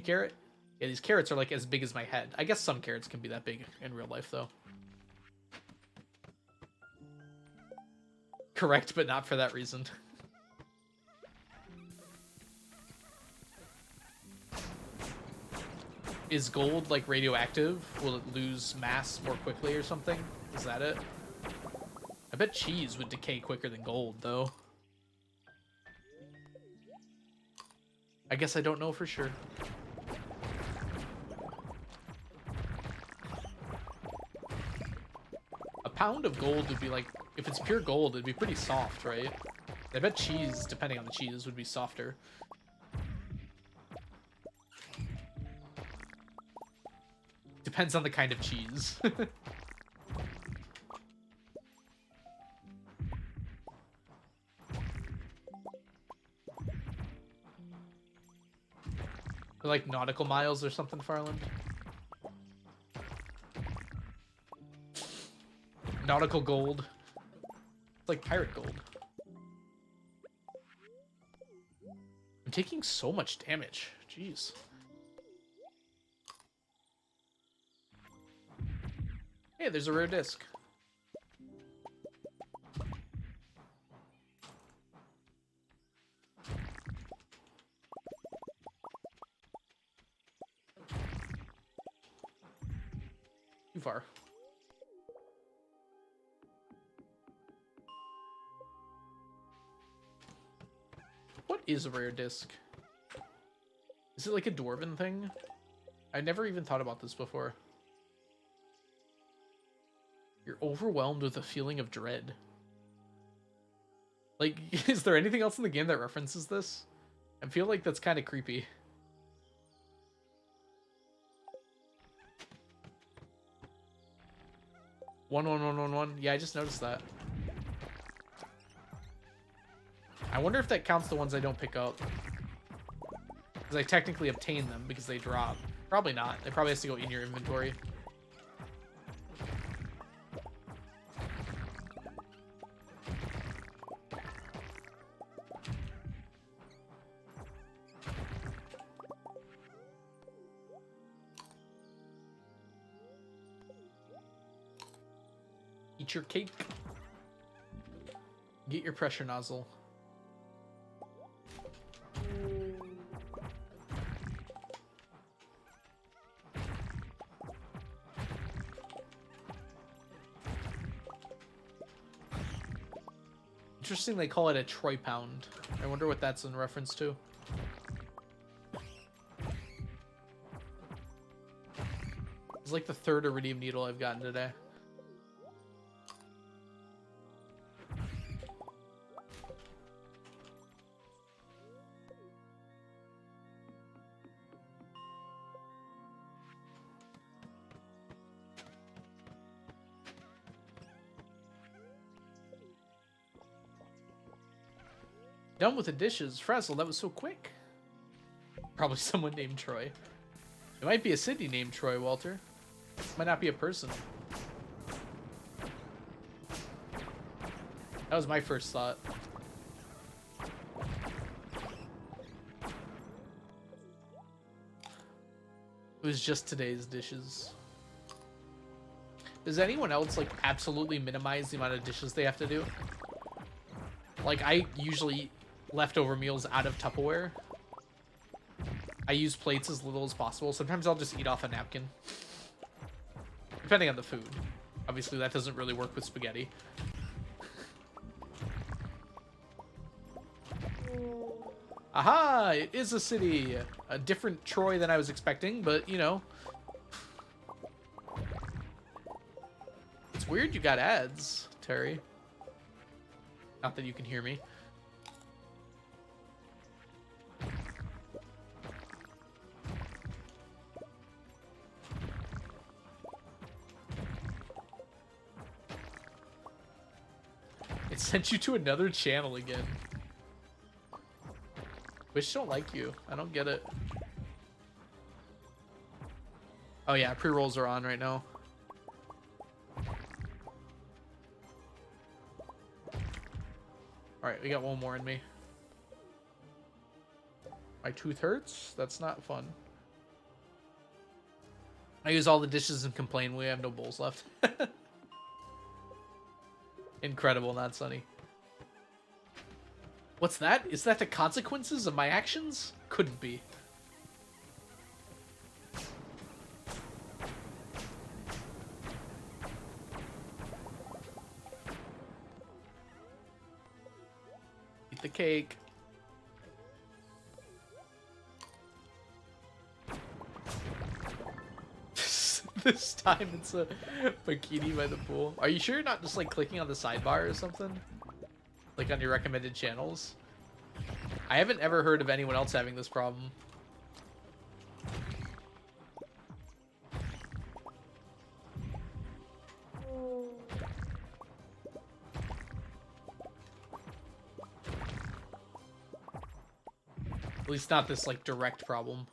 carrot? Yeah, these carrots are, like, as big as my head. I guess some carrots can be that big in real life, though. Correct, but not for that reason. Is gold, like, radioactive? Will it lose mass more quickly or something? Is that it? I bet cheese would decay quicker than gold, though. I guess I don't know for sure. A pound of gold would be like... If it's pure gold, it'd be pretty soft, right? I bet cheese, depending on the cheese, would be softer. Depends on the kind of cheese. Like nautical miles or something, Farland? Nautical gold. It's like pirate gold. I'm taking so much damage. Jeez. Hey, there's a rare disc. Too far. What is a rare disc? Is it like a dwarven thing? I never even thought about this before. You're overwhelmed with a feeling of dread. Like, is there anything else in the game that references this? I feel like that's kind of creepy. One. Yeah, I just noticed that. I wonder if that counts the ones I don't pick up. Because I technically obtain them because they drop. Probably not. It probably has to go in your inventory. Eat your cake. Get your pressure nozzle. Interesting they call it a troy pound. I wonder what that's in reference to. It's like the third iridium needle I've gotten today. Done with the dishes. Frazzle, that was so quick. Probably someone named Troy. It might be a city named Troy, Walter. Might not be a person. That was my first thought. It was just today's dishes. Does anyone else, like, absolutely minimize the amount of dishes they have to do? Like, I usually eat leftover meals out of Tupperware. I use plates as little as possible. Sometimes I'll just eat off a napkin. Depending on the food. Obviously, that doesn't really work with spaghetti. Aha! It is a city! A different Troy than I was expecting, but, you know. It's weird you got ads, Terry. Not that you can hear me. It sent you to another channel again. Wish don't like you. I don't get it. Oh yeah, pre-rolls are on right now. Alright, we got one more in me. My tooth hurts? That's not fun. I use all the dishes and complain we have no bowls left. Incredible, not sunny. What's that? Is that the consequences of my actions? Couldn't be. Eat the cake. This time it's a bikini by the pool. Are you sure you're not just like clicking on the sidebar or something? Like on your recommended channels? I haven't ever heard of anyone else having this problem. At least not this like direct problem.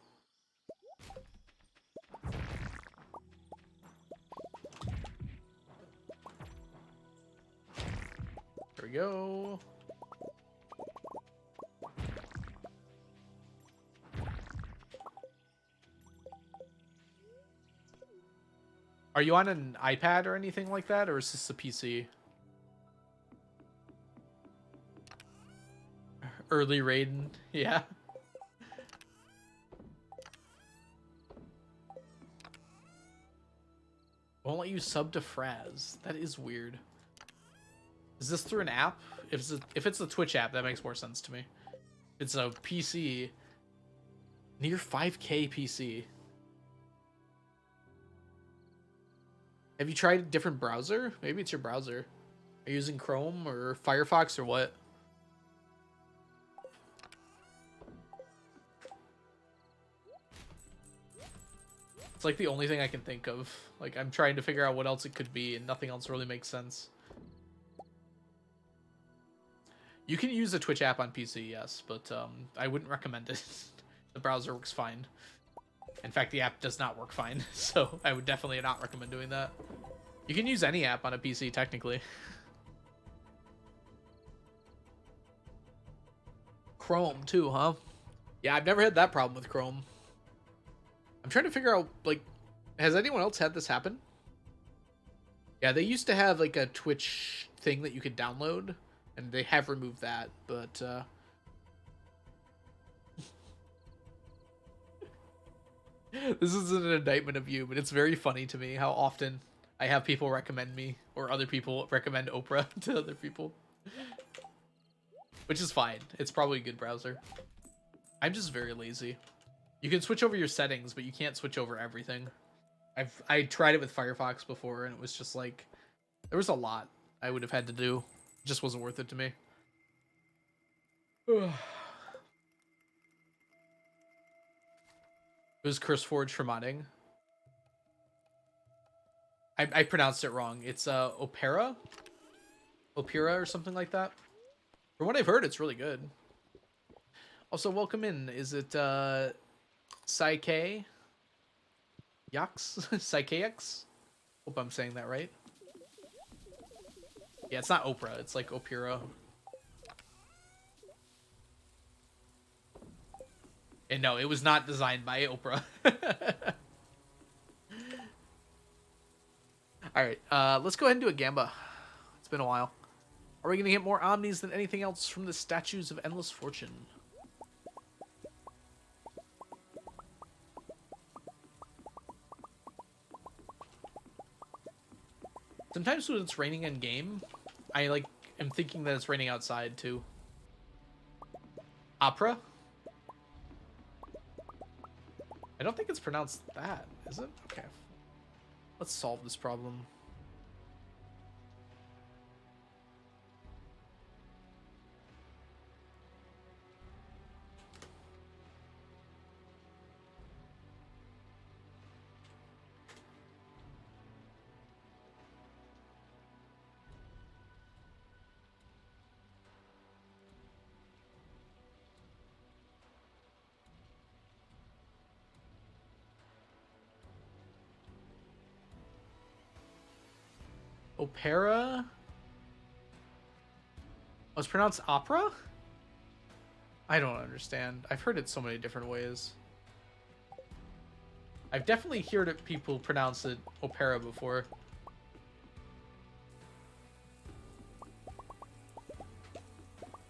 There we go. Are you on an iPad or anything like that, or is this a PC? Early Raiden, yeah. Won't let you sub to Fraz. That is weird. Is this through an app? If it's the Twitch app, that makes more sense to me. It's a PC. Near 5K PC. Have you tried a different browser? Maybe it's your browser. Are you using Chrome or Firefox or what? It's like the only thing I can think of. Like, I'm trying to figure out what else it could be, and nothing else really makes sense. You can use the Twitch app on PC, yes, but I wouldn't recommend it. The browser works fine. In fact, the app does not work fine, so I would definitely not recommend doing that. You can use any app on a PC, technically. Chrome, too, huh? Yeah, I've never had that problem with Chrome. I'm trying to figure out, like, has anyone else had this happen? Yeah, they used to have, like, a Twitch thing that you could download, and they have removed that, but, this isn't an indictment of you, but it's very funny to me how often I have people recommend me, or other people recommend Oprah to other people. Which is fine. It's probably a good browser. I'm just very lazy. You can switch over your settings, but you can't switch over everything. I tried it with Firefox before, and it was just like, there was a lot I would have had to do. It just wasn't worth it to me. It was CurseForge for modding. I pronounced it wrong. It's Opera? Opera or something like that. From what I've heard, it's really good. Also, welcome in. Is it Psyche? Yax? Psychex? Hope I'm saying that right. Yeah, it's not Oprah. It's like Opera. And no, it was not designed by Oprah. All right, let's go ahead and do a Gamba. It's been a while. Are we going to get more Omnis than anything else from the Statues of Endless Fortune? Sometimes when it's raining in game, I am thinking that it's raining outside too. Opera? I don't think it's pronounced that, is it? Okay. Let's solve this problem. Opera? Oh, it's pronounced opera? I don't understand. I've heard it so many different ways. I've definitely heard it, people pronounce it opera before.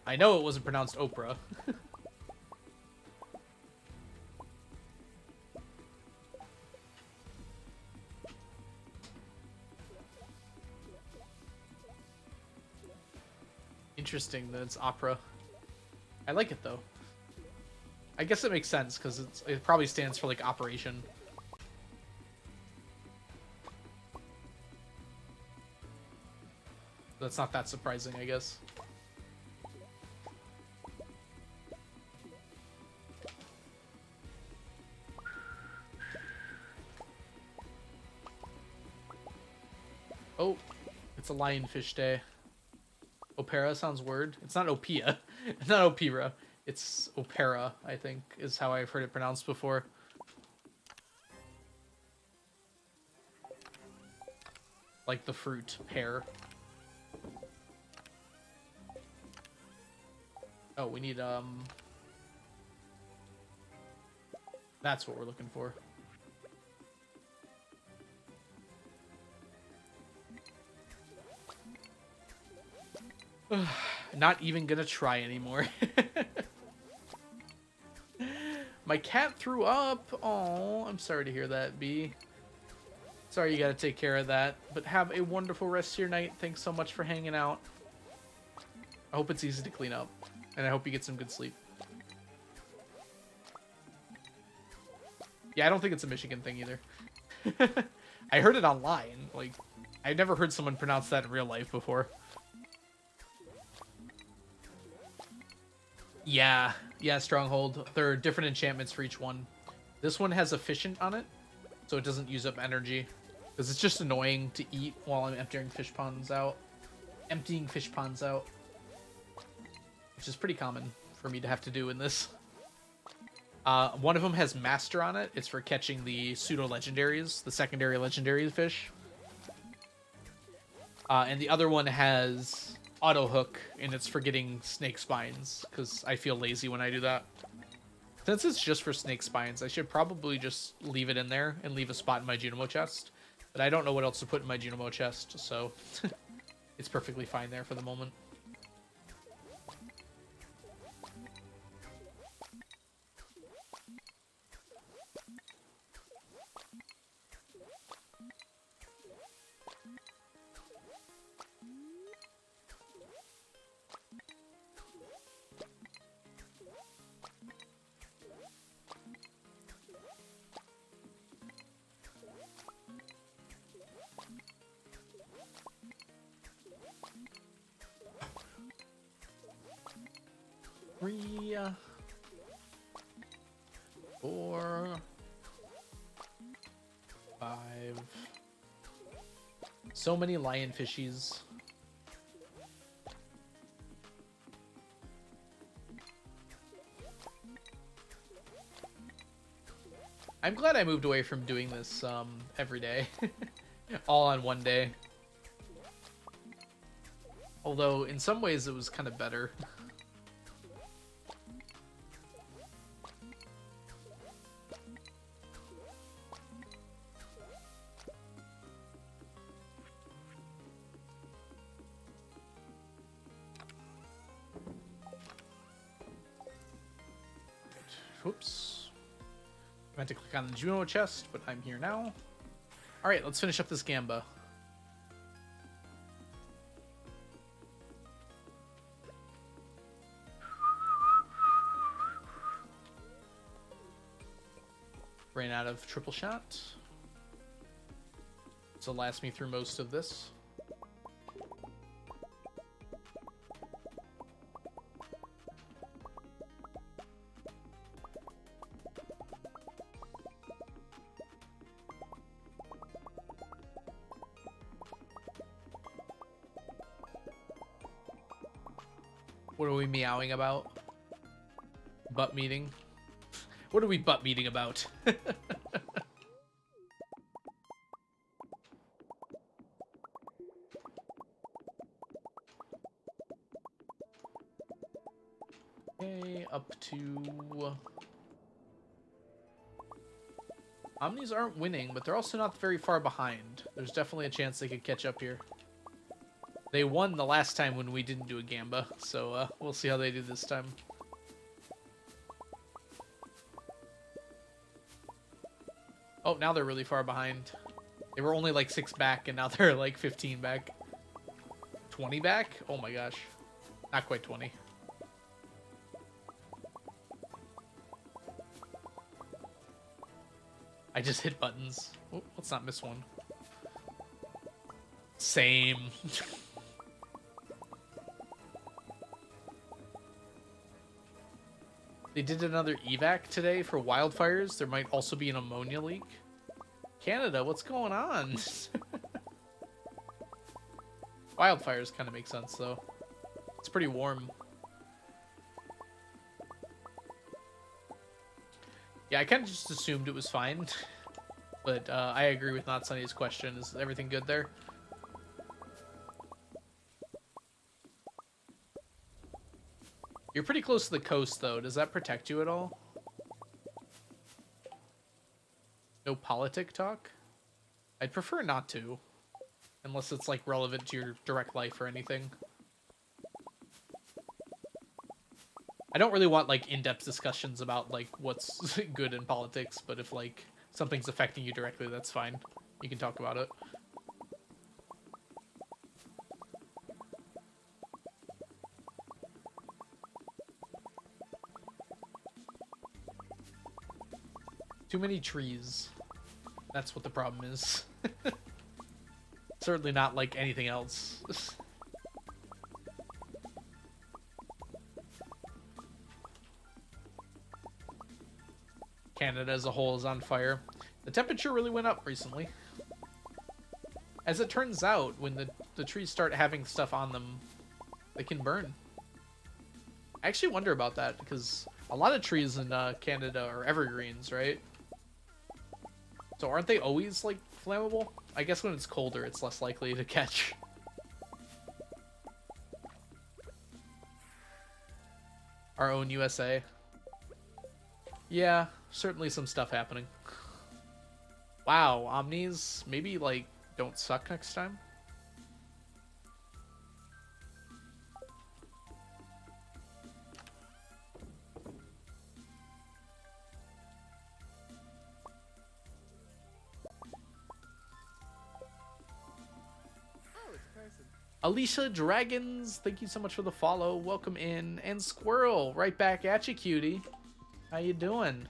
I know it wasn't pronounced Oprah. Interesting that it's opera. I like it though. I guess it makes sense because it probably stands for like operation. That's not that surprising, I guess. Oh, it's a lionfish day. Opera sounds weird. It's not opia. It's not opera. It's opera, I think, is how I've heard it pronounced before. Like the fruit, pear. Oh, we need, that's what we're looking for. Not even gonna try anymore. My cat threw up. Oh, I'm sorry to hear that, B. Sorry you gotta take care of that. But have a wonderful rest of your night. Thanks so much for hanging out. I hope it's easy to clean up. And I hope you get some good sleep. Yeah, I don't think it's a Michigan thing either. I heard it online. Like, I've never heard someone pronounce that in real life before. Yeah, Stronghold. There are different enchantments for each one. This one has efficient on it, so it doesn't use up energy. Because it's just annoying to eat while I'm emptying fish ponds out. Which is pretty common for me to have to do in this. One of them has Master on it. It's for catching the pseudo-legendaries, the secondary legendary fish. And the other one has auto hook, and it's for getting snake spines, because I feel lazy when I do that. Since it's just for snake spines, I should probably just leave it in there and leave a spot in my Junimo chest. But I don't know what else to put in my Junimo chest, so it's perfectly fine there for the moment. Three, 4, 5. So many lionfishies. I'm glad I moved away from doing this every day. All on one day. Although, in some ways, it was kind of better. Whoops. I meant to click on the Juno chest, but I'm here now. Alright, let's finish up this Gamba. Ran out of triple shot. This will last me through most of this. What are we meowing about? Butt meeting? What are we butt meeting about? Okay, up to... Omnis aren't winning, but they're also not very far behind. There's definitely a chance they could catch up here. They won the last time when we didn't do a Gamba, so we'll see how they do this time. Oh, now they're really far behind. They were only like 6 back, and now they're like 15 back. 20 back? Oh my gosh. Not quite 20. I just hit buttons. Oh, let's not miss one. Same. They did another evac today for wildfires. There might also be an ammonia leak. Canada, what's going on? Wildfires kind of make sense, though. It's pretty warm. Yeah, I kind of just assumed it was fine. But I agree with Not Sunny's question. Is everything good there? You're pretty close to the coast, though. Does that protect you at all? No politic talk? I'd prefer not to. Unless it's, like, relevant to your direct life or anything. I don't really want, like, in-depth discussions about, like, what's good in politics, but if, like, something's affecting you directly, that's fine. You can talk about it. Too many trees. That's what the problem is. Certainly not like anything else. Canada as a whole is on fire. The temperature really went up recently. As it turns out, when the trees start having stuff on them, they can burn. I actually wonder about that, because a lot of trees in Canada are evergreens, right? So aren't they always, like, flammable? I guess when it's colder, it's less likely to catch. Our own USA. Yeah, certainly some stuff happening. Wow, Omnis, maybe, like, don't suck next time? Alicia Dragons, thank you so much for the follow. Welcome in. And Squirrel, right back at you, cutie. How you doing?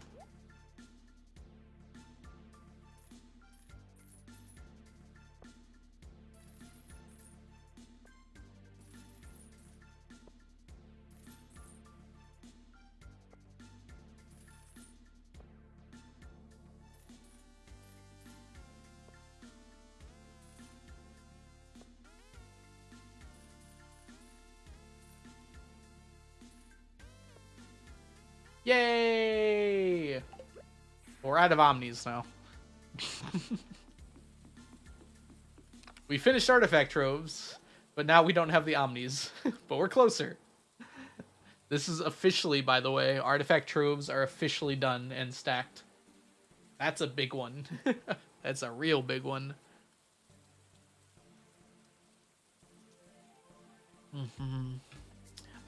Yay! We're out of Omnis now. We finished artifact troves, but now we don't have the Omnis. But we're closer. This is officially, by the way, artifact troves are officially done and stacked. That's a big one. That's a real big one.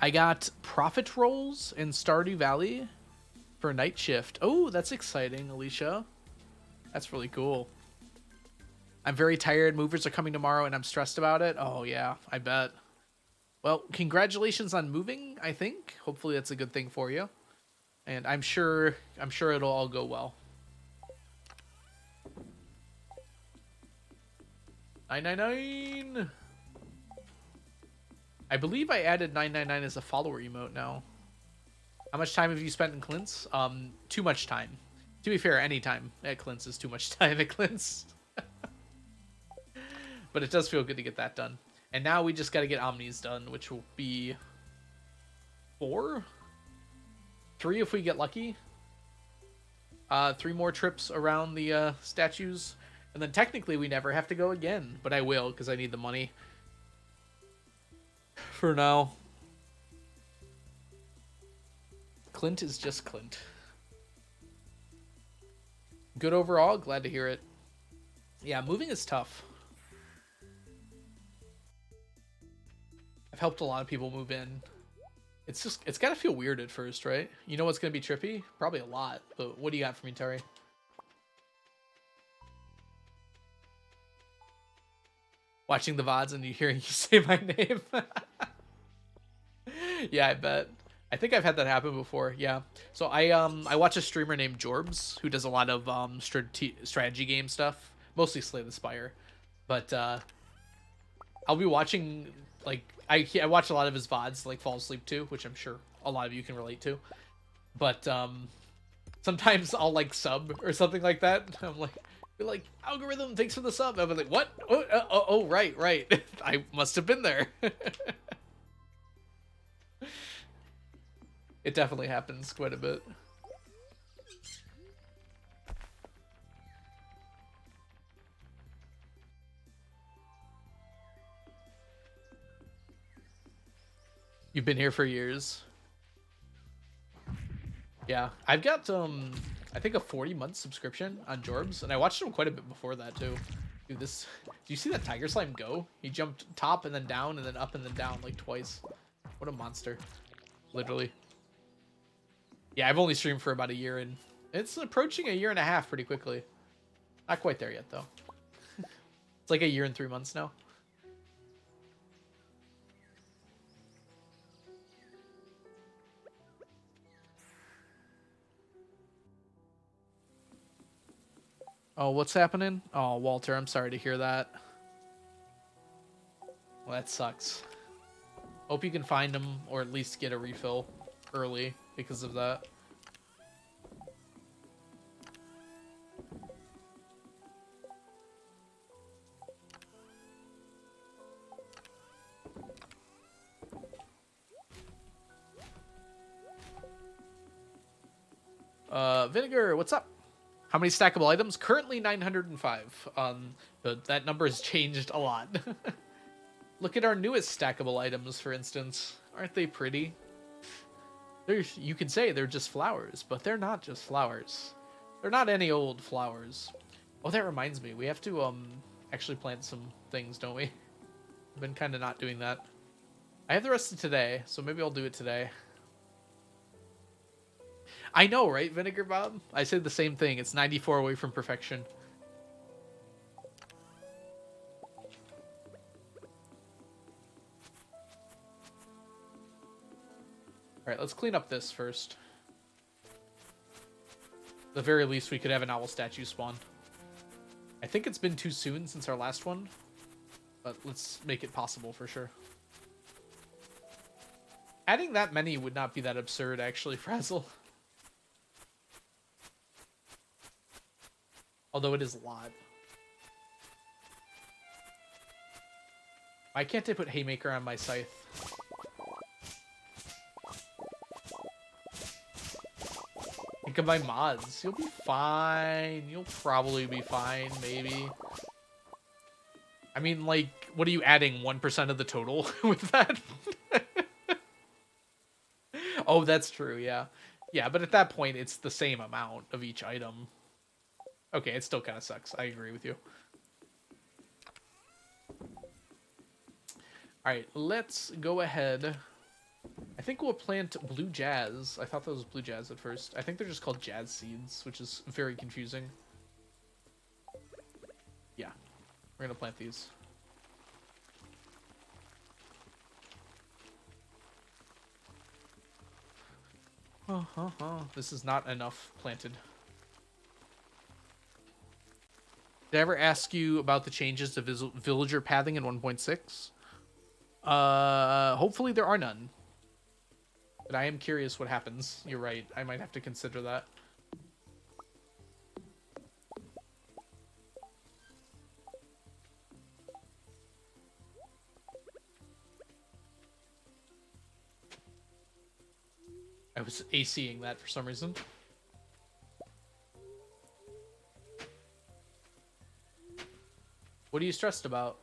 I got profit rolls in Stardew Valley. for night shift. Oh, that's exciting, Alicia. That's really cool. I'm very tired. Movers are coming tomorrow, and I'm stressed about it. Oh, yeah, I bet. Well, congratulations on moving, I think. Hopefully that's a good thing for you. And I'm sure it'll all go well. 999. I believe I added 999 as a follower emote now. How much time have you spent in Clint's? Too much time. To be fair, any time at Clint's is too much time at Clint's. But it does feel good to get that done. And now we just got to get Omnis done, which will be 4? 3 if we get lucky. 3 more trips around the statues. And then technically we never have to go again. But I will, because I need the money. For now. Clint is just Clint. Good overall. Glad to hear it. Yeah, moving is tough. I've helped a lot of people move in. It's gotta feel weird at first, right? You know what's gonna be trippy? Probably a lot. But what do you got for me, Terry? Watching the VODs and you hearing you say my name. Yeah, I bet. I think I've had that happen before. Yeah. So I watch a streamer named Jorbs who does a lot of strategy game stuff, mostly Slay the Spire. But I'll be watching, like, I watch a lot of his VODs, like fall asleep to, which I'm sure a lot of you can relate to. But sometimes I'll like sub or something like that. I'm like, algorithm, thanks for the sub. I'm like, what? Oh, right. I must have been there. It definitely happens quite a bit. You've been here for years. Yeah, I've got I think a 40-month subscription on Jorbs, and I watched him quite a bit before that too. Dude, do you see that Tiger Slime go? He jumped top and then down and then up and then down like twice. What a monster. Literally. Yeah, I've only streamed for about a year, and it's approaching a year and a half pretty quickly. Not quite there yet, though. It's like a year and 3 months now. Oh, what's happening? Oh, Walter, I'm sorry to hear that. Well, that sucks. Hope you can find him, or at least get a refill early because of that. Vinegar, what's up? How many stackable items? Currently 905. But that number has changed a lot. Look at our newest stackable items, for instance. Aren't they pretty? You could say they're just flowers, but they're not just flowers. They're not any old flowers. Oh, that reminds me. We have to actually plant some things, don't we? I've been kind of not doing that. I have the rest of today, so maybe I'll do it today. I know, right, Vinegar Bob? I said the same thing. It's 94 away from perfection. Alright, let's clean up this first. At the very least, we could have an owl statue spawn. I think it's been too soon since our last one, but let's make it possible for sure. Adding that many would not be that absurd, actually, Frazzle. Although it is a lot. Why can't I put Haymaker on my scythe? Think of my mods. You'll be fine. You'll probably be fine, maybe. I mean, like, what are you adding? 1% of the total with that? Oh, that's true, yeah. Yeah, but at that point, it's the same amount of each item. Okay, it still kind of sucks. I agree with you. Alright, let's go ahead. I think we'll plant blue jazz. I thought that was blue jazz at first. I think they're just called jazz seeds, which is very confusing. Yeah, we're gonna plant these. This is not enough planted. Did I ever ask you about the changes to villager pathing in 1.6? Hopefully there are none. But I am curious what happens. You're right. I might have to consider that. I was ACing that for some reason. What are you stressed about?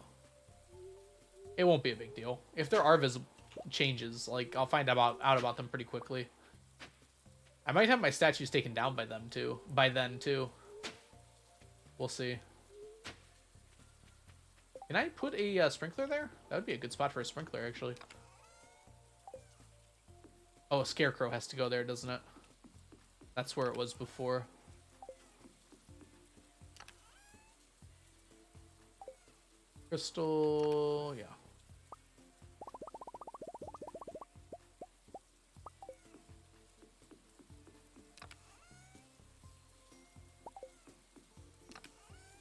It won't be a big deal. If there are visible changes, like, I'll find out about them pretty quickly. I might have my statues taken down by them too. By then too. We'll see. Can I put a sprinkler there? That would be a good spot for a sprinkler, actually. Oh, a scarecrow has to go there, doesn't it? That's where it was before. Crystal, yeah.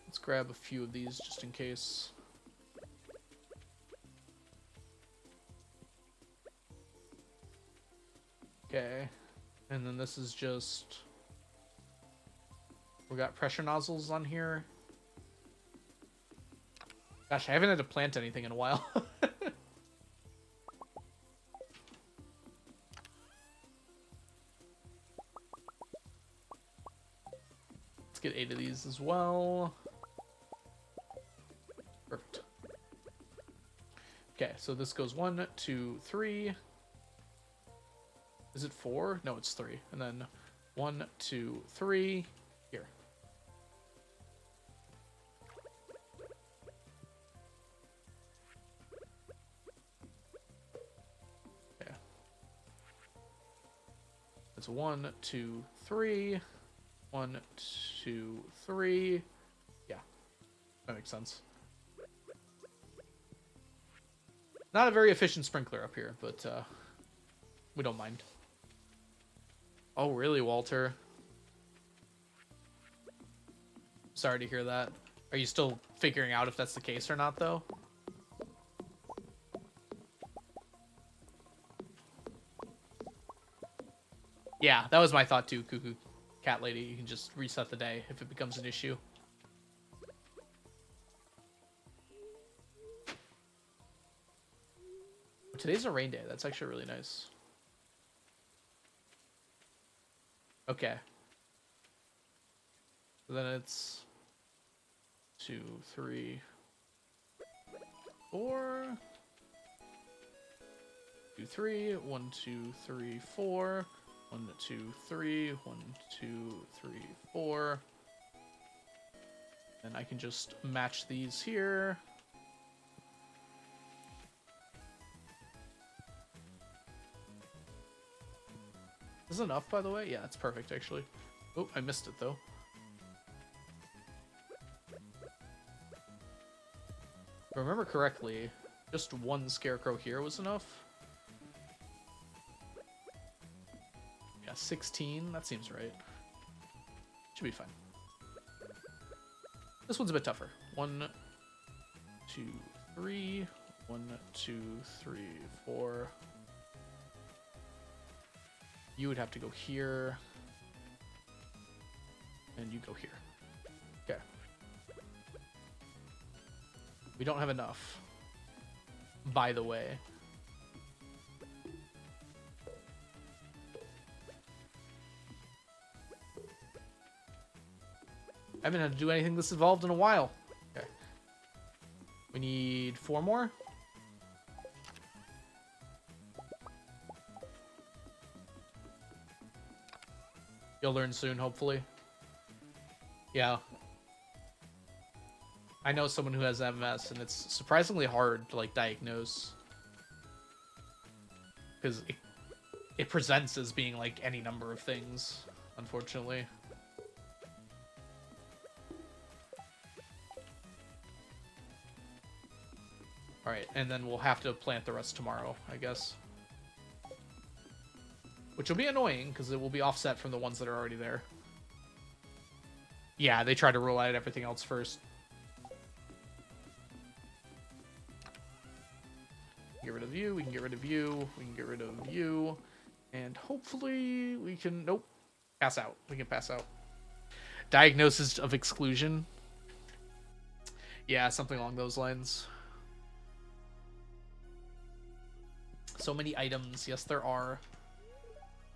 Let's grab a few of these just in case. Okay. And then this is just... We got pressure nozzles on here. Gosh, I haven't had to plant anything in a while. Let's get 8 of these as well. Perfect. Okay, so this goes 1, 2, 3. Is it 4? No, it's 3. And then 1, 2, 3. Here. Okay. It's 1, 2, 3. 1, 2, 3. Yeah, that makes sense. Not a very efficient sprinkler up here, but we don't mind. Oh, really, Walter? Sorry to hear that. Are you still figuring out if that's the case or not, though? Yeah, that was my thought too, Cuckoo Cat Lady. You can just reset the day if it becomes an issue. Today's a rain day. That's actually really nice. Okay. So then it's 2, 3, 4. 2, 3. 1, 2, 3, 4. 1, 2, 3. 1, 2, 3, 4. And I can just match these here. Is this enough, by the way? Yeah, it's perfect, actually. Oh, I missed it, though. If I remember correctly, just 1 scarecrow here was enough. Yeah, 16. That seems right. Should be fine. This one's a bit tougher. 1, 2, 3. 1, 2, 3, 4. You would have to go here. And you go here. Okay. We don't have enough. By the way. I haven't had to do anything this involved in a while. Okay. We need 4 more. You'll learn soon, hopefully. Yeah. I know someone who has MS, and it's surprisingly hard to, like, diagnose. Because it presents as being like any number of things, unfortunately. Alright, and then we'll have to plant the rest tomorrow, I guess. Which will be annoying, because it will be offset from the ones that are already there. Yeah, they try to rule out everything else first. Get rid of you, we can get rid of you, we can get rid of you. And hopefully we can... Nope. Pass out. We can pass out. Diagnosis of exclusion. Yeah, something along those lines. So many items. Yes, there are.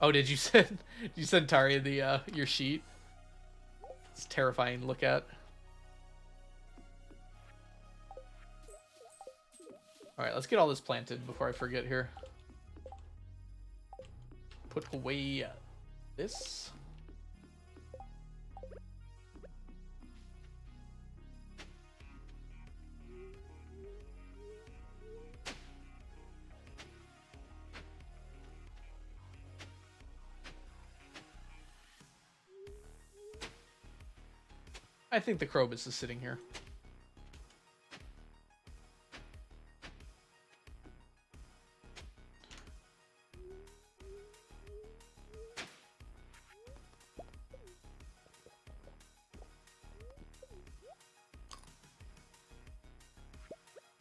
Oh, did you send Taria the your sheet? It's terrifying to look at. Alright, let's get all this planted before I forget here. Put away this. I think the Krobus is sitting here.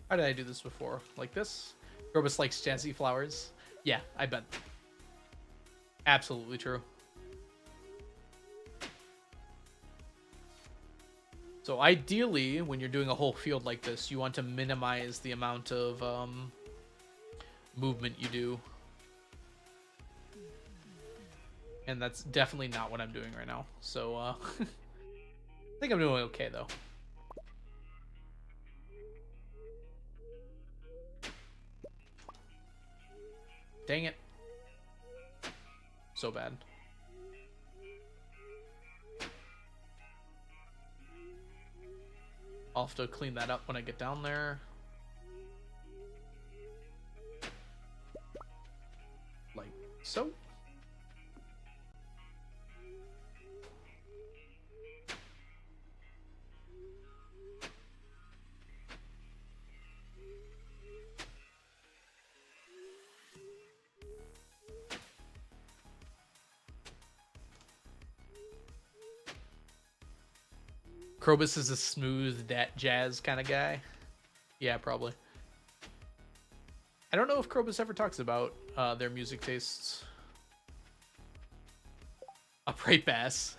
How did I do this before? Like this? Krobus likes jazzy flowers. Yeah, I bet. Absolutely true. So ideally, when you're doing a whole field like this, you want to minimize the amount of movement you do. And that's definitely not what I'm doing right now. So I think I'm doing okay, though. Dang it. So bad. I'll have to clean that up when I get down there. Like so. Krobus is a smooth jazz kind of guy. Yeah, probably. I don't know if Krobus ever talks about their music tastes. Upright bass.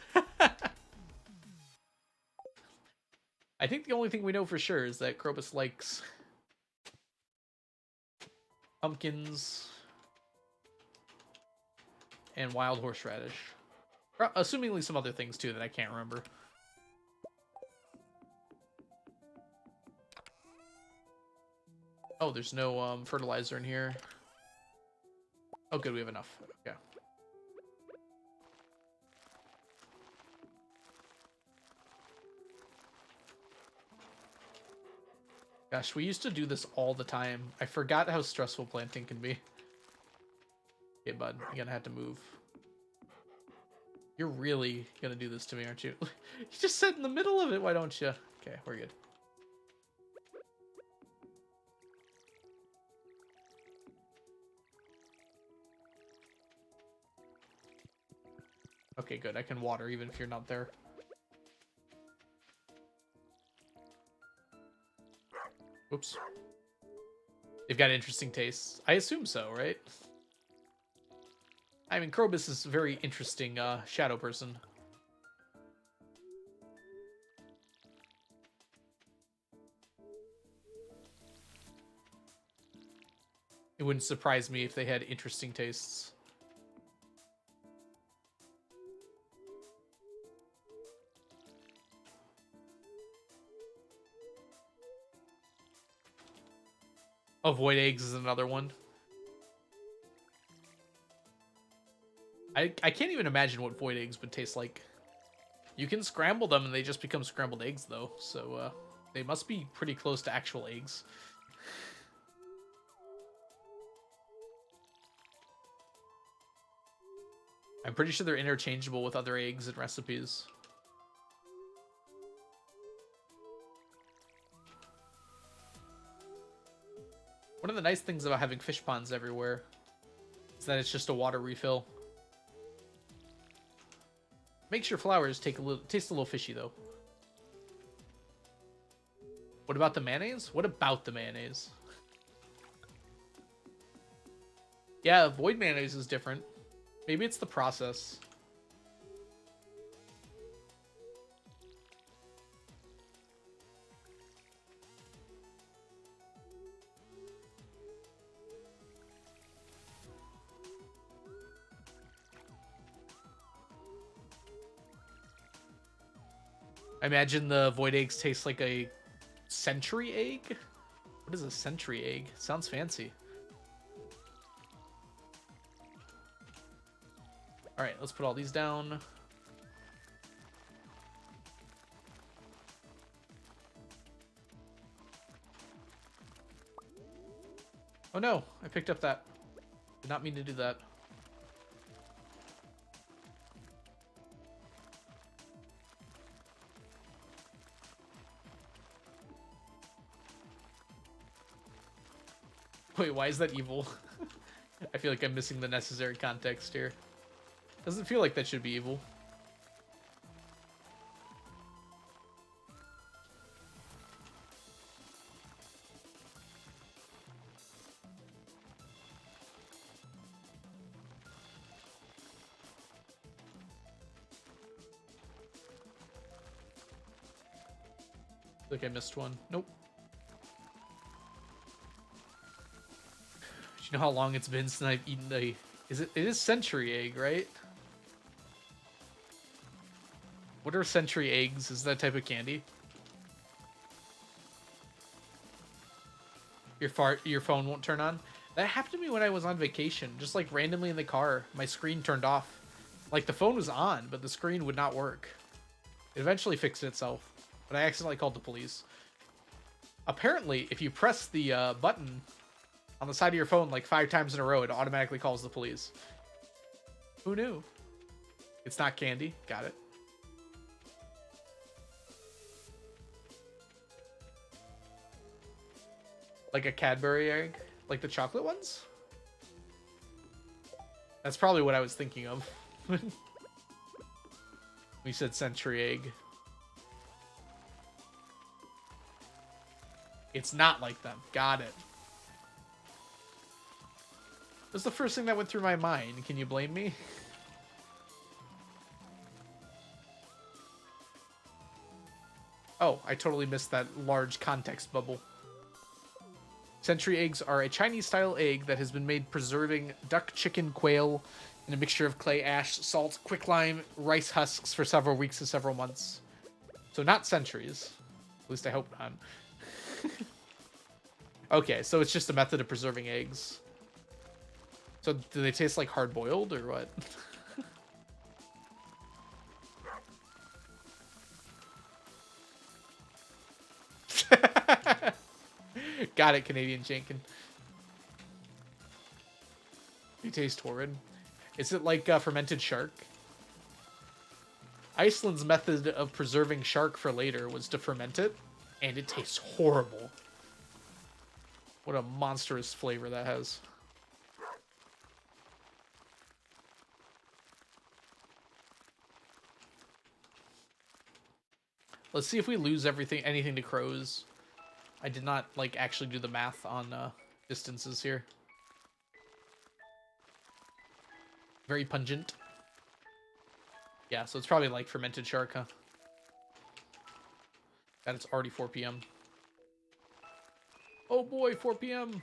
I think the only thing we know for sure is that Krobus likes pumpkins and wild horseradish. Assumingly some other things too that I can't remember. Oh, there's no fertilizer in here. Oh, good, we have enough. Okay. Gosh, we used to do this all the time. I forgot how stressful planting can be. Okay, bud, you're gonna have to move. You're really gonna do this to me, aren't you? You just sit in the middle of it, why don't you? Okay, we're good. Okay, good. I can water even if you're not there. Oops. They've got interesting tastes. I assume so, right? I mean, Krobus is a very interesting shadow person. It wouldn't surprise me if they had interesting tastes. Oh, void eggs is another one. I can't even imagine what void eggs would taste like. You can scramble them and they just become scrambled eggs, though. So they must be pretty close to actual eggs. I'm pretty sure they're interchangeable with other eggs and recipes. One of the nice things about having fish ponds everywhere is that it's just a water refill. Makes your flowers taste a little fishy though. What about the mayonnaise? What about the mayonnaise? Yeah, void mayonnaise is different. Maybe it's the process. I imagine the void eggs taste like a century egg? What is a century egg? Sounds fancy. Alright, let's put all these down. Oh no, I picked up that. Did not mean to do that. Wait, why is that evil? I feel like I'm missing the necessary context here. Doesn't feel like that should be evil. I feel like I missed one. Nope. Do you know how long it's been since I've eaten a... It is century egg, right? What are century eggs? Is that type of candy? Your phone won't turn on? That happened to me when I was on vacation. Just like randomly in the car, my screen turned off. Like the phone was on, but the screen would not work. It eventually fixed itself, but I accidentally called the police. Apparently, if you press the button on the side of your phone like 5 times in a row, it automatically calls the police. Who knew? It's not candy. Got it. Like a Cadbury egg? Like the chocolate ones? That's probably what I was thinking of. We said century egg. It's not like them. Got it. That's the first thing that went through my mind. Can you blame me? Oh, I totally missed that large context bubble. Century eggs are a Chinese-style egg that has been made preserving duck, chicken, quail in a mixture of clay, ash, salt, quicklime, rice husks for several weeks to several months. So not centuries. At least I hope not. Okay, so it's just a method of preserving eggs. So do they taste like hard-boiled or what? Got it, Canadian Jankin. You taste horrid. Is it like fermented shark? Iceland's method of preserving shark for later was to ferment it, and it tastes horrible. What a monstrous flavor that has. Let's see if we lose anything to crows. I did not, like, actually do the math on distances here. Very pungent. Yeah, so it's probably like fermented shark, huh? And it's already 4 p.m. Oh boy, 4 p.m.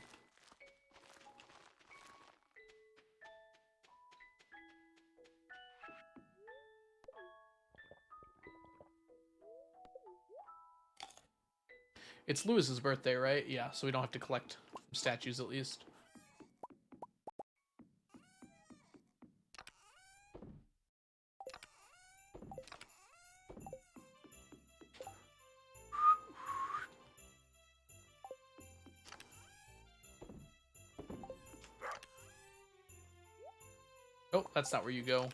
It's Lewis's birthday, right? Yeah, so we don't have to collect statues at least. Oh, that's not where you go.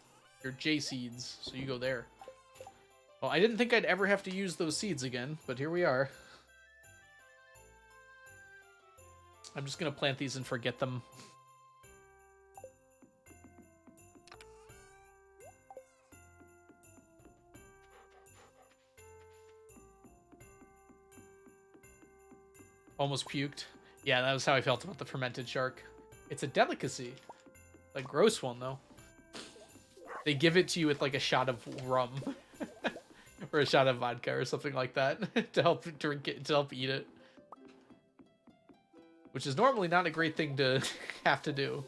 Your J seeds, so you go there. Well, I didn't think I'd ever have to use those seeds again, but here we are. I'm just gonna plant these and forget them. Almost puked. Yeah, that was how I felt about the fermented shark. It's a delicacy. A gross one, though. They give it to you with, like, a shot of rum. Or a shot of vodka or something like that to help drink it, to help eat it. Which is normally not a great thing to have to do.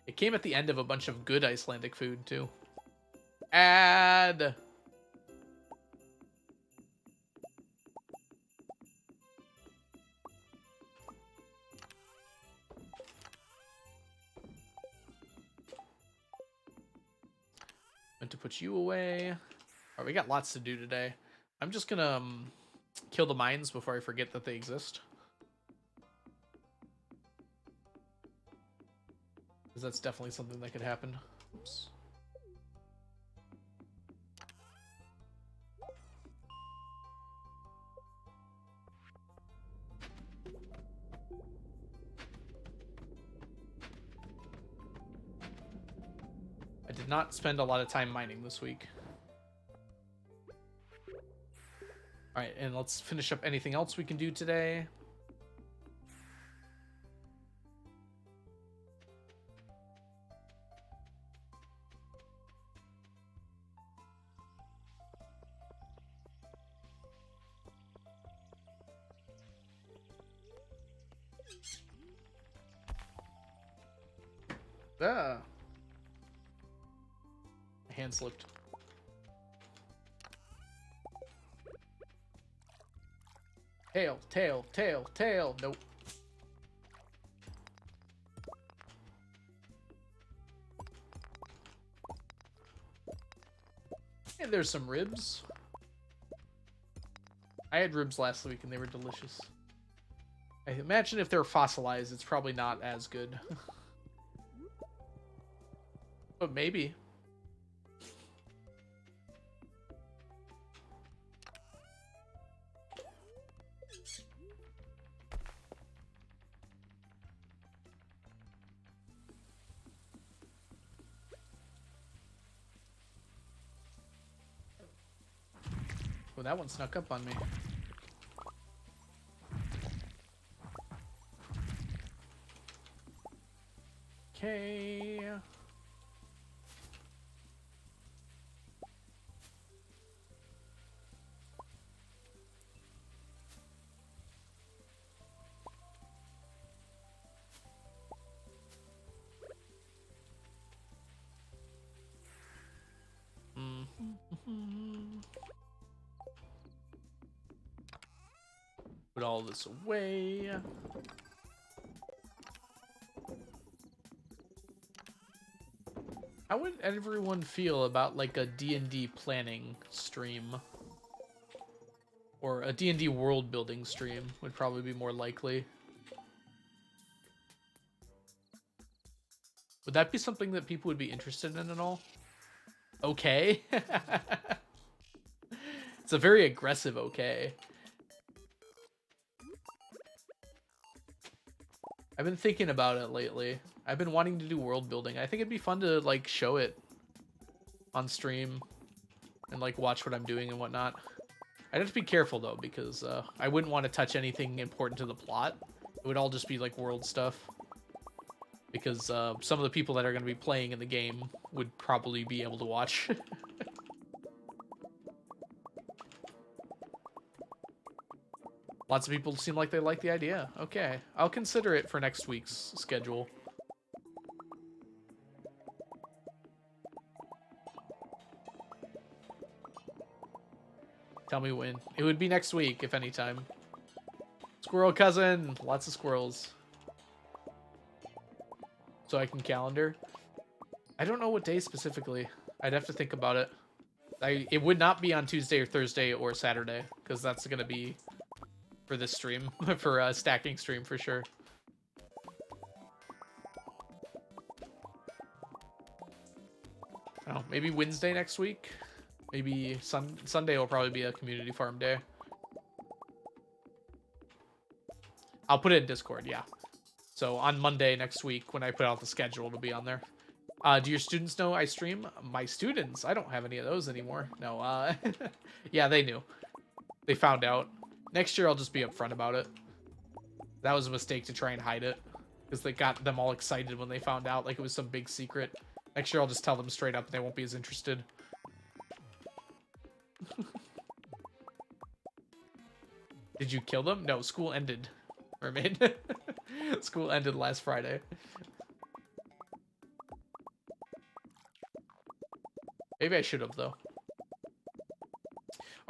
It came at the end of a bunch of good Icelandic food, too. Add! Meant to put you away. Alright, we got lots to do today. I'm just gonna kill the mines before I forget that they exist. Because that's definitely something that could happen. Oops. I did not spend a lot of time mining this week. Alright, and let's finish up anything else we can do today. Ah. My hand slipped. Tail, tail, tail, tail. Nope. And there's some ribs. I had ribs last week and they were delicious. I imagine if they're fossilized, it's probably not as good. But maybe. Oh, that one snuck up on me. Okay. Put all this away. How would everyone feel about like a D&D planning stream? Or a D&D world building stream would probably be more likely. Would that be something that people would be interested in at all? Okay. It's a very aggressive okay. I've been thinking about it lately. I've been wanting to do world building. I think it'd be fun to like show it on stream and like watch what I'm doing and whatnot. I'd have to be careful though because I wouldn't want to touch anything important to the plot. It would all just be like world stuff. Because some of the people that are going to be playing in the game would probably be able to watch. Lots of people seem like they like the idea. Okay, I'll consider it for next week's schedule. Tell me when. It would be next week, if any time. Squirrel cousin! Lots of squirrels. So I can calendar. I don't know what day specifically. I'd have to think about it. It would not be on Tuesday or Thursday or Saturday, because that's going to be for this stream, for a stacking stream for sure. Oh, maybe Wednesday next week. Maybe Sunday will probably be a community farm day. I'll put it in Discord, yeah. So on Monday next week, when I put out the schedule, it'll be on there. Do your students know I stream? My students? I don't have any of those anymore. No, yeah, they knew. They found out. Next year, I'll just be upfront about it. That was a mistake to try and hide it. Because they got them all excited when they found out like it was some big secret. Next year, I'll just tell them straight up and they won't be as interested. Did you kill them? No, school ended. Mermaid. School ended last Friday. Maybe I should have, though.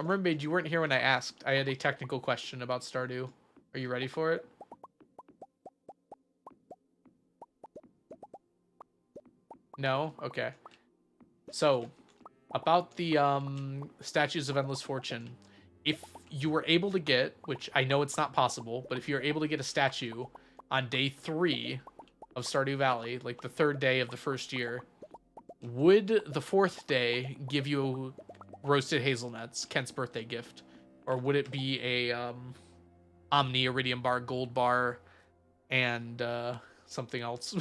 Mermaid, you weren't here when I asked. I had a technical question about Stardew. Are you ready for it? No? Okay. So, about the Statues of Endless Fortune. If you were able to get, which I know it's not possible, but if you're able to get a statue on day 3 of Stardew Valley, like the 3rd day of the first year, would the 4th day give you roasted hazelnuts, Kent's birthday gift? Or would it be a Omni Iridium bar, gold bar, and something else?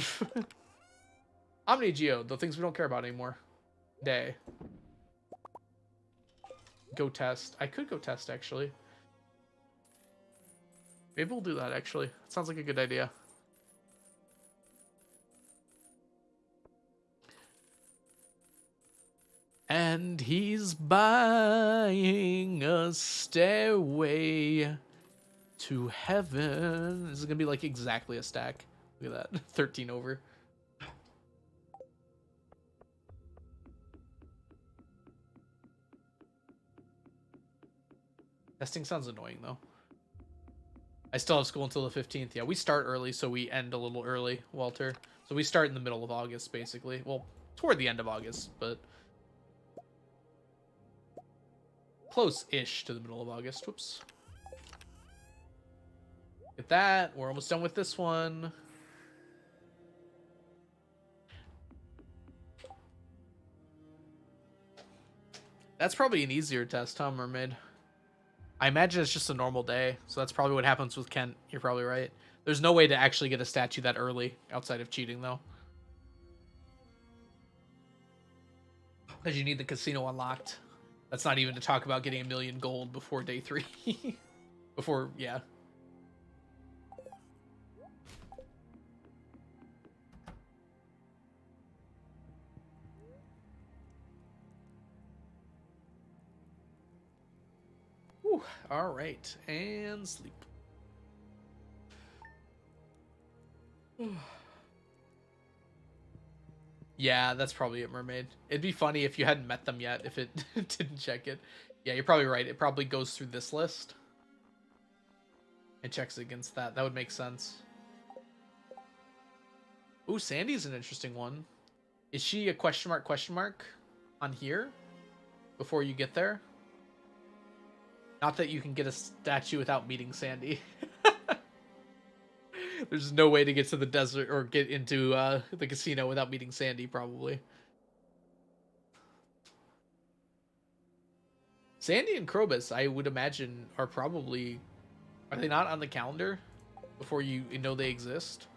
Omni Geo, the things we don't care about anymore. Day. Go test. I could go test, actually. Maybe we'll do that, actually. Sounds like a good idea. And he's buying a stairway to heaven. This is gonna be like exactly a stack. Look at that. 13 over. Testing sounds annoying, though. I still have school until the 15th. Yeah, we start early, so we end a little early, Walter. So we start in the middle of August, basically. Well, toward the end of August, but close-ish to the middle of August. Whoops. Get that. We're almost done with this one. That's probably an easier test, huh, Mermaid? I imagine it's just a normal day, so that's probably what happens with Kent. You're probably right. There's no way to actually get a statue that early, outside of cheating, though. Because you need the casino unlocked. That's not even to talk about getting 1,000,000 gold before day 3. Before, yeah. Whew. All right, and sleep. Yeah, that's probably it, Mermaid. It'd be funny if you hadn't met them yet, if it didn't check it. Yeah, you're probably right. It probably goes through this list. It checks against that. That would make sense. Ooh, Sandy's an interesting one. Is she a question mark on here before you get there? Not that you can get a statue without meeting Sandy. There's no way to get to the desert or get into the casino without meeting Sandy, probably. Sandy and Krobus, I would imagine, are probably... Are they not on the calendar before you know they exist?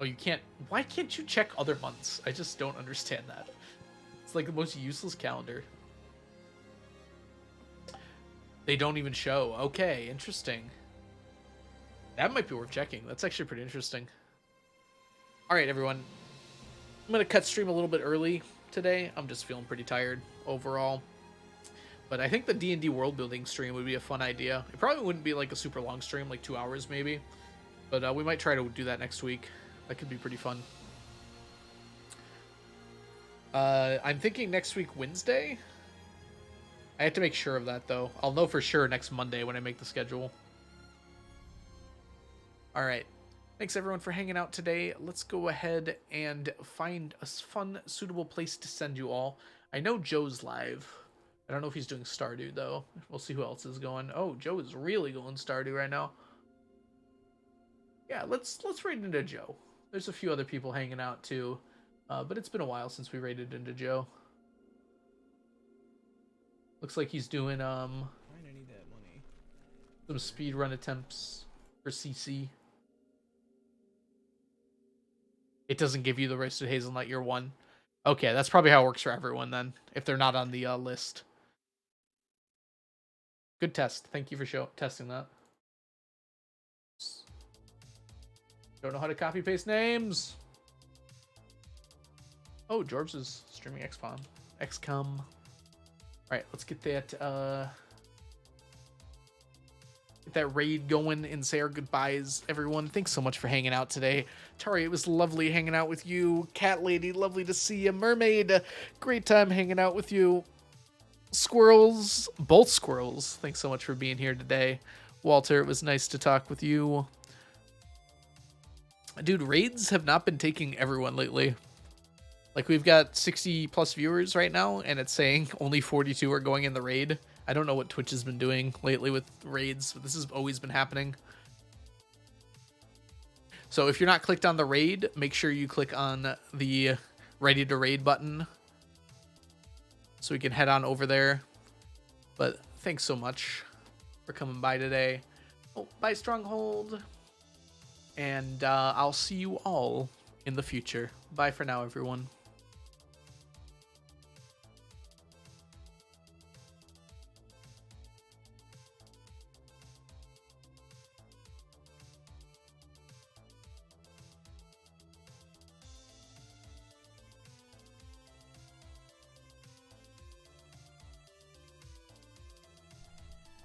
Oh, you can't... Why can't you check other months? I just don't understand that. It's like the most useless calendar. They don't even show. Okay, interesting. That might be worth checking. That's actually pretty interesting. All right, everyone. I'm going to cut stream a little bit early today. I'm just feeling pretty tired overall. But I think the D&D world building stream would be a fun idea. It probably wouldn't be like a super long stream, like 2 hours maybe. But we might try to do that next week. That could be pretty fun. I'm thinking next week Wednesday. I have to make sure of that, though. I'll know for sure next Monday when I make the schedule. All right. Thanks, everyone, for hanging out today. Let's go ahead and find a fun, suitable place to send you all. I know Joe's live. I don't know if he's doing Stardew though. We'll see who else is going. Oh, Joe is really going Stardew right now. Yeah, let's raid into Joe. There's a few other people hanging out too, but it's been a while since we raided into Joe. Looks like he's doing I need that money. some speed run attempts for CC. It doesn't give you the roasted hazelnut year one. Okay, that's probably how it works for everyone then, if they're not on the list. Good test. Thank you for testing that. Don't know how to copy paste names. Oh, George is streaming XCOM. All right, let's get that raid going and say our goodbyes, everyone. Thanks so much for hanging out today. Tari, it was lovely hanging out with you. Cat Lady, lovely to see you. Mermaid, great time hanging out with you. Squirrels, both squirrels, thanks so much for being here today. Walter, it was nice to talk with you. Dude, raids have not been taking everyone lately. Like, we've got 60 plus viewers right now, and it's saying only 42 are going in the raid. I don't know what Twitch has been doing lately with raids, but this has always been happening. So if you're not clicked on the raid, make sure you click on the ready to raid button so we can head on over there. But thanks so much for coming by today. Oh, bye, Stronghold. And I'll see you all in the future. Bye for now, everyone.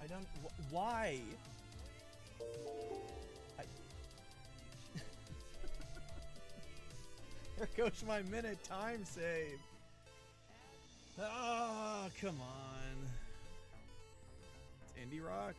I don't. Why? There goes my minute time save. Oh, come on. It's Indie Rock?